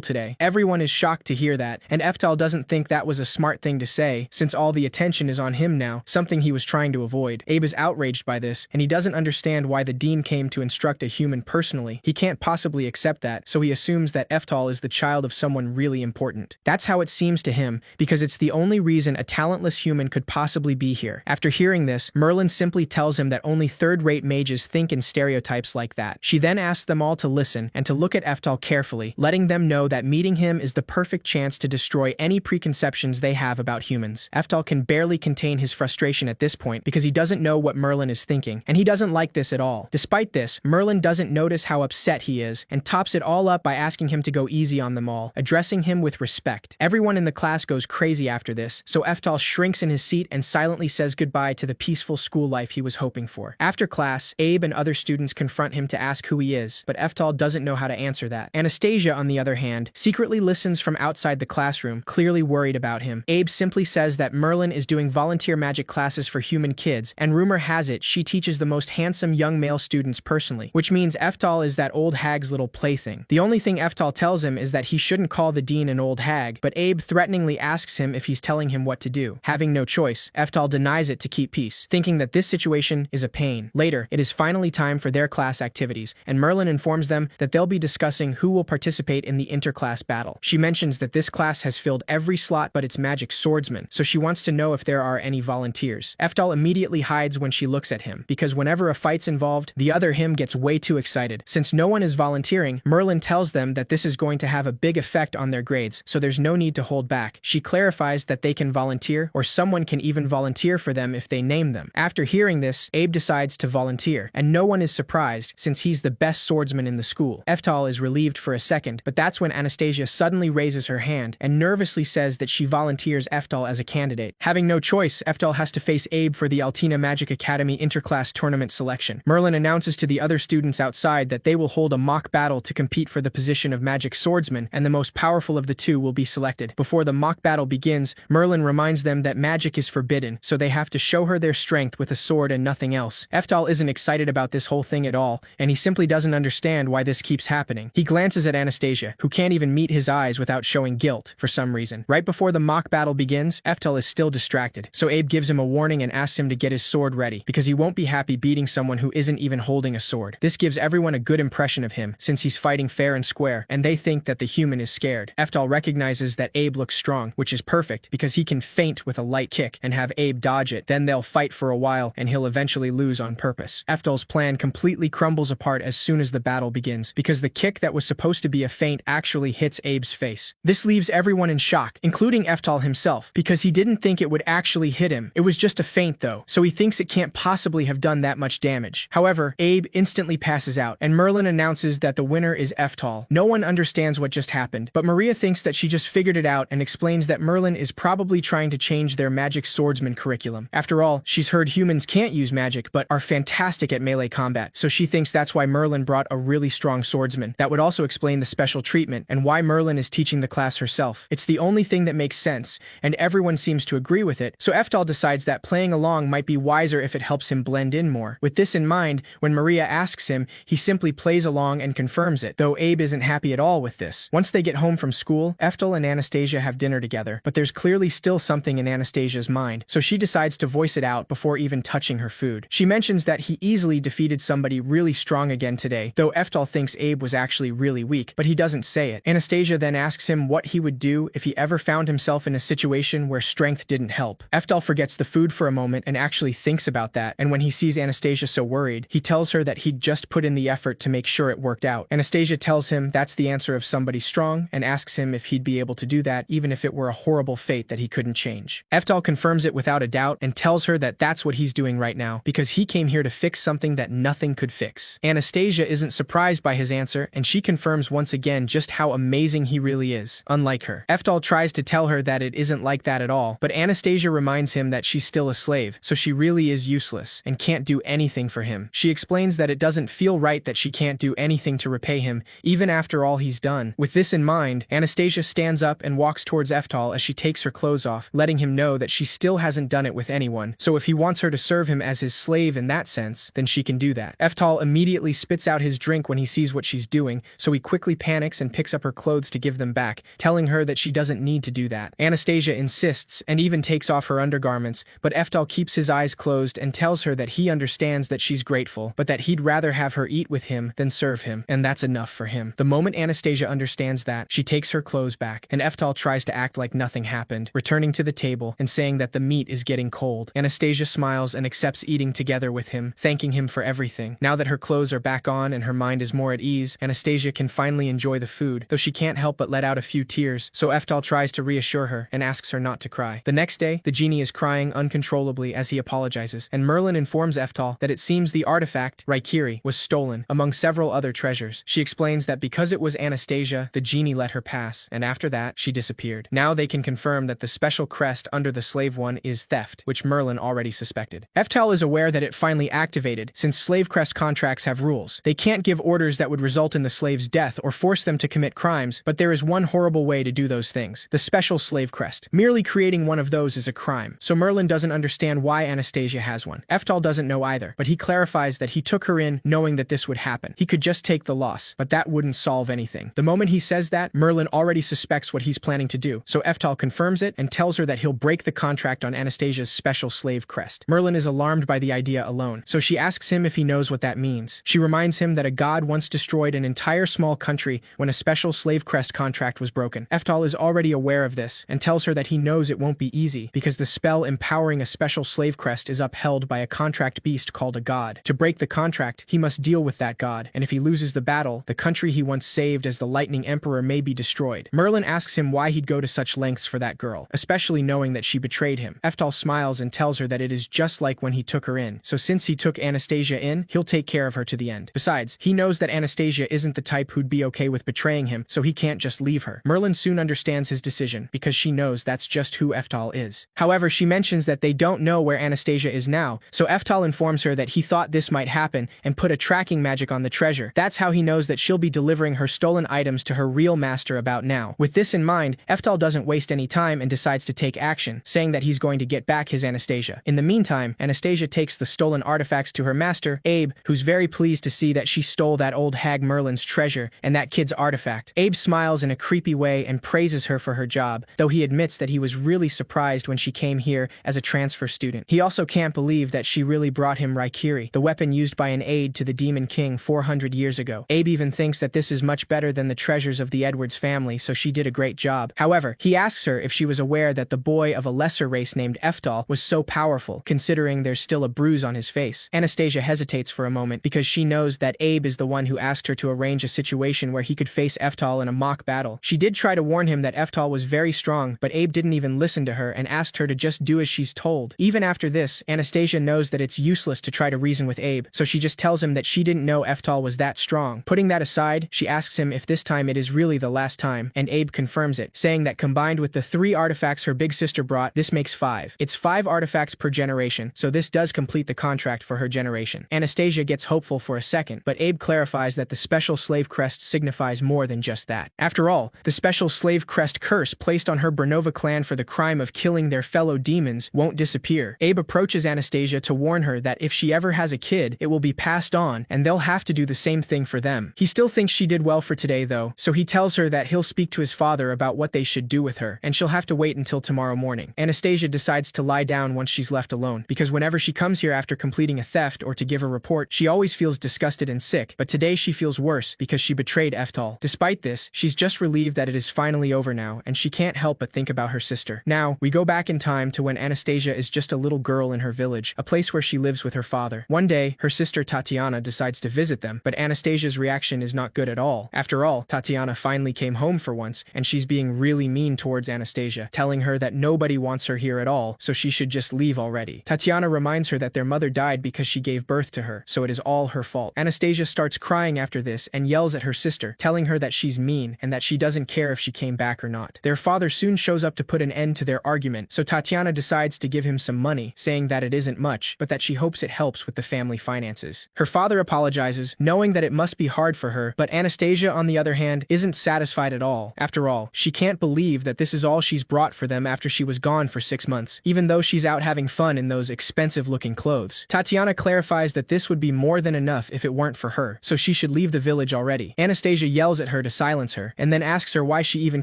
Speaker 1: today. Everyone is shocked to hear that, and Eftal doesn't think that was a smart thing to say, since all the attention is on him now, something he was trying to avoid. Abe is outraged by this, and he doesn't understand why the dean came to instruct a human personally. He can't possibly accept that, so he assumes that Eftal is the child of someone really important. That's how it seems to him, because it's the only reason a talentless human could possibly be here. After hearing this, Merlin simply tells him that only third-rate mages think in stereotypes like that. She then asks them all to listen and to look at Eftal carefully, letting them know that meeting him is the perfect chance to destroy any preconceptions they have about humans. Eftal can barely contain his frustration at this point because he doesn't know what Merlin is thinking, and he doesn't like this at all. Despite this, Merlin doesn't notice how upset he is and tops it all up by asking him to go easy on them all, addressing him with respect. Everyone in the class goes crazy after this, so Eftal shrinks in his seat and silently says goodbye to the peaceful school life he was hoping for. After class, Abe and other students confront him to ask who he is, but Eftal doesn't know how to answer that. Anastasia, on the other hand, secretly listens from outside the classroom, clearly worried about him. Abe simply says that Merlin is doing volunteer magic classes for human kids, and rumor has it she teaches the most handsome young male students personally, which means Eftal is that old hag's little plaything. The only thing Eftal tells him is that he shouldn't call the dean an old hag, but Abe threateningly asks him if he's telling him what to do. Having no choice, Eftal denies it to keep peace, thinking that this situation is a pain. Later, it is finally time for their class activities, and Merlin informs them that they'll be discussing who will participate in the interclass battle. She mentions that this class has filled every slot but its magic swordsman, so she wants to know if there are any volunteers. Eftal immediately hides when she looks at him, because whenever a fight's involved, the other him gets way too excited. Since no one is volunteering, Merlin tells them that this is going to have a big effect on their grades, so there's no need to hold back. She clarifies that they can volunteer, or someone can even volunteer for them if they name them. After hearing this, Abe decides to volunteer, and no one is surprised since he's the best swordsman in the school. Eftal is relieved for a second, but that's when Anastasia suddenly raises her hand and nervously says that she volunteers Eftal as a candidate. Having no choice, Eftal has to face Abe for the Altina Magic Academy interclass tournament selection. Merlin announces to the other students outside that they will hold a mock battle to compete for the position of magic swordsman, and the most powerful of the two will be selected. Before the mock battle begins, Merlin reminds them that magic is forbidden, so they have to show her their strength with a sword and nothing else. Eftal isn't excited about this whole thing at all, and he simply doesn't understand why this keeps happening. He glances at Anastasia, who can't even meet his eyes without showing guilt for some reason. Right before the mock battle begins, Eftal is still distracted, so Abe gives him a warning and asks him to get his sword ready, because he won't be happy beating someone who isn't even holding a sword. This gives everyone a good impression of him, since he's fighting fair and square, and they think that the human is scared. Eftal recognizes that Abe looks strong, which is perfect, because he can feint with a light kick and have Abe dodge it. Then they'll fight for a while, and he'll eventually lose on purpose. Eftal's plan completely crumbles apart as soon as the battle begins, because the kick that was supposed to be a feint actually hits Abe's face. This leaves everyone in shock, including Eftal himself, because he didn't think it would actually hit him. It was just a feint though, so he thinks it can't possibly have done that much damage. However, Abe instantly passes out, and Merlin announces that the winner is Eftal. No one understands what just happened, but Maria thinks that she just figured it out and explains that Merlin is probably trying to change their magic swordsman curriculum. After all, she's heard humans can't use magic but are fantastic at melee combat, so she thinks that's why Merlin brought a really strong swordsman. That would also explain the special treatment and why Merlin is teaching the class herself. It's the only thing that makes sense, and everyone seems to agree with it, so Eftal decides that playing along might be wiser if it helps him blend in more. With this in mind, when Maria asks him, he simply plays along and confirms it, though Abe isn't happy at all with this. Once they get home from school, Eftal and Anastasia have dinner together, but there's clearly still something in Anastasia's mind, so she decides to voice it out before even touching her food. She mentions that he easily defeated somebody really strong again today, though Eftal thinks Abe was actually really weak, but he doesn't say it. Anastasia then asks him what he would do if he ever found himself in a situation where strength didn't help. Eftal forgets the food for a moment and actually thinks about that, and when he sees Anastasia so worried, he tells her that he'd just put in the effort to make sure it worked out. Anastasia tells him that's the answer of somebody strong, and asks him if he'd be able to do that even if it were a horrible fate that he couldn't change. Eftal confirms it without a doubt and tells her that that's what he's doing right now, because he came here to fix something that nothing could fix. Anastasia isn't surprised by his answer, and she confirms once again just how amazing he really is, unlike her. Eftal tries to tell her that it isn't like that at all, but Anastasia reminds him that she's still a slave, so she really is useless and can't do anything for him. She explains that it doesn't doesn't feel right that she can't do anything to repay him, even after all he's done. With this in mind, Anastasia stands up and walks towards Eftal as she takes her clothes off, letting him know that she still hasn't done it with anyone, so if he wants her to serve him as his slave in that sense, then she can do that. Eftal immediately spits out his drink when he sees what she's doing, so he quickly panics and picks up her clothes to give them back, telling her that she doesn't need to do that. Anastasia insists and even takes off her undergarments, but Eftal keeps his eyes closed and tells her that he understands that she's grateful, but that he'd rather have her eat with him than serve him, and that's enough for him. The moment Anastasia understands that, she takes her clothes back, and Eftal tries to act like nothing happened, returning to the table and saying that the meat is getting cold. Anastasia smiles and accepts eating together with him, thanking him for everything. Now that her clothes are back on and her mind is more at ease, Anastasia can finally enjoy the food, though she can't help but let out a few tears, so Eftal tries to reassure her and asks her not to cry. The next day, the genie is crying uncontrollably as he apologizes, and Merlin informs Eftal that it seems the artifact, Raikiri, was stolen, among several other treasures. She explains that because it was Anastasia, the genie let her pass, and after that, she disappeared. Now they can confirm that the special crest under the slave one is theft, which Merlin already suspected. Eftal is aware that it finally activated, since slave crest contracts have rules. They can't give orders that would result in the slave's death or force them to commit crimes, but there is one horrible way to do those things: the special slave crest. Merely creating one of those is a crime, so Merlin doesn't understand why Anastasia has one. Eftal doesn't know either, but he clarifies that he took her in knowing that this would happen. He could just take the loss, but that wouldn't solve anything. The moment he says that, Merlin already suspects what he's planning to do, so Eftal confirms it and tells her that he'll break the contract on Anastasia's special slave crest. Merlin is alarmed by the idea alone, so she asks him if he knows what that means. She reminds him that a god once destroyed an entire small country when a special slave crest contract was broken. Eftal is already aware of this and tells her that he knows it won't be easy because the spell empowering a special slave crest is upheld by a contract beast called a god. To break the contract, he must deal with that god, and if he loses the battle, the country he once saved as the Lightning Emperor may be destroyed. Merlin asks him why he'd go to such lengths for that girl, especially knowing that she betrayed him. Eftal smiles and tells her that it is just like when he took her in, so since he took Anastasia in, he'll take care of her to the end. Besides, he knows that Anastasia isn't the type who'd be okay with betraying him, so he can't just leave her. Merlin soon understands his decision, because she knows that's just who Eftal is. However, she mentions that they don't know where Anastasia is now, so Eftal informs her that he thought this might happen and put a tracking magic on the treasure. That's how he knows that she'll be delivering her stolen items to her real master about now. With this in mind, Eftal doesn't waste any time and decides to take action, saying that he's going to get back his Anastasia. In the meantime, Anastasia takes the stolen artifacts to her master, Abe, who's very pleased to see that she stole that old hag Merlin's treasure and that kid's artifact. Abe smiles in a creepy way and praises her for her job, though he admits that he was really surprised when she came here as a transfer student. He also can't believe that she really brought him Raikiri, the weapon used by an aide to the Demon King 400 years ago. Abe even thinks that this is much better than the treasures of the Edwards family, so she did a great job. However, he asks her if she was aware that the boy of a lesser race named Eftal was so powerful, considering there's still a bruise on his face. Anastasia hesitates for a moment because she knows that Abe is the one who asked her to arrange a situation where he could face Eftal in a mock battle. She did try to warn him that Eftal was very strong, but Abe didn't even listen to her and asked her to just do as she's told. Even after this, Anastasia knows that it's useless to try to reason with Abe, so she just tells him that she didn't know Eftal was that strong. Putting that aside, she asks him if this time it is really the last time, and Abe confirms it, saying that combined with the 3 artifacts her big sister brought, this makes 5. It's 5 artifacts per generation, so this does complete the contract for her generation. Anastasia gets hopeful for a second, but Abe clarifies that the special slave crest signifies more than just that. After all, the special slave crest curse placed on her Bernova clan for the crime of killing their fellow demons won't disappear. Abe approaches Anastasia to warn her that if she ever has a kid, it will be passed on, and they'll have to do the same thing for them. He still thinks she did well for today though, so he tells her that he'll speak to his father about what they should do with her, and she'll have to wait until tomorrow morning. Anastasia decides to lie down once she's left alone, because whenever she comes here after completing a theft or to give a report, she always feels disgusted and sick, but today she feels worse because she betrayed Eftal. Despite this, she's just relieved that it is finally over now, and she can't help but think about her sister. Now, we go back in time to when Anastasia is just a little girl in her village, a place where she lives with her father. One day, her sister Tatiana decides to visit them, but Anastasia's reaction is not good at all. After all, Tatiana finally came home for once, and she's being really mean towards Anastasia, telling her that nobody wants her here at all, so she should just leave already. Tatiana reminds her that their mother died because she gave birth to her, so it is all her fault. Anastasia starts crying after this and yells at her sister, telling her that she's mean and that she doesn't care if she came back or not. Their father soon shows up to put an end to their argument, so Tatiana decides to give him some money, saying that it isn't much, but that she hopes it helps with the family finances. Her father apologizes, knowing that it must be hard for her, but Anastasia, on the other hand, isn't satisfied at all. After all, she can't believe that this is all she's brought for them after she was gone for 6 months, even though she's out having fun in those expensive-looking clothes. Tatiana clarifies that this would be more than enough if it weren't for her, so she should leave the village already. Anastasia yells at her to silence her, and then asks her why she even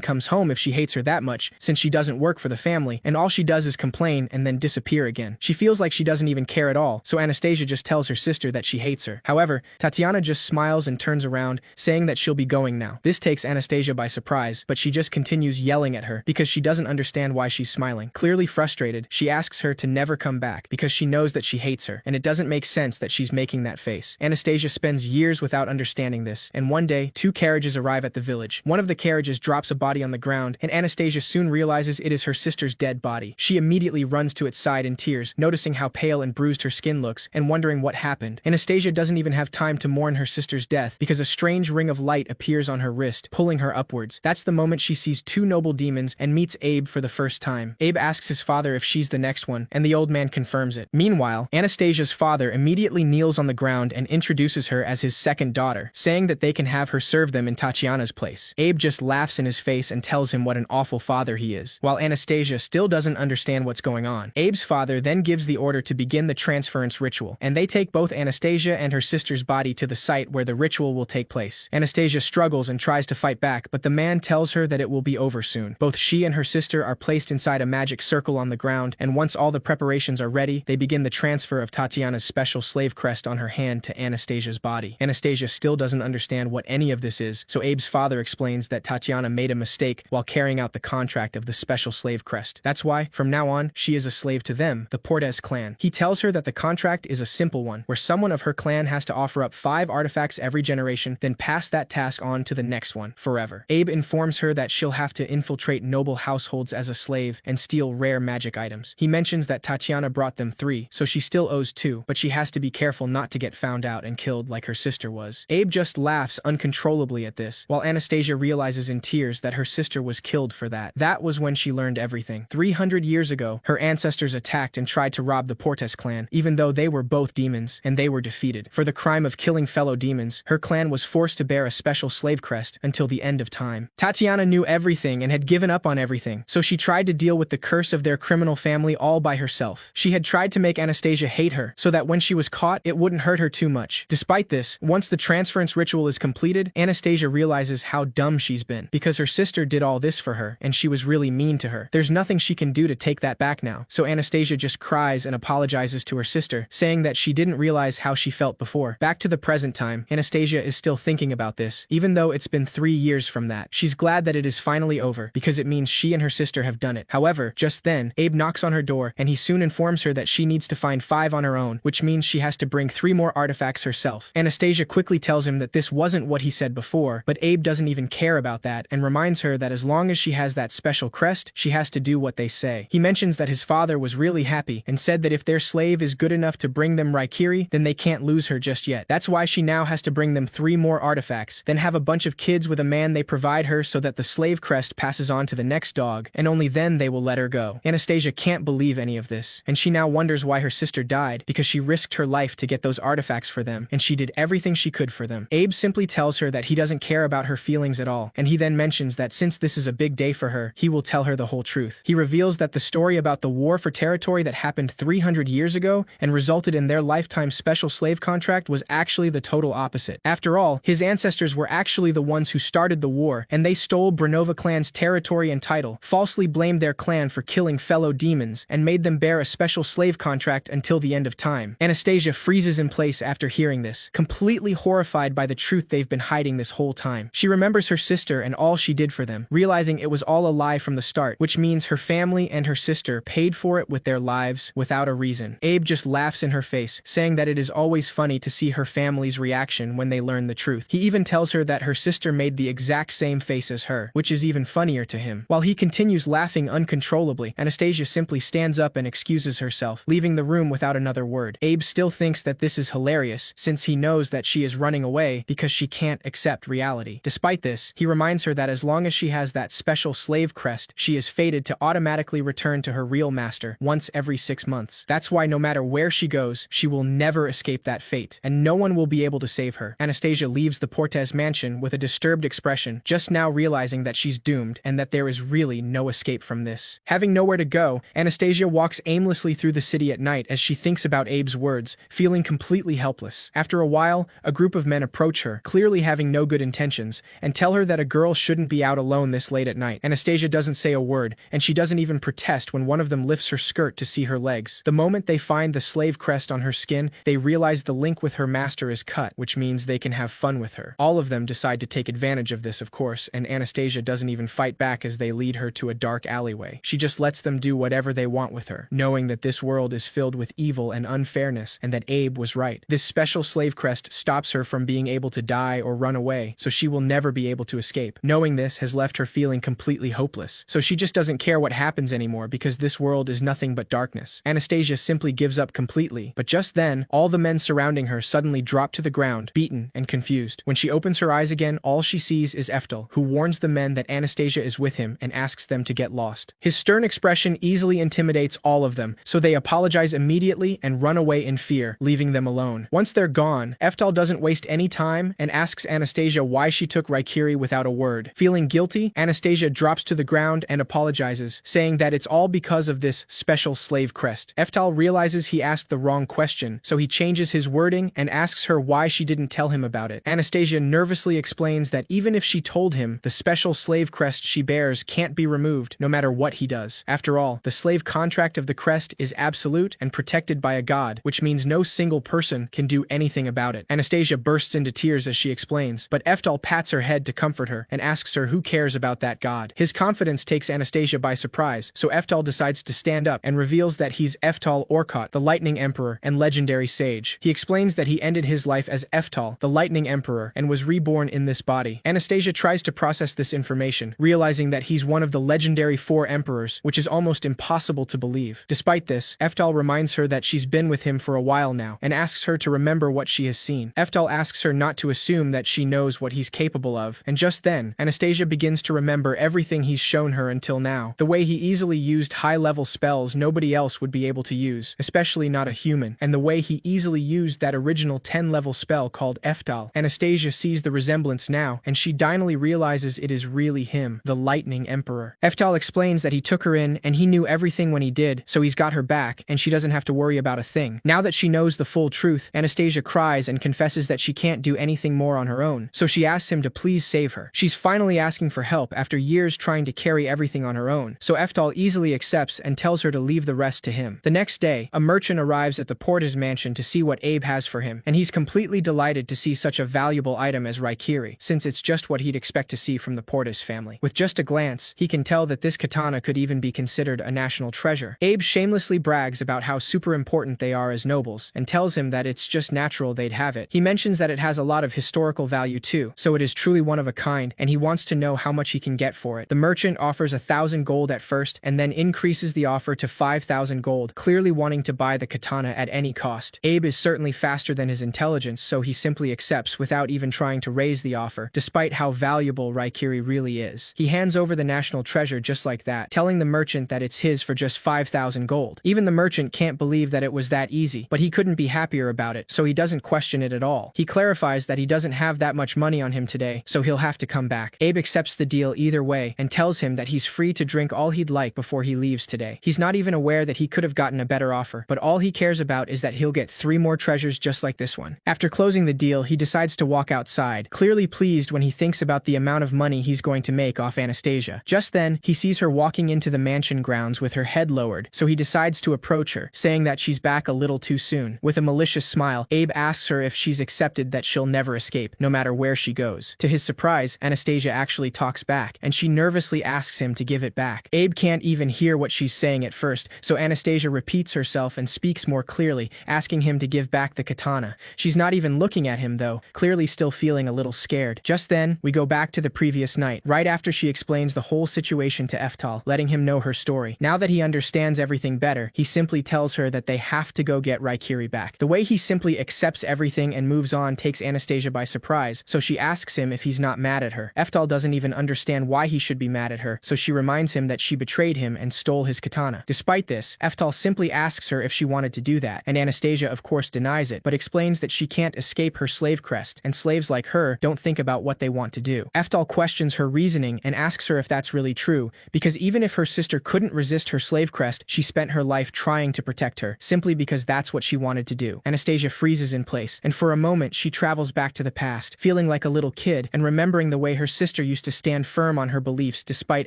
Speaker 1: comes home if she hates her that much, since she doesn't work for the family, and all she does is complain and then disappear again. She feels like she doesn't even care at all, so Anastasia just tells her sister that she hates her. However, Tatiana just smiles and turns around, saying that she'll be going now. This takes Anastasia by surprise, but she just continues yelling at her because she doesn't understand why she's smiling. Clearly frustrated, she asks her to never come back because she knows that she hates her, and it doesn't make sense that she's making that face. Anastasia spends years without understanding this, and one day, 2 carriages arrive at the village. One of the carriages drops a body on the ground, and Anastasia soon realizes it is her sister's dead body. She immediately runs to its side in tears, noticing how pale and bruised her skin looks, and wondering what happened. Anastasia doesn't even have time to mourn her sister's death because a strange ring of light appears on her wrist, pulling her upwards. That's the moment she sees 2 noble demons and meets Abe for the first time. Abe asks his father if she's the next one, and the old man confirms it. Meanwhile, Anastasia's father immediately kneels on the ground and introduces her as his second daughter, saying that they can have her serve them in Tatiana's place. Abe just laughs in his face and tells him what an awful father he is, while Anastasia still doesn't understand what's going on. Abe's father then gives the order to begin the transference ritual, and they take both Anastasia and her sister's body to the site where the ritual will take place. Anastasia struggles and tries to fight back, but the man tells her that it will be over soon. Both she and her sister are placed inside a magic circle on the ground, and once all the preparations are ready, they begin the transfer of Tatiana's special slave crest on her hand to Anastasia's body. Anastasia still doesn't understand what any of this is, so Abe's father explains that Tatiana made a mistake while carrying out the contract of the special slave crest. That's why, from now on, she is a slave to them, the Portes clan. He tells her that the contract is a simple one, where someone of her clan has to offer up 5 artifacts every generation, then pass that task on to the next one, forever. Abe informs her that she'll have to infiltrate noble households as a slave and steal rare magic items. He mentions that Tatiana brought them 3, so she still owes 2, but she has to be careful not to get found out and killed like her sister was. Abe just laughs uncontrollably at this, while Anastasia realizes in tears that her sister was killed for that. That was when she learned everything. 300 years ago, her ancestors attacked and tried to rob the Portes clan, even though they were both demons, and they were defeated. For the crime of killing fellow demons, her clan was forced to bear a special slave crest until the end of time. Tatiana knew everything and had given up on everything, so she tried to deal with the curse of their criminal family all by herself. She had tried to make Anastasia hate her, so that when she was caught, it wouldn't hurt her too much. Despite this, once the transference ritual is completed, Anastasia realizes how dumb she's been, because her sister did all this for her, and she was really mean to her. There's nothing she can do to take that back now, so Anastasia just cries and apologizes to her sister, saying that she didn't realize how she felt before. Back to the present time, Anastasia is still thinking about this, even though it's been 3 years from that. She's glad that it is finally over, because it means she and her sister have done it. However, just then, Abe knocks on her door, and he soon informs her that she needs to find 5 on her own, which means she has to bring 3 more artifacts herself. Anastasia quickly tells him that this wasn't what he said before, but Abe doesn't even care about that and reminds her that as long as she has that special crest, she has to do what they say. He mentions that his father was really happy and said that if their slave is good enough to bring them Raikiri, then they can't lose her just yet. That's why she now has to bring them 3 more artifacts, then have a bunch of kids with a man they provide her so that the slave crest passes on to the next dog, and only then they will let her go. Anastasia can't believe any of this, and she now wonders why her sister died, because she risked her life to get those artifacts for them, and she did everything she could for them. Abe simply tells her that he doesn't care about her feelings at all, and he then mentions that since this is a big day for her, he will tell her the whole truth. He reveals that the story about the war for territory that happened 300 years ago and resulted in their lifetime special slave contract was actually the total opposite. After all, his ancestors were actually the ones who started the war, and they stole Branova clan's territory and title, falsely blamed their clan for killing fellow demons, and made them bear a special slave contract until the end of time. Anastasia freezes in place after hearing this, completely horrified by the truth they've been hiding this whole time. She remembers her sister and all she did for them, realizing it was all a lie from the start, which means her family and her sister paid for it with their lives without a reason. Abe just laughs in her face, saying that it is always funny to see her family's reaction when they learn the truth. He even tells her that her sister made the exact same face as her, which is even funnier to him. While he continues laughing uncontrollably, Anastasia simply stands up and excuses herself, leaving the room without another word. Abe still thinks that this is hilarious, since he knows that she is running away because she can't accept reality. Despite this, he reminds her that as long as she has that special slave crest, she is fated to automatically return to her real master once every 6 months. That's why no matter where she goes, she will never escape that that fate, and no one will be able to save her. Anastasia leaves the Portes mansion with a disturbed expression, just now realizing that she's doomed and that there is really no escape from this. Having nowhere to go, Anastasia walks aimlessly through the city at night as she thinks about Abe's words, feeling completely helpless. After a while, a group of men approach her, clearly having no good intentions, and tell her that a girl shouldn't be out alone this late at night. Anastasia doesn't say a word, and she doesn't even protest when one of them lifts her skirt to see her legs. The moment they find the slave crest on her skin, they realize the link with her master is cut, which means they can have fun with her. All of them decide to take advantage of this, of course, and Anastasia doesn't even fight back as they lead her to a dark alleyway. She just lets them do whatever they want with her, knowing that this world is filled with evil and unfairness, and that Abe was right. This special slave crest stops her from being able to die or run away, so she will never be able to escape. Knowing this has left her feeling completely hopeless, so she just doesn't care what happens anymore because this world is nothing but darkness. Anastasia simply gives up completely, but just then, all the men surrounding her suddenly drop to the ground, beaten and confused. When she opens her eyes again, all she sees is Eftel, who warns the men that Anastasia is with him and asks them to get lost. His stern expression easily intimidates all of them, so they apologize immediately and run away in fear, leaving them alone. Once they're gone, Eftel doesn't waste any time and asks Anastasia why she took Raikiri without a word. Feeling guilty, Anastasia drops to the ground and apologizes, saying that it's all because of this special slave crest. Eftel realizes he asked the wrong question, so he changes his wording and asks her why she didn't tell him about it. Anastasia nervously explains that even if she told him, the special slave crest she bears can't be removed, no matter what he does. After all, the slave contract of the crest is absolute and protected by a god, which means no single person can do anything about it. Anastasia bursts into tears as she explains, but Eftel pats her head to comfort her and asks her who cares about that god. His confidence takes Anastasia by surprise, so Eftel decides to stand up and reveals that he's Eftal Orkot, the Lightning Emperor and legendary sage. He explains that he ended his life as Eftal, the Lightning Emperor, and was reborn in this body. Anastasia tries to process this information, realizing that he's one of the legendary 4 emperors, which is almost impossible to believe. Despite this, Eftal reminds her that she's been with him for a while now, and asks her to remember what she has seen. Eftal asks her not to assume that she knows what he's capable of, and just then, Anastasia begins to remember everything he's shown her until now. The way he easily used high-level spells nobody else would be able to use, especially not a human, and the way he easily used that original 10-level spell called Eftal. Anastasia sees the resemblance now, and she finally realizes it is really him, the Lightning Emperor. Eftal explains that he took her in, and he knew everything when he did, so he's got her back, and she doesn't have to worry about a thing. Now that she knows the full truth, Anastasia cries and confesses that she can't do anything more on her own, so she asks him to please save her. She's finally asking for help after years trying to carry everything on her own, so Eftal easily accepts and tells her to leave the rest to him. The next day, a merchant arrives at the Portes mansion to see what Abe has for him, and he's completely delighted to see such a valuable item as Raikiri, since it's just what he'd expect to see from the Portes family. With just a glance, he can tell that this katana could even be considered a national treasure. Abe shamelessly brags about how super important they are as nobles, and tells him that it's just natural they'd have it. He mentions that it has a lot of historical value too, so it is truly one of a kind, and he wants to know how much he can get for it. The merchant offers 1,000 gold at first, and then increases the offer to 5,000 gold, clearly wanting to buy the katana at any cost. Abe is certainly faster than his intelligence, so he simply accepts without even trying to raise the offer, despite how valuable Raikiri really is. He hands over the national treasure just like that, telling the merchant that it's his for just 5,000 gold. Even the merchant can't believe that it was that easy, but he couldn't be happier about it, so he doesn't question it at all. He clarifies that he doesn't have that much money on him today, so he'll have to come back. Abe accepts the deal either way and tells him that he's free to drink all he'd like before he leaves today. He's not even aware that he could have gotten a better offer, but all he cares about is that he'll get 3 more treasures just like this one. After closing the deal, he decides to walk outside, clearly pleased when he thinks about the amount of money he's going to make off Anastasia. Just then, he sees her walking into the mansion grounds with her head lowered, so he decides to approach her, saying that she's back a little too soon. With a malicious smile, Abe asks her if she's accepted that she'll never escape, no matter where she goes. To his surprise, Anastasia actually talks back, and she nervously asks him to give it back. Abe can't even hear what she's saying at first, so Anastasia repeats herself and speaks more clearly, asking him to give back the katana. She's not even looking at him though, clearly still feeling a little scared. Just then, we go back to the previous night, right after she explains the whole situation to Eftal, letting him know her story. Now that he understands everything better, he simply tells her that they have to go get Raikiri back. The way he simply accepts everything and moves on takes Anastasia by surprise, so she asks him if he's not mad at her. Eftal doesn't even understand why he should be mad at her, so she reminds him that she betrayed him and stole his katana. Despite this, Eftal simply asks her if she wanted to do that, and Anastasia of course denies it, but explains that she can't escape her slave crest, and slaves like her don't think about what they want to do. Eftal questions her reasoning and asks her if that's really true, because even if her sister couldn't resist her slave crest, she spent her life trying to protect her, simply because that's what she wanted to do. Anastasia freezes in place, and for a moment she travels back to the past, feeling like a little kid and remembering the way her sister used to stand firm on her beliefs despite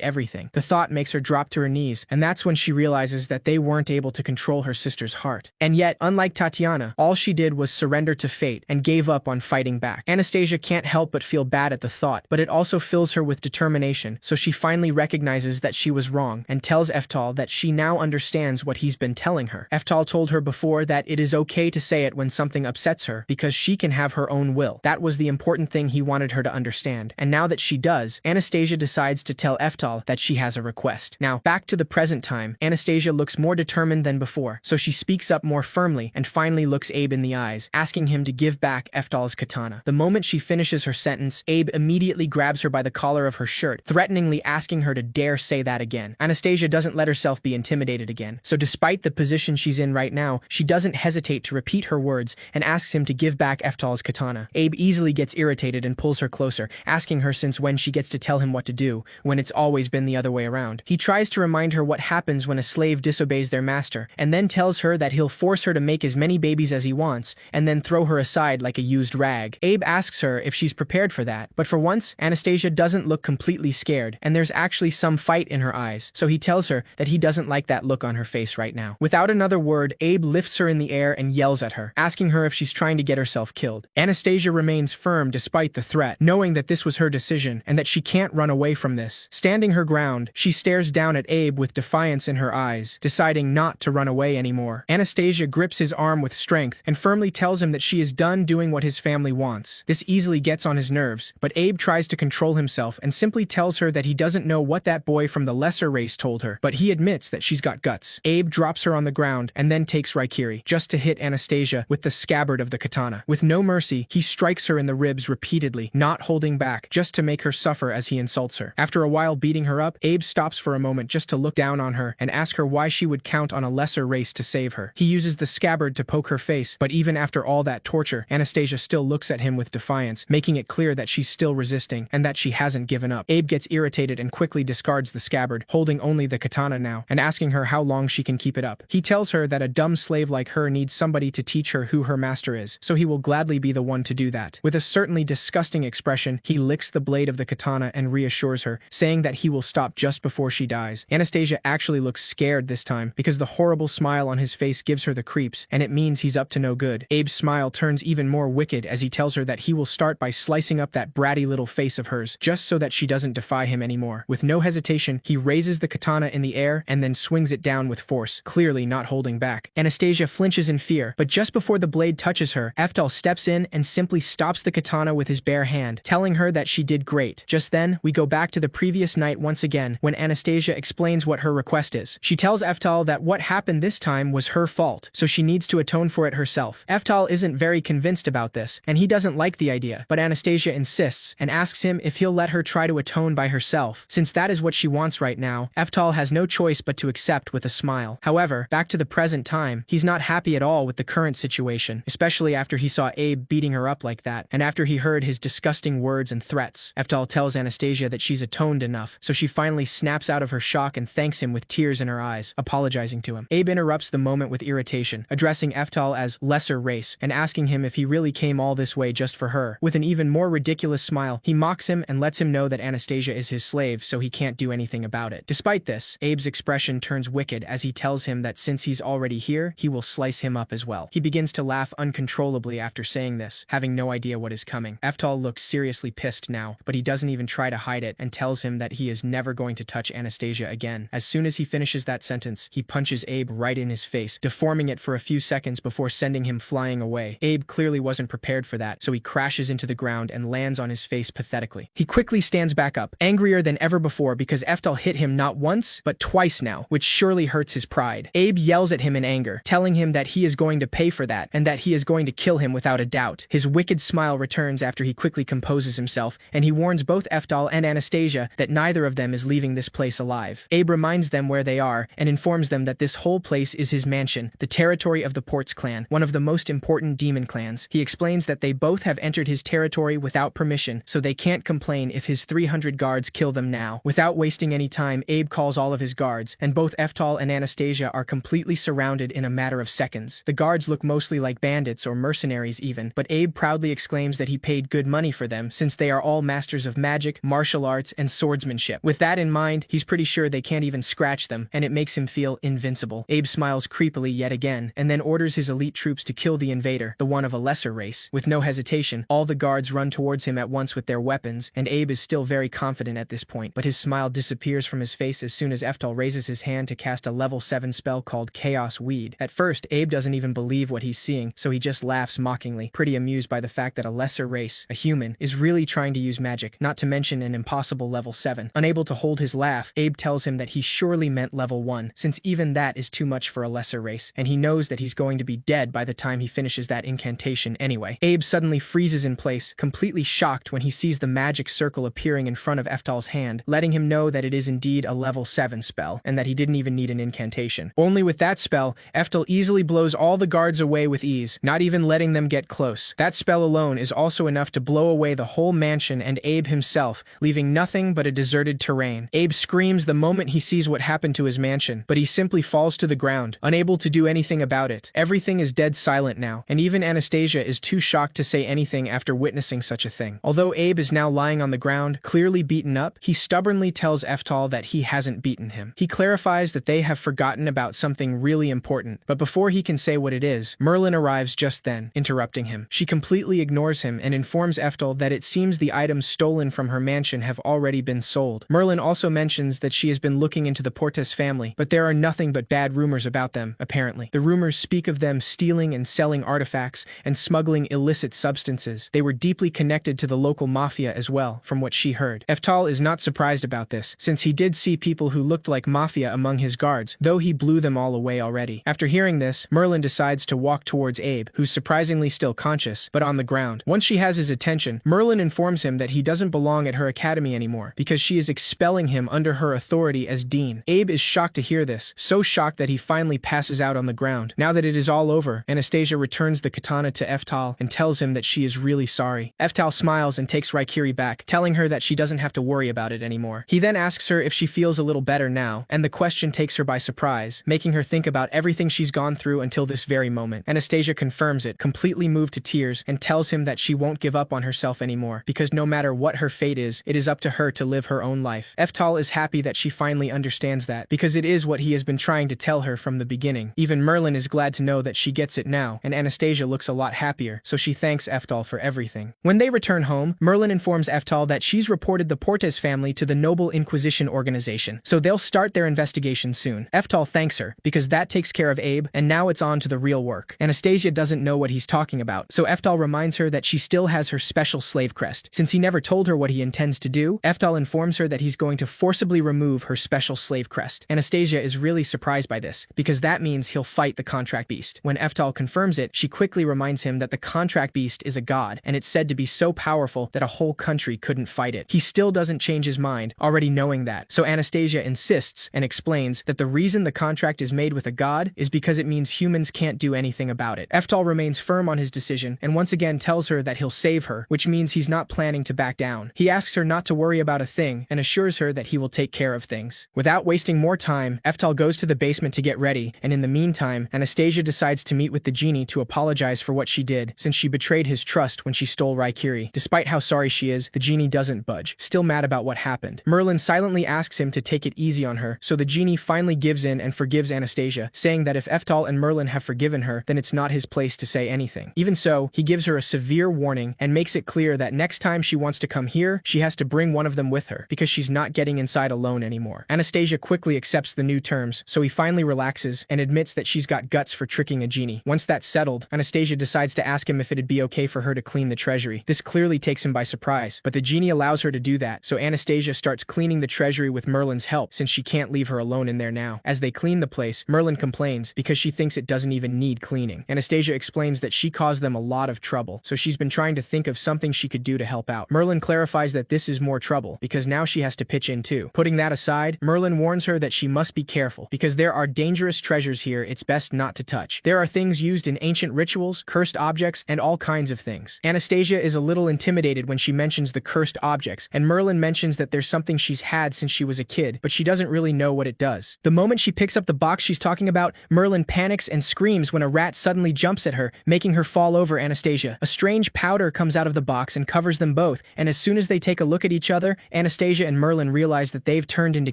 Speaker 1: everything. The thought makes her drop to her knees, and that's when she realizes that they weren't able to control her sister's heart. And yet, unlike Tatiana, all she did was surrender to fate and gave up on fighting back. Anastasia can't help but feel bad at the thought, but it also fills her with determination, so she finally recognizes that she was wrong and tells Eftal that she now understands what he's been telling her. Eftal told her before that it is okay to say it when something upsets her because she can have her own will. That was the important thing he wanted her to understand, and now that she does, Anastasia decides to tell Eftal that she has a request. Now, back to the present time, Anastasia looks more determined than before, so she speaks up more firmly and finally looks Abe in the eyes, asking him to give back Eftal's katana. The moment she finishes her sentence, Abe immediately grabs her by the collar of her shirt, threateningly asking her to dare say that again. Anastasia doesn't let herself be intimidated again, so despite the position she's in right now, she doesn't hesitate to repeat her words and asks him to give back Eftal's katana. Abe easily gets irritated and pulls her closer, asking her since when she gets to tell him what to do, when it's always been the other way around. He tries to remind her what happens when a slave disobeys their master, and then tells her that he'll force her to make as many babies as he wants, and then throw her aside like a used rag. Abe asks her if she's prepared for that, but for once, Anastasia doesn't look completely scared, and there's actually some fight in her eyes, so he tells her that he doesn't like that look on her face right now. Without another word, Abe lifts her in the air and yells at her, asking her if she's trying to get herself killed. Anastasia remains firm despite the threat, knowing that this was her decision and that she can't run away from this. Standing her ground, she stares down at Abe with defiance in her eyes, deciding not to run away anymore. Anastasia grips his arm with strength and firmly tells him that she is done doing what his family wants. This easily gets on his nerves, but Abe tries to control himself and simply tells her that he doesn't know what that boy from the lesser race told her, but he admits that she's got guts. Abe drops her on the ground and then takes Raikiri, just to hit Anastasia with the scabbard of the katana. With no mercy, he strikes her in the ribs repeatedly, not holding back, just to make her suffer as he insults her. After a while beating her up, Abe stops for a moment just to look down on her and ask her why she would count on a lesser race to save her. He uses the scabbard to poke her face, but even after all that torture, Anastasia still looks at him with defiance, making it clear that she's still resisting and that she hasn't given up. Abe gets irritated and quickly discards the scabbard, holding only the katana now, and asking her how long she can keep it up. He tells her that a dumb slave like her needs somebody to teach her who her master is, so he will gladly be the one to do that. With a certainly disgusting expression, he licks the blade of the katana and reassures her, saying that he will stop just before she dies. Anastasia actually looks scared this time, because the horrible smile on his face gives her the creeps, and it means he's up to no good. Abe's smile turns even more wicked as he tells her that he will start by slicing up that bratty little face of hers, just so that she doesn't defy him anymore. With no hesitation, he raises the katana in the air and then swings it down with force, clearly not holding back. Anastasia flinches in fear, but just before the blade touches her, Eftal steps in and simply stops the katana with his bare hand, telling her that she did great. Just then, we go back to the previous night once again, when Anastasia explains what her request is. She tells Eftal that what happened this time was her fault, so she needs to atone for it herself. Eftal isn't very convinced about this, and he doesn't like the idea, but Anastasia insists and asks him if he'll let her try to atone by herself. Since that is what she wants right now, Eftal has no choice but to accept with a smile. However, back to the present time, he's not happy at all with the current situation, especially after he saw Abe beating her up like that, and after he heard his disgusting words and threats. Eftal tells Anastasia that she's atoned enough, so she finally snaps out of her shock and thanks him with tears in her eyes, apologizing to him. Abe interrupts the moment with irritation, addressing Eftal as lesser race and asking him if he really came all this way just for her. With an even more ridiculous smile, he mocks him and lets him know that Anastasia is his slave, so he can't do anything about it. Despite this, Abe's expression turns wicked as he tells him that since he's already here, he will slice him up as well. He begins to laugh uncontrollably after saying this, having no idea what is coming. Eftal looks seriously pissed now, but he doesn't even try to hide it and tells him that he is never going to touch Anastasia again. As soon as he finishes that sentence, he punches Abe right in his face, deforming it for a few seconds before sending him flying away. Abe clearly wasn't prepared for that, so he crashes into the ground and lands on his face pathetically. He quickly stands back up, angrier than ever before because Eftal hit him not once, but twice now, which surely hurts his pride. Abe yells at him in anger, telling him that he is going to pay for that, and that he is going to kill him without a doubt. His wicked smile returns after he quickly composes himself, and he warns both Eftal and Anastasia that neither of them is leaving this place alive. Abe reminds them where they are, and informs them that this whole place is his mansion, the territory of the Port's clan, clan, one of the most important demon clans. He explains that they both have entered his territory without permission, so they can't complain if his 300 guards kill them now. Without wasting any time, Abe calls all of his guards, and both Eftal and Anastasia are completely surrounded in a matter of seconds. The guards look mostly like bandits or mercenaries even, but Abe proudly exclaims that he paid good money for them since they are all masters of magic, martial arts, and swordsmanship. With that in mind, he's pretty sure they can't even scratch them, and it makes him feel invincible. Abe smiles creepily yet again, and then orders his elite troops to kill the invader, the one of a lesser race. With no hesitation, all the guards run towards him at once with their weapons, and Abe is still very confident at this point, but his smile disappears from his face as soon as Eftal raises his hand to cast a level 7 spell called Chaos Weed. At first, Abe doesn't even believe what he's seeing, so he just laughs mockingly, pretty amused by the fact that a lesser race, a human, is really trying to use magic, not to mention an impossible level 7. Unable to hold his laugh, Abe tells him that he surely meant level 1, since even that is too much for a lesser race, and he knows that he's going to be dead by the time he finishes that incantation anyway. Abe suddenly freezes in place, completely shocked when he sees the magic circle appearing in front of Eftal's hand, letting him know that it is indeed a level 7 spell, and that he didn't even need an incantation. Only with that spell, Eftal easily blows all the guards away with ease, not even letting them get close. That spell alone is also enough to blow away the whole mansion and Abe himself, leaving nothing but a deserted terrain. Abe screams the moment he sees what happened to his mansion, but he simply falls to the ground, unable to do anything about it. Everything is dead silent now, and even Anastasia is too shocked to say anything after witnessing such a thing. Although Abe is now lying on the ground, clearly beaten up, he stubbornly tells Eftal that he hasn't beaten him. He clarifies that they have forgotten about something really important, but before he can say what it is, Merlin arrives just then, interrupting him. She completely ignores him and informs Eftal that it seems the items stolen from her mansion have already been sold. Merlin also mentions that she has been looking into the Portes family, but there are nothing but bad rumors about them, apparently. The rumors speak of them stealing and selling artifacts and smuggling illicit substances. They were deeply connected to the local mafia as well, from what she heard. Eftal is not surprised about this, since he did see people who looked like mafia among his guards, though he blew them all away already. After hearing this, Merlin decides to walk towards Abe, who's surprisingly still conscious, but on the ground. Once she has his attention, Merlin informs him that he doesn't belong at her academy anymore, because she is expelling him under her authority as dean. Abe is shocked to hear this, so shocked that he finally passes out on the ground. Now that it is all over, Anastasia returns the katana to Eftal and tells him that she is really sorry. Eftal smiles and takes Raikiri back, telling her that she doesn't have to worry about it anymore. He then asks her if she feels a little better now, and the question takes her by surprise, making her think about everything she's gone through until this very moment. Anastasia confirms it, completely moved to tears, and tells him that she won't give up on herself anymore, because no matter what her fate is, it is up to her to live her own life. Eftal is happy that she finally understands that, because it is what he has been trying to tell her from the beginning. Even Merlin is glad to know that she gets it now, and Anastasia looks a lot happier, so she thanks Eftal for everything. When they return home, Merlin informs Eftal that she's reported the Portes family to the Noble Inquisition organization, so they'll start their investigation soon. Eftal thanks her, because that takes care of Abe, and now it's on to the real work. Anastasia doesn't know what he's talking about, so Eftal reminds her that she still has her special slave crest. Since he never told her what he intends to do, Eftal informs her that he's going to forcibly remove her special slave crest. Anastasia is really surprised by this, because that means he'll fight the contract beast. When Eftal confirms it, she quickly reminds him that the contract beast is a god, and it's said to be so powerful that a whole country couldn't fight it. He still doesn't change his mind, already knowing that, so Anastasia insists and explains that the reason the contract is made with a god is because it means humans can't do anything about it. Eftal remains firm on his decision, and once again tells her that he'll save her, which means he's not planning to back down. He asks her not to worry about a thing, and assures her that he will take care of things. Without wasting more time, Eftal goes to the basement to get ready, and in the meantime, Anastasia decides to meet with the genie to apologize for what she did, since she betrayed his trust when she stole Raikiri. Despite how sorry she is, the genie doesn't budge, still mad about what happened. Merlin silently asks him to take it easy on her, so the genie finally gives in and forgives Anastasia, saying that if Eftal and Merlin have forgiven her, then it's not his place to say anything. Even so, he gives her a severe warning and makes it clear that next time she wants to come here, she has to bring one of them with her, because she's not getting inside alone anymore. Anastasia quickly accepts the new terms, so he finally relaxes and admits that she's got guts for tricking a genie. Once that's settled, Anastasia decides to ask him if it'd be okay for her to clean the treasury. This clearly takes him by surprise, but the genie allows her to do that, so Anastasia starts cleaning the treasury with Merlin's help, since she can't leave her alone in there now. As they clean the place, Merlin complains because she thinks it doesn't even need cleaning. Anastasia explains that she caused them a lot of trouble, so she's been trying to think of something she could do to help out. Merlin clarifies that this is more trouble, because now she has to pitch in too. Putting that aside, Merlin warns her that she must be careful, because there are dangerous treasures here it's best not to touch. There are things used in ancient rituals, cursed objects, and all kinds of things. Anastasia is a little intimidated when she mentions the cursed objects, and Merlin mentions that there's something she's had since she was a kid, but she doesn't really know what it does. The moment she picks up the box she's talking about, Merlin panics and screams when a rat suddenly jumps at her, making her fall over Anastasia. A strange powder comes out of the box and covers them both, and as soon as they take a look at each other, Anastasia and Merlin realize that they've turned into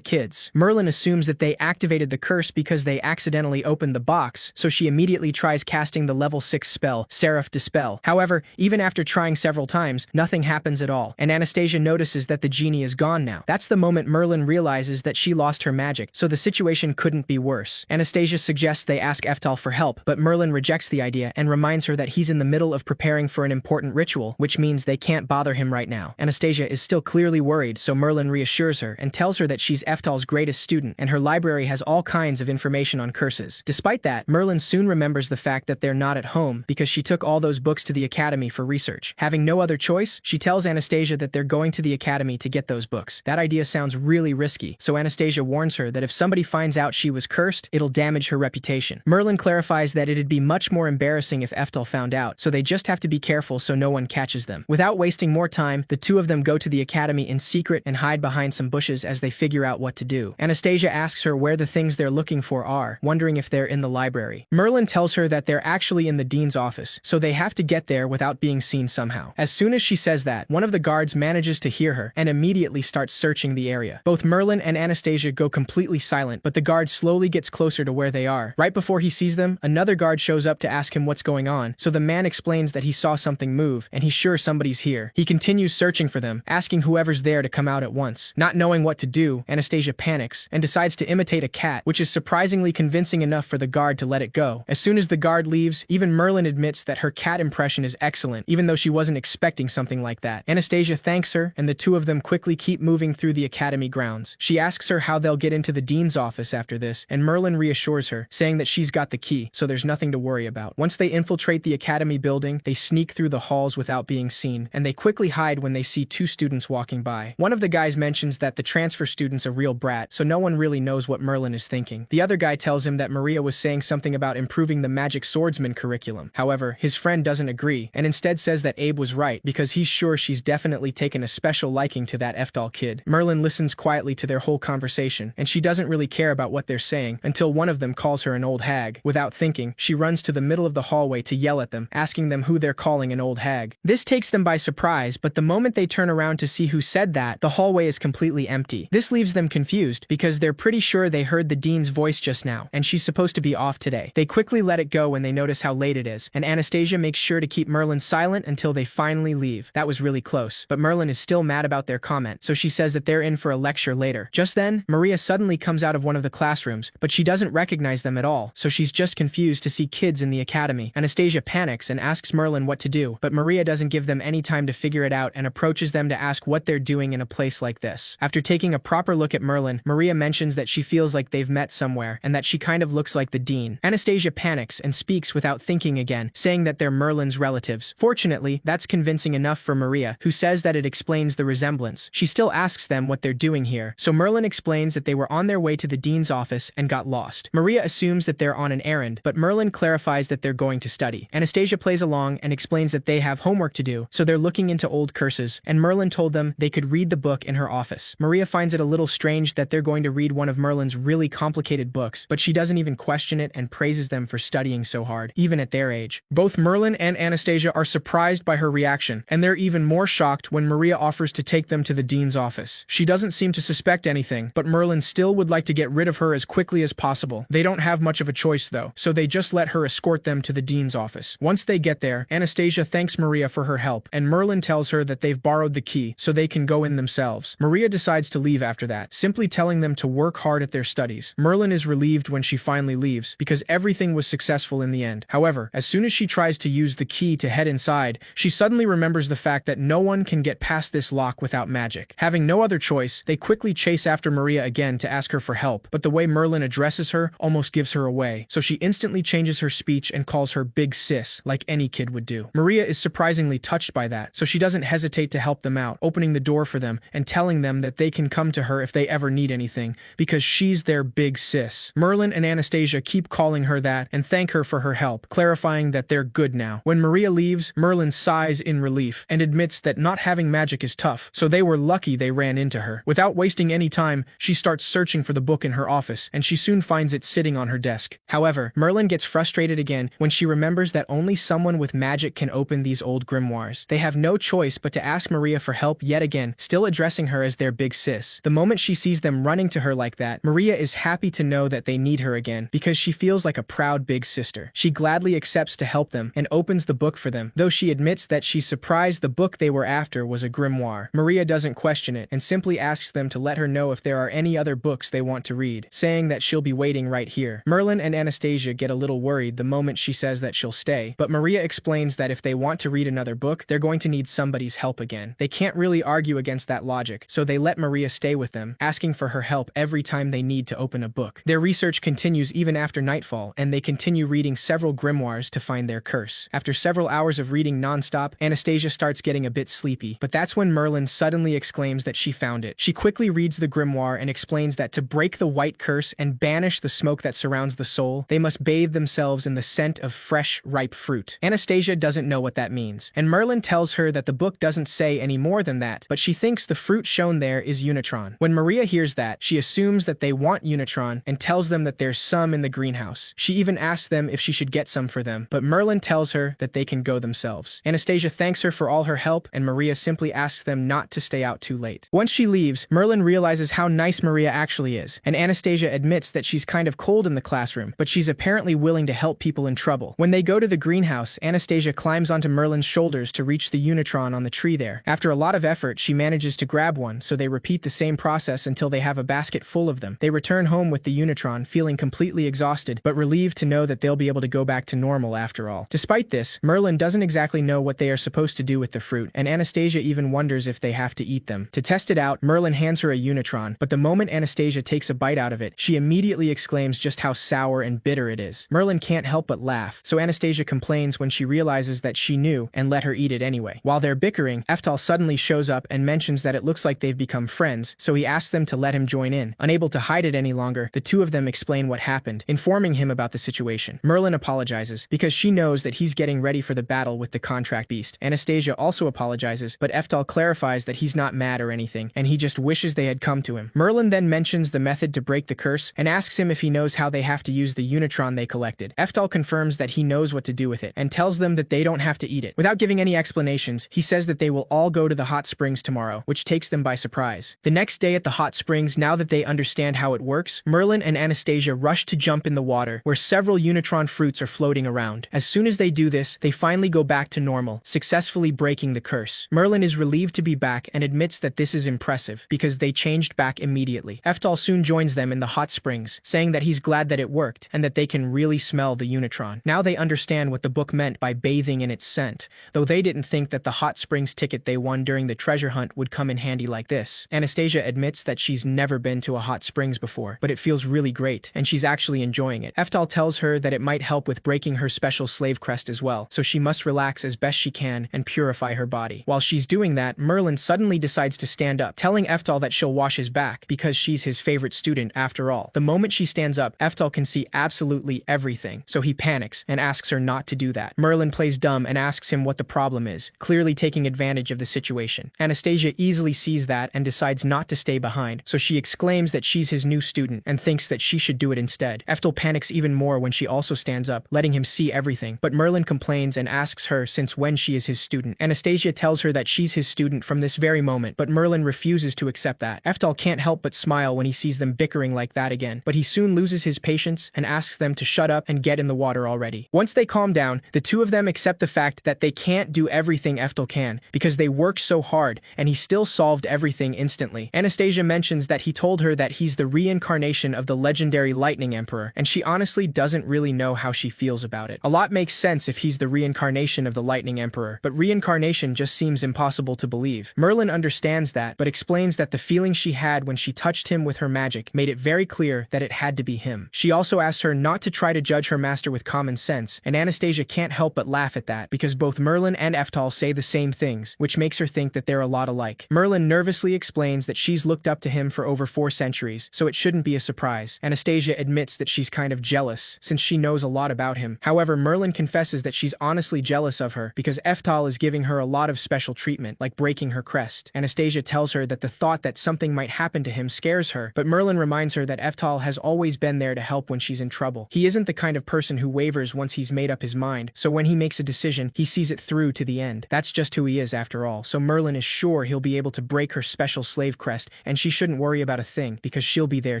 Speaker 1: kids. Merlin assumes that they activated the curse because they accidentally opened the box, so she immediately tries casting the level 6 spell, Seraph Dispel. However, even after trying several times, nothing happens at all, and Anastasia notices that the genie is gone now. That's the moment Merlin realizes that she lost her magic, so the situation couldn't be worse. Anastasia suggests they ask Eftal for help, but Merlin rejects the idea and reminds her that he's in the middle of preparing for an important ritual, which means they can't bother him right now. Anastasia is still clearly worried, so Merlin reassures her and tells her that she's Eftal's greatest student, and her library has all kinds of information on curses. Despite that, Merlin soon remembers the fact that they're not at home because she took all those books to the academy for research. Having no other choice, she tells Anastasia that they're going to the academy to get those books. That idea sounds really risky, so Anastasia warns her that if somebody finds out she was cursed, it'll damage her reputation. Merlin clarifies that it'd be much more embarrassing if Eftal found out, so they just have to be careful so no one catches them. Without wasting more time, the two of them go to the academy in secret and hide behind some bushes as they figure out what to do. Anastasia asks her where the things they're looking for are, wondering if they're in the library. Merlin tells her that they're actually in the dean's office, so they have to get there without being seen somehow. As soon as she says that, one of the guards manages to hear her and immediately starts searching the area. Both Merlin and Anastasia go completely silent, but the guard slowly gets closer to where they are. Right before he sees them, another guard shows up to ask him what's going on, so the man explains that he saw something move, and he's sure somebody's here. He continues searching for them, asking whoever's there to come out at once. Not knowing what to do, Anastasia panics and decides to imitate a cat, which is surprisingly convincing enough for the guard to let it go. As soon as the guard leaves, even Merlin admits that her cat impression is excellent, even though she wasn't expecting something like that. Anastasia thanks her, and the two of them quickly keep moving through the academy grounds. She asks her how they'll get into the dean's office after this, and Merlin reassures her, saying that she's got the key, so there's nothing to worry about. Once they infiltrate the academy building, they sneak through the halls without being seen, and they quickly hide when they see two students walking by. One of the guys mentions that the transfer student's a real brat, so no one really knows what Merlin is thinking. The other guy tells him that Maria was saying something about improving the magic swordsman curriculum. However, his friend doesn't agree, and instead says that Abe was right because he's sure she's definitely taken a special liking to that Eftal kid. Merlin listens quietly to their whole conversation, and she doesn't really care about what they're saying until one of them calls her an old hag. Without thinking, she runs to the middle of the hallway to yell at them, asking them who they're calling an old hag. This takes them by surprise, but the moment they turn around to see who said that, the hallway is completely empty. This leaves them confused because they're pretty sure they heard the dean's voice just now, and she's supposed to be off today. They quickly let it go when they notice how late it is, and Anastasia makes sure to keep Merlin silent until they finally leave. That was really close, but Merlin is still mad about their comment, so she says that they're in for a lecture later. Just then, Maria suddenly comes out of one of the classrooms, but she doesn't recognize them at all, so she's just confused to see kids in the academy. Anastasia panics and asks Merlin what to do, but Maria doesn't give them any time to figure it out and approaches them to ask what they're doing in a place like this. After taking a proper look at Merlin, Maria mentions that she feels like they've met somewhere and that she kind of looks like the dean. Anastasia panics and speaks without thinking again, saying that they're Merlin's relatives. Fortunately, that's convincing enough for Maria, who says that it explains the resemblance. She still asks them what they're doing here, so Merlin explains that they were on their way to the dean's office and got lost. Maria assumes that they're on an errand, but Merlin clarifies that they're going to study. Anastasia plays along and explains that they have homework to do, so they're looking into old curses, and Merlin told them they could read the book in her office. Maria finds it a little strange that they're going to read one of Merlin's really complicated books, but she doesn't even question it and praises them for studying so hard, even at their age. Both Merlin and Anastasia are surprised by her reaction, and they're even more shocked when Maria offers to take them to the dean's office. She doesn't seem to suspect anything, but Merlin still would like to get rid of her as quickly as possible. They don't have much of a choice though, so they just let her escort them to the dean's office. Once they get there, Anastasia thanks Maria for her help, and Merlin tells her that they've borrowed the key so they can go in themselves. Maria decides to leave after that, simply telling them to work hard at their studies. Merlin is relieved when she finally leaves because everything was successful in the end. However, as soon as she tries to use the key to head inside, she suddenly remembers the fact that no one can get past this lock without magic. Having no other choice, they quickly chase after Maria again to ask her for help, but the way Merlin addresses her almost gives her away, so she instantly changes her speech and calls her big sis, like any kid would do. Maria is surprisingly touched by that, so she doesn't hesitate to help them out, opening the door for them and telling them that they can come to her if they ever need anything, because she's their big sis. Merlin and Anastasia keep calling her that, and and thank her for her help, clarifying that they're good now. When Maria leaves, Merlin sighs in relief and admits that not having magic is tough, so they were lucky they ran into her. Without wasting any time, she starts searching for the book in her office, and she soon finds it sitting on her desk. However, Merlin gets frustrated again when she remembers that only someone with magic can open these old grimoires. They have no choice but to ask Maria for help yet again, still addressing her as their big sis. The moment she sees them running to her like that, Maria is happy to know that they need her again, because she feels like a proud big sister. She gladly accepts to help them and opens the book for them, though she admits that she's surprised the book they were after was a grimoire. Maria doesn't question it and simply asks them to let her know if there are any other books they want to read, saying that she'll be waiting right here. Merlin and Anastasia get a little worried the moment she says that she'll stay, but Maria explains that if they want to read another book, they're going to need somebody's help again. They can't really argue against that logic, so they let Maria stay with them, asking for her help every time they need to open a book. Their research continues even after nightfall, and they continue reading several grimoires to find their curse. After several hours of reading non-stop, Anastasia starts getting a bit sleepy, but that's when Merlin suddenly exclaims that she found it. She quickly reads the grimoire and explains that to break the white curse and banish the smoke that surrounds the soul, they must bathe themselves in the scent of fresh, ripe fruit. Anastasia doesn't know what that means, and Merlin tells her that the book doesn't say any more than that, but she thinks the fruit shown there is Unitron. When Maria hears that, she assumes that they want Unitron and tells them that there's some in the greenhouse. She even asks them if she should get some for them, but Merlin tells her that they can go themselves. Anastasia thanks her for all her help, and Maria simply asks them not to stay out too late. Once she leaves, Merlin realizes how nice Maria actually is, and Anastasia admits that she's kind of cold in the classroom, but she's apparently willing to help people in trouble. When they go to the greenhouse, Anastasia climbs onto Merlin's shoulders to reach the Unitron on the tree there. After a lot of effort, she manages to grab one, so they repeat the same process until they have a basket full of them. They return home with the Unitron, feeling completely exhausted, but relieved to know that they'll be able to go back to normal after all. Despite this, Merlin doesn't exactly know what they are supposed to do with the fruit, and Anastasia even wonders if they have to eat them. To test it out, Merlin hands her a Unitron, but the moment Anastasia takes a bite out of it, she immediately exclaims just how sour and bitter it is. Merlin can't help but laugh, so Anastasia complains when she realizes that she knew and let her eat it anyway. While they're bickering, Eftal suddenly shows up and mentions that it looks like they've become friends, so he asks them to let him join in. Unable to hide it any longer, the two of them explain what happened, informing him about the situation. Merlin apologizes, because she knows that he's getting ready for the battle with the contract beast. Anastasia also apologizes, but Eftal clarifies that he's not mad or anything, and he just wishes they had come to him. Merlin then mentions the method to break the curse, and asks him if he knows how they have to use the Unitron they collected. Eftal confirms that he knows what to do with it, and tells them that they don't have to eat it. Without giving any explanations, he says that they will all go to the hot springs tomorrow, which takes them by surprise. The next day at the hot springs, now that they understand how it works, Merlin and Anastasia rush to jump in the water, where several Unitron fruits are floating around. As soon as they do this, they finally go back to normal, successfully breaking the curse. Merlin is relieved to be back and admits that this is impressive, because they changed back immediately. Eftal soon joins them in the hot springs, saying that he's glad that it worked, and that they can really smell the Unitron. Now they understand what the book meant by bathing in its scent, though they didn't think that the hot springs ticket they won during the treasure hunt would come in handy like this. Anastasia admits that she's never been to a hot springs before, but it feels really great, and she's actually enjoying it. Eftal tells her that it might help with breaking her special slave crest as well, so she must relax as best she can and purify her body. While she's doing that, Merlin suddenly decides to stand up, telling Eftal that she'll wash his back, because she's his favorite student after all. The moment she stands up, Eftal can see absolutely everything, so he panics and asks her not to do that. Merlin plays dumb and asks him what the problem is, clearly taking advantage of the situation. Anastasia easily sees that and decides not to stay behind, so she exclaims that she's his new student and thinks that she should do it instead. Eftal panics even more when she also stands up, letting him see everything, but Merlin complains and asks her since when she is his student. Anastasia tells her that she's his student from this very moment, but Merlin refuses to accept that. Eftal can't help but smile when he sees them bickering like that again, but he soon loses his patience and asks them to shut up and get in the water already. Once they calm down, the two of them accept the fact that they can't do everything Eftal can, because they worked so hard, and he still solved everything instantly. Anastasia mentions that he told her that he's the reincarnation of the legendary Lightning Emperor, and she honestly doesn't really know how she feels about it. A lot makes sense if he's the reincarnation of the Lightning Emperor, but reincarnation just seems impossible to believe. Merlin understands that, but explains that the feeling she had when she touched him with her magic made it very clear that it had to be him. She also asks her not to try to judge her master with common sense, and Anastasia can't help but laugh at that, because both Merlin and Eftal say the same things, which makes her think that they're a lot alike. Merlin nervously explains that she's looked up to him for over 4 centuries, so it shouldn't be a surprise. Anastasia admits that she's kind of jealous, since she knows a lot about him. However, Merlin confesses that she's honestly jealous of her because Eftal is giving her a lot of special treatment, like breaking her crest. Anastasia tells her that the thought that something might happen to him scares her, but Merlin reminds her that Eftal has always been there to help when she's in trouble. He isn't the kind of person who wavers once he's made up his mind, so when he makes a decision, he sees it through to the end. That's just who he is after all, so Merlin is sure he'll be able to break her special slave crest, and she shouldn't worry about a thing, because she'll be there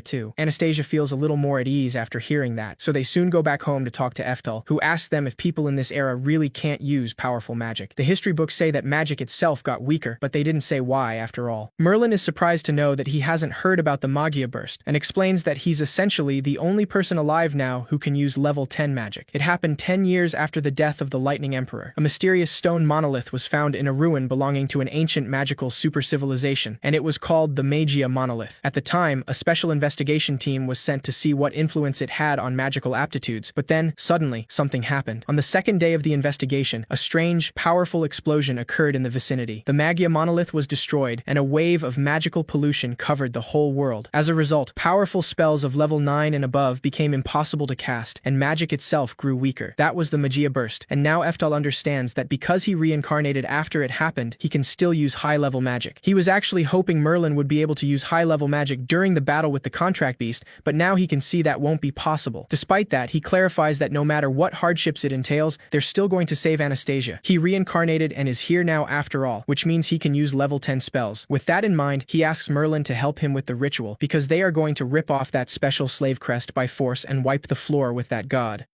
Speaker 1: too. Anastasia feels a little more at ease after hearing that, so they soon go back home to talk to Eftal, who asks them if people in this era really can't use powerful magic. The history books say that magic itself got weaker, but they didn't say why after all. Merlin is surprised to know that he hasn't heard about the Magia Burst, and explains that he's essentially the only person alive now who can use level 10 magic. It happened 10 years after the death of the Lightning Emperor. A mysterious stone monolith was found in a ruin belonging to an ancient magical super-civilization, and it was called the Magia Monolith. At the time, a special investigation team was sent to see what influence it had on magical aptitudes, but then, suddenly, something happened. On the second day of the investigation, a strange, powerful explosion occurred in the vicinity. The Magia Monolith was destroyed, and a wave of magical pollution covered the whole world. As a result, powerful spells of level 9 and above became impossible to cast, and magic itself grew weaker. That was the Magia Burst, and now Eftal understands that because he reincarnated after it happened, he can still use high-level magic. He was actually hoping Merlin would be able to use high-level magic during the battle with the Contract Beast, but now he can see that won't be possible. Despite that, he clarifies that no matter what hardships it entails, they're still going to save Anastasia. He reincarnated and is here now after all, which means he can use level 10 spells. With that in mind, he asks Merlin to help him with the ritual, because they are going to rip off that special slave crest by force and wipe the floor with that god.